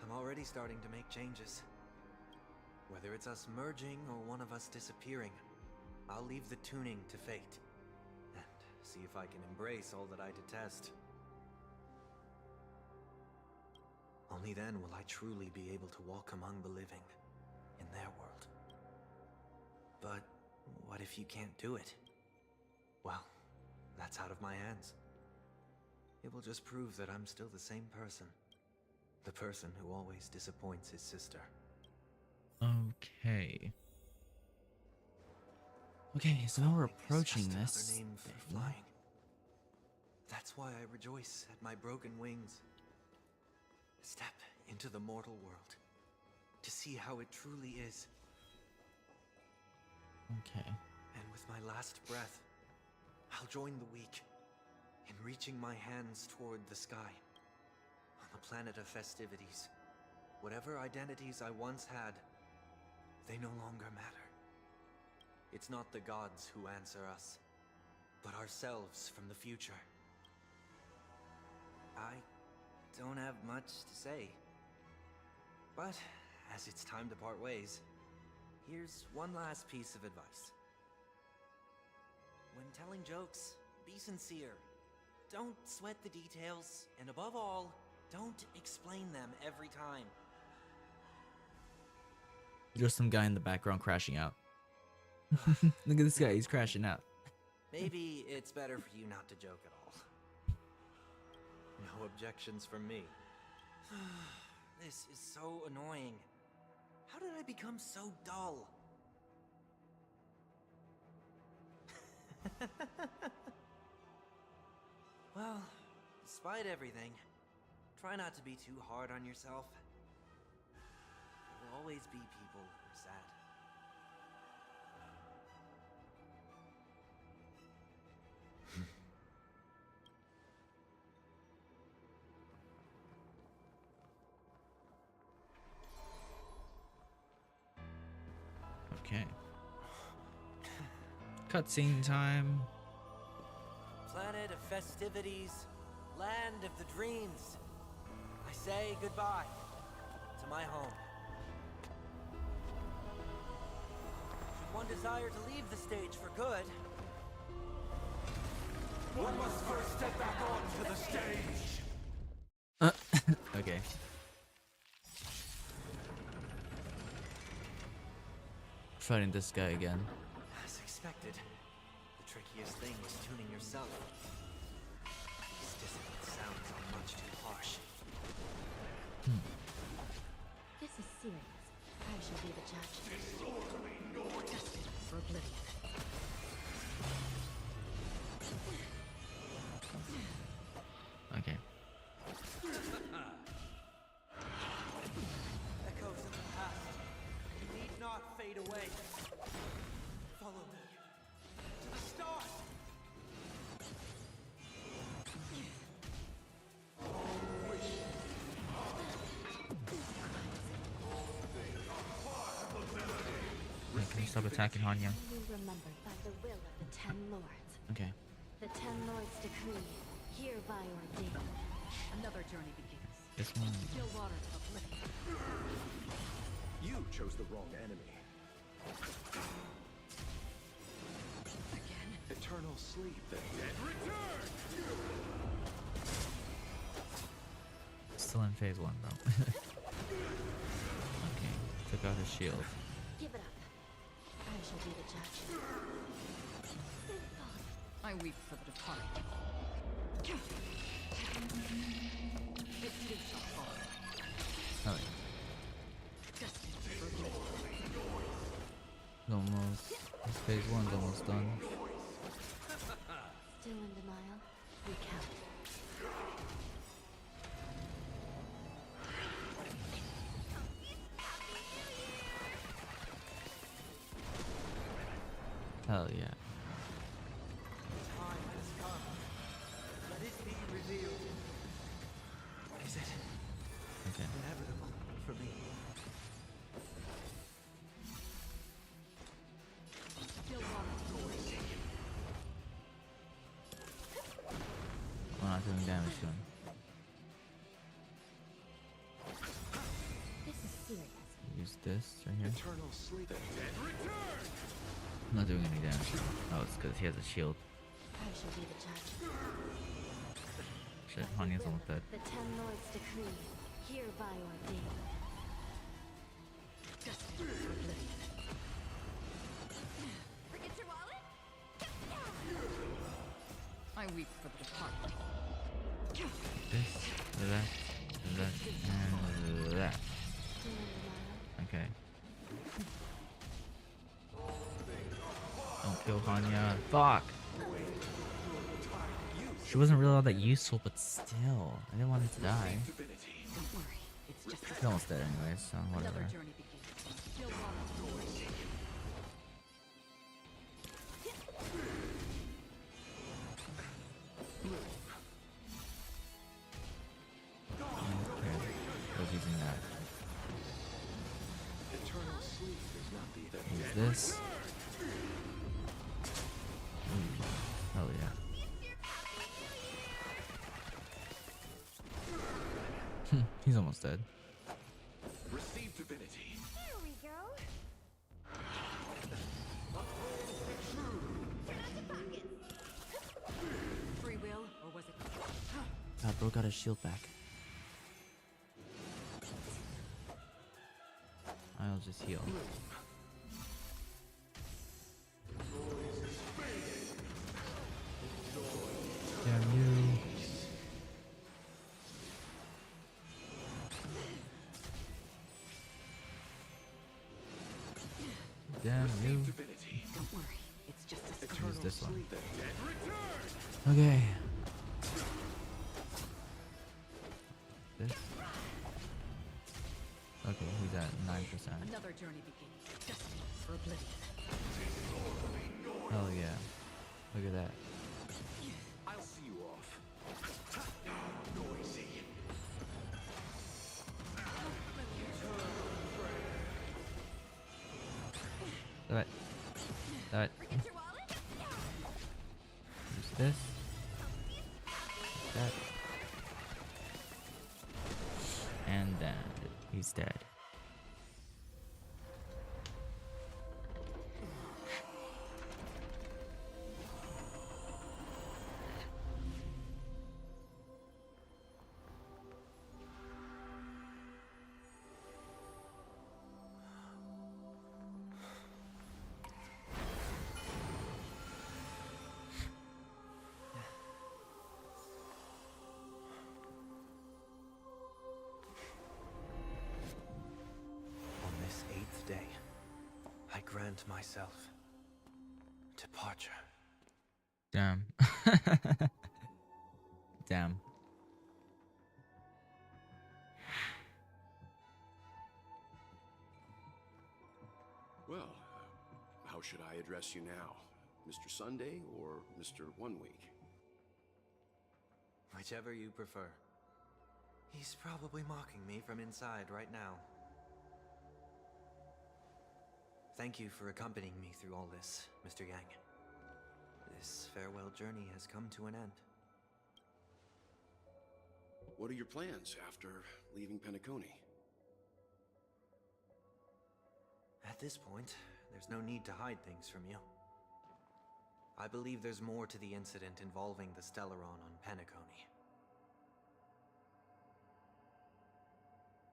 I'm already starting to make changes. Whether it's us merging or one of us disappearing, I'll leave the tuning to fate, and see if I can embrace all that I detest. Only then will I truly be able to walk among the living, in their world. But what if you can't do it? Well, that's out of my hands. It will just prove that I'm still the same person. The person who always disappoints his sister. Okay. Okay, so now we're approaching It's just this another name for thing. flying. That's why I rejoice at my broken wings. Step into the mortal world to see how it truly is. Okay. And with my last breath, I'll join the weak in reaching my hands toward the sky. On the planet of festivities, whatever identities I once had, they no longer matter. It's not the gods who answer us, but ourselves from the future. I don't have much to say. But as it's time to part ways, here's one last piece of advice. When telling jokes, be sincere. Don't sweat the details, and above all, don't explain them every time. There's some guy in the background crashing out. Look at this guy, he's crashing out. Maybe it's better for you not to joke at all. No objections from me. This is so annoying. How did I become so dull? Well, despite everything, try not to be too hard on yourself. There will always be people who are sad. Okay. Cutscene time. Planet of festivities, land of the dreams, I say goodbye to my home. Should one desire to leave the stage for good, one must first step back onto the stage. Okay. Fighting this guy again. As expected, the trickiest thing was tuning yourself. These dissonant sounds are much too harsh. This is serious. I shall be the judge. Destined for oblivion. Okay. Echoes of the past need not fade away. Follow me to the stars. Wait, can you stop attacking Hanya? You remembered by the will of the Ten Lords. Okay. The Ten Lords decree, hereby ordained. Another journey begins. This one. Still waters of oblivion. You chose the wrong enemy. Again? Eternal sleep. The dead return! Still in phase 1 though. Okay. Took out his shield. Give it up. I shall be the judge. I weep for the departed. It too shall fall. Oh yeah. Destined for oblivion. Almost. This phase 1's almost done. Still in denial? Recount. Hell yeah. Time has come. Let it be revealed. Is it Okay. inevitable for me? Still waters. We're not doing damage to him. This is serious. Use this right here. Eternal sleep. The dead return! I'm not doing any damage to him. Oh, it's because he has a shield. I shall be the judge. Shit, Hanya's almost dead. The Ten Lords decree, hereby ordained. Destined for oblivion. Forget your wallet? I weep for the departed. This, that, and that. Still in denial? Okay. Don't kill Hanya. Fuck! She wasn't really all that useful, but still. I didn't want her to die. Don't worry. It's just She's almost dead anyway, so whatever. another journey begins. Still waters. Okay. I was using that. Eternal sleep is not the Use this. Hell yeah. He's almost dead. Receive divinity. There we go. Free will, or was it? God, bro got his shield back. I'll just heal. Damn you. Damn you. Don't worry. It's just a Use this one. The dead return! Okay. This. Okay, he's at 9%. Another journey begins. Destined for oblivion. Hell yeah. Look at that. I'll see you off. Noisy. Alright. Alright. Forget your wallet? Use this. That. dead. On this 8th day, I grant myself departure. Damn. Damn. Well, how should I address you now? Mr. Sunday or Mr. 1 Week? Whichever you prefer. He's probably mocking me from inside right now. Thank you for accompanying me through all this, Mr. Yang. This farewell journey has come to an end. What are your plans after leaving Penacony? At this point, there's no need to hide things from you. I believe there's more to the incident involving the Stellaron on Penacony.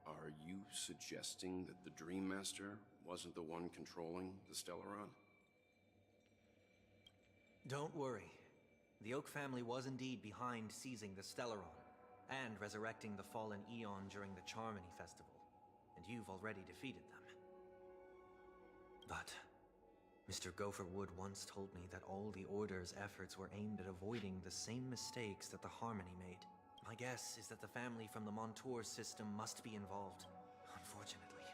Are you suggesting that the Dream Master wasn't the one controlling the Stellaron? Don't worry. The Oak family was indeed behind seizing the Stellaron and resurrecting the fallen Eon during the Charmony Festival, and you've already defeated them. But Mr. Gopherwood once told me that all the Order's efforts were aimed at avoiding the same mistakes that the Harmony made. My guess is that the family from the Montour system must be involved. Unfortunately,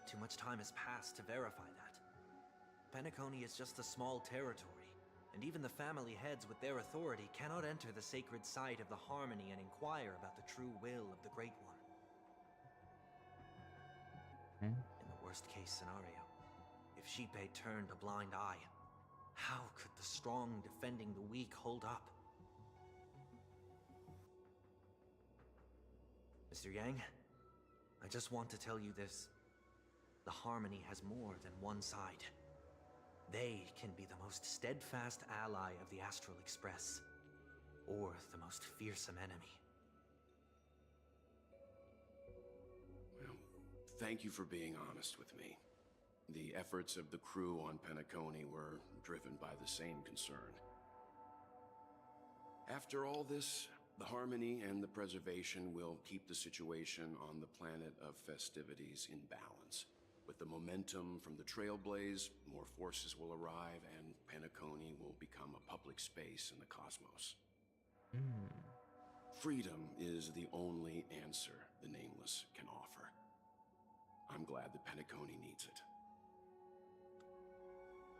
too much time has passed to verify that. Penacony is just a small territory, and even the family heads with their authority cannot enter the sacred site of the Harmony and inquire about the true will of the Great One. In the worst-case scenario, if Sheepay turned a blind eye, how could the strong defending the weak hold up? Mr. Yang, I just want to tell you this. The Harmony has more than one side. They can be the most steadfast ally of the Astral Express, or the most fearsome enemy. Well, thank you for being honest with me. The efforts of the crew on Penacony were driven by the same concern. After all this, the Harmony and the Preservation will keep the situation on the planet of festivities in balance. With the momentum from the Trailblaze, more forces will arrive and Penacony will become a public space in the cosmos. Freedom is the only answer the Nameless can offer. I'm glad that Penacony needs it.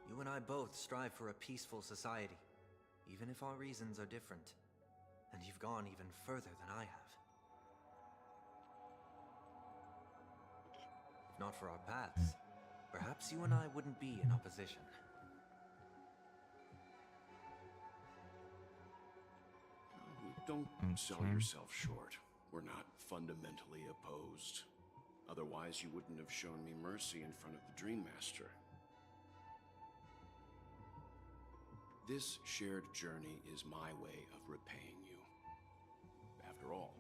You and I both strive for a peaceful society, even if our reasons are different. And you've gone even further than I have. If not for our paths, perhaps you and I wouldn't be in opposition. Don't sell yourself short. We're not fundamentally opposed. Otherwise, you wouldn't have shown me mercy in front of the Dream Master. This shared journey is my way of repaying you. After all,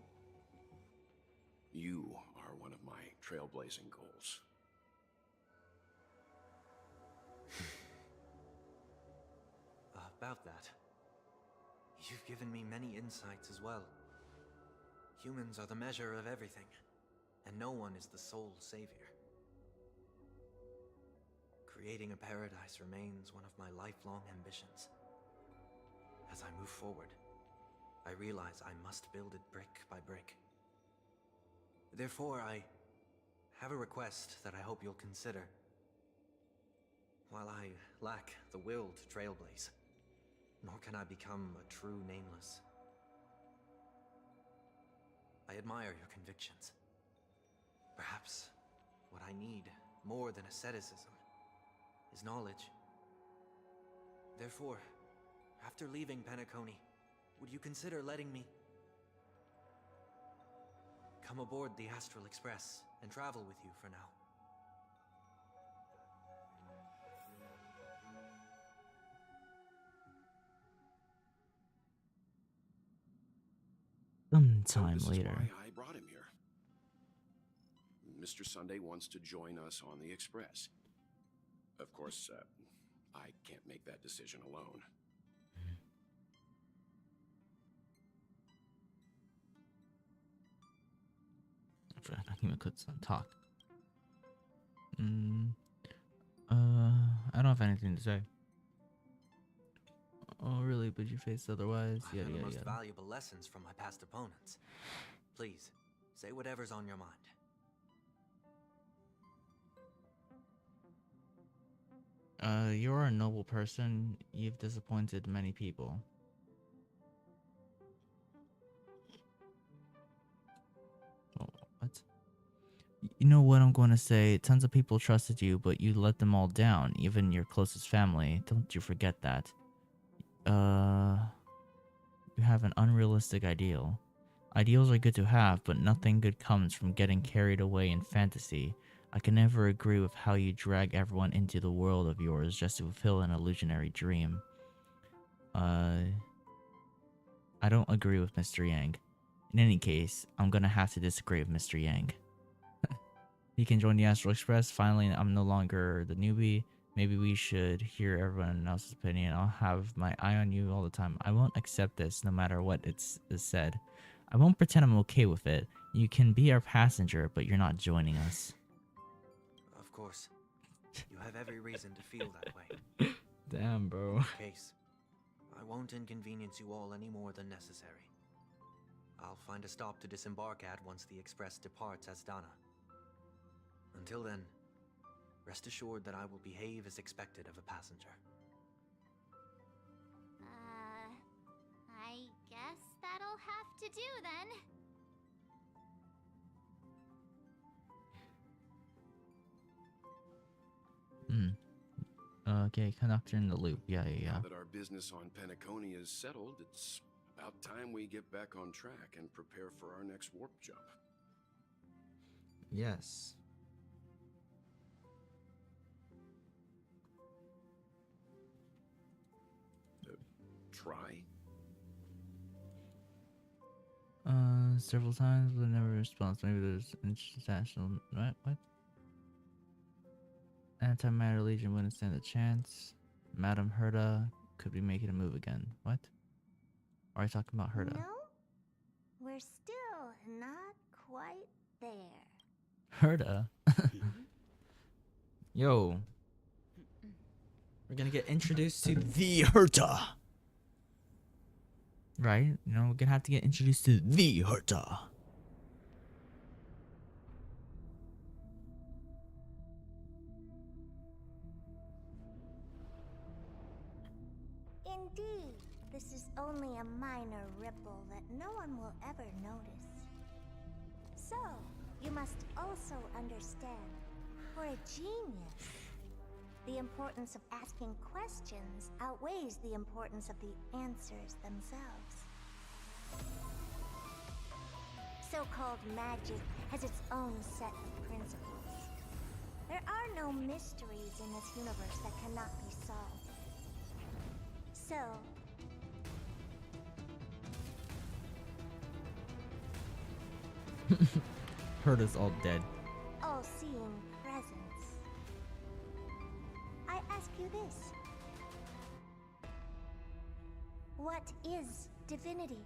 you are one of my trailblazing goals. About that, you've given me many insights as well. Humans are the measure of everything, and no one is the sole savior. Creating a paradise remains one of my lifelong ambitions. As I move forward, I realize I must build it brick by brick. Therefore, I have a request that I hope you'll consider. While I lack the will to trailblaze, nor can I become a true Nameless, I admire your convictions. Perhaps what I need, more than asceticism, is knowledge. Therefore, after leaving Penacony, would you consider letting me come aboard the Astral Express and travel with you for now. Sometime this later. is why I brought him here. Mr. Sunday wants to join us on the Express. Of course, I can't make that decision alone. I can't even could talk. I don't have anything to say. Oh, really? But you faced otherwise? I've learned the most valuable lessons from my past opponents. Please, say whatever's on your mind. You're a noble person. You've disappointed many people. Oh, what? You know what I'm going to say? Tons of people trusted you, but you let them all down, even your closest family. Don't you forget that. You have an unrealistic ideal. Ideals are good to have, but nothing good comes from getting carried away in fantasy. I can never agree with how you drag everyone into the world of yours just to fulfill an illusionary dream. I don't agree with Mr. Yang. In any case, I'm gonna have to disagree with Mr. Yang. He can join the Astral Express. Finally, I'm no longer the newbie. Maybe we should hear everyone else's opinion. I'll have my eye on you all the time. I won't accept this no matter what is said. I won't pretend I'm okay with it. You can be our passenger, but you're not joining us. Of course. You have every reason to feel that way. Damn, bro. In any case, I won't inconvenience you all any more than necessary. I'll find a stop to disembark at once the express departs Asdana. Until then, rest assured that I will behave as expected of a passenger. I guess that'll have to do then. Okay, conductor in the loop. Yeah. Now that our business on Penacony is settled, it's about time we get back on track and prepare for our next warp jump. Yes. Try? Several times, but never response. Maybe there's international. What? Antimatter Legion wouldn't stand a chance. Madame Herda could be making a move again. What? Are you talking about Herda? No, we're still not quite there. Herda? Yo. We're gonna get introduced to the Herda. Right? You know, we're gonna have to get introduced to the Herda. Indeed, this is only a minor ripple that no one will ever notice. So, you must also understand, for a genius, the importance of asking questions outweighs the importance of the answers themselves. So-called magic has its own set of principles. There are no mysteries in this universe that cannot be solved. So, Herda's all dead. all-seeing presence. I ask you this. What is divinity?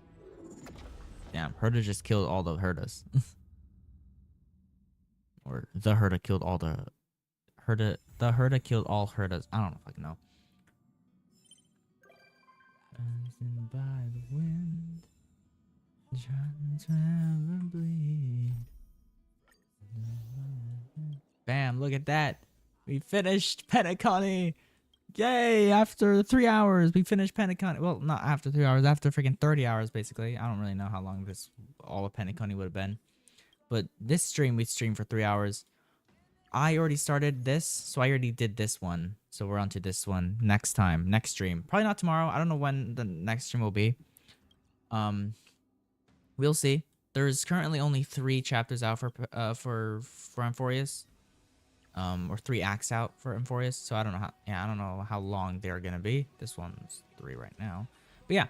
Damn, Herda just killed all the Herdas. Or the Herda killed all the Herda killed all Herdas. I don't fucking know. Dancing by the wind, trying to never bleed. Bam, look at that. We finished Penacony. Yay, after 3 hours, we finished Penacony. Well, not after 3 hours, after freaking 30 hours, basically. I don't really know how long this all of Penacony would have been. But this stream, we streamed for 3 hours. I already started this, so I already did this one. So we're on to this one next time, next stream. Probably not tomorrow. I don't know when the next stream will be. We'll see. There's currently only 3 chapters out for Amphorius, or 3 acts out for Amphorius. So I don't know I don't know how long they're gonna be. This one's 3 right now, but yeah.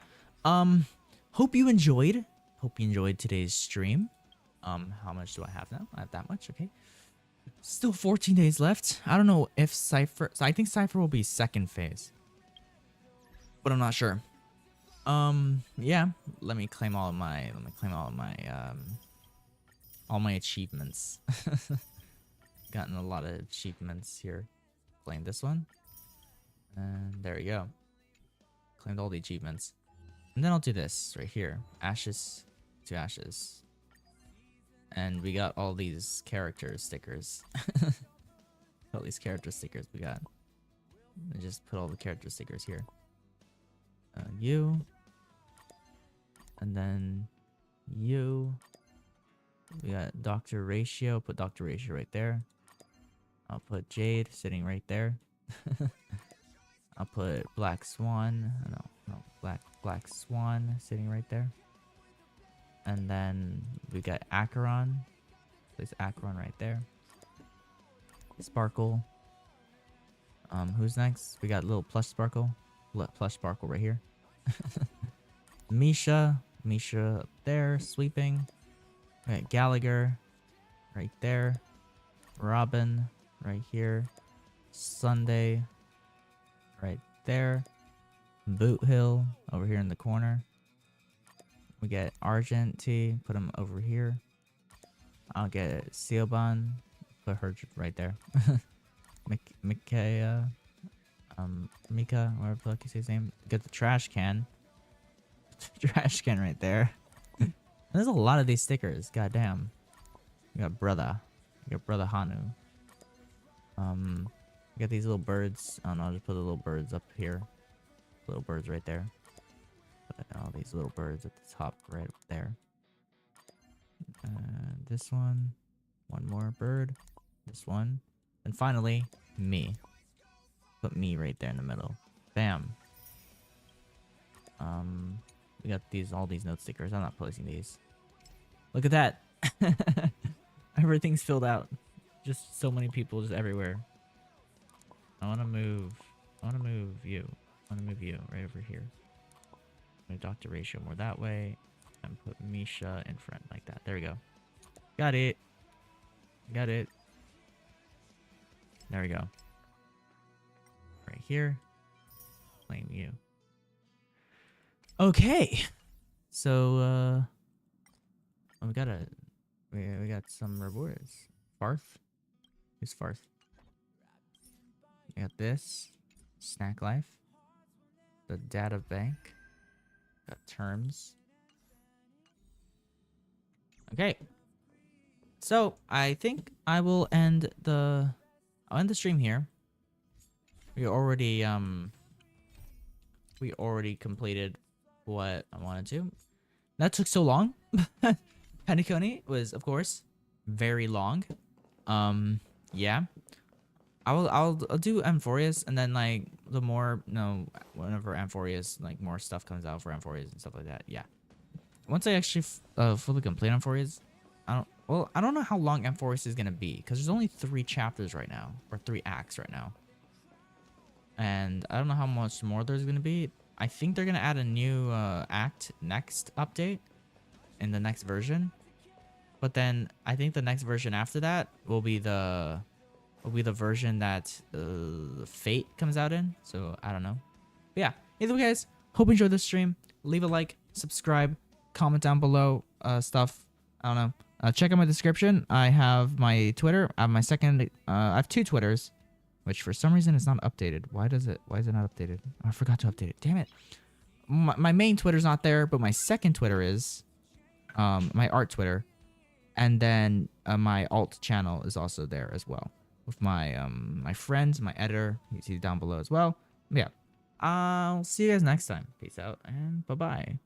Hope you enjoyed. Hope you enjoyed today's stream. How much do I have now? I have that much. Okay. Still 14 days left. I don't know if Cypher. So I think Cypher will be second phase, but I'm not sure. Yeah. Let me claim all of my. All my achievements. Gotten a lot of achievements here. Claim this one, and there we go. Claimed all the achievements, and then I'll do this right here. Ashes to ashes. And we got all these character stickers. All these character stickers we got. I just put all the character stickers here. You. And then you. We got Dr. Ratio. Put Dr. Ratio right there. I'll put Jade sitting right there. I'll put Black Swan. No, Black Swan sitting right there. And then we got Acheron. Place Acheron right there. Sparkle. Who's next? We got little Plush Sparkle. Plush Sparkle right here. Misha. Misha up there, sweeping. We got Gallagher right there. Robin right here. Sunday right there. Boot Hill over here in the corner. We get Argent T, put him over here. I'll get Seoban, put her right there. Mika, whatever the fuck you say his name. Get the trash can. Trash can right there. There's a lot of these stickers, goddamn. We got Brother. We got Brother Hanu. We got these little birds. I don't know, I'll just put the little birds up here. Little birds right there. All these little birds at the top right up there. This one more bird, this one, and finally me. Put me right there in the middle. Bam. We got all these note stickers. I'm not placing these. Look at that. Everything's filled out. Just so many people just everywhere. I want to move you. I want to move you right over here. Dr. Ratio more that way, and put Misha in front like that. There we go. Got it. Got it. There we go. Right here. Claim you. Okay. So we got some rewards. Farth. Who's Farth? We got this. Snack Life. The Data Bank. Got terms. Okay. So I think I will end the stream here. We already completed what I wanted to. That took so long. Penacony was, of course, very long. Yeah. I'll do Amphorius, and then like the more whenever Amphorius, like more stuff comes out for Amphorius and stuff like that. Yeah. Once I actually fully complete Amphorius, I don't know how long Amphorius is gonna be, because there's only 3 chapters right now, or 3 acts right now, and I don't know how much more there's gonna be. I think they're gonna add a new act next update in the next version, but then I think the next version after that will be the version that Fate comes out in. So I don't know. But yeah, either way, guys, hope you enjoyed this stream. Leave a like, subscribe, comment down below stuff. I don't know. Check out my description. I have my Twitter. I have my second. I have 2 Twitters, which for some reason is not updated. Why is it not updated? Oh, I forgot to update it. Damn it. My main Twitter's not there, but my second Twitter is. My art Twitter, and then my alt channel is also there as well. With my my friends, my editor, you see down below as well. Yeah, I'll see you guys next time. Peace out and bye bye.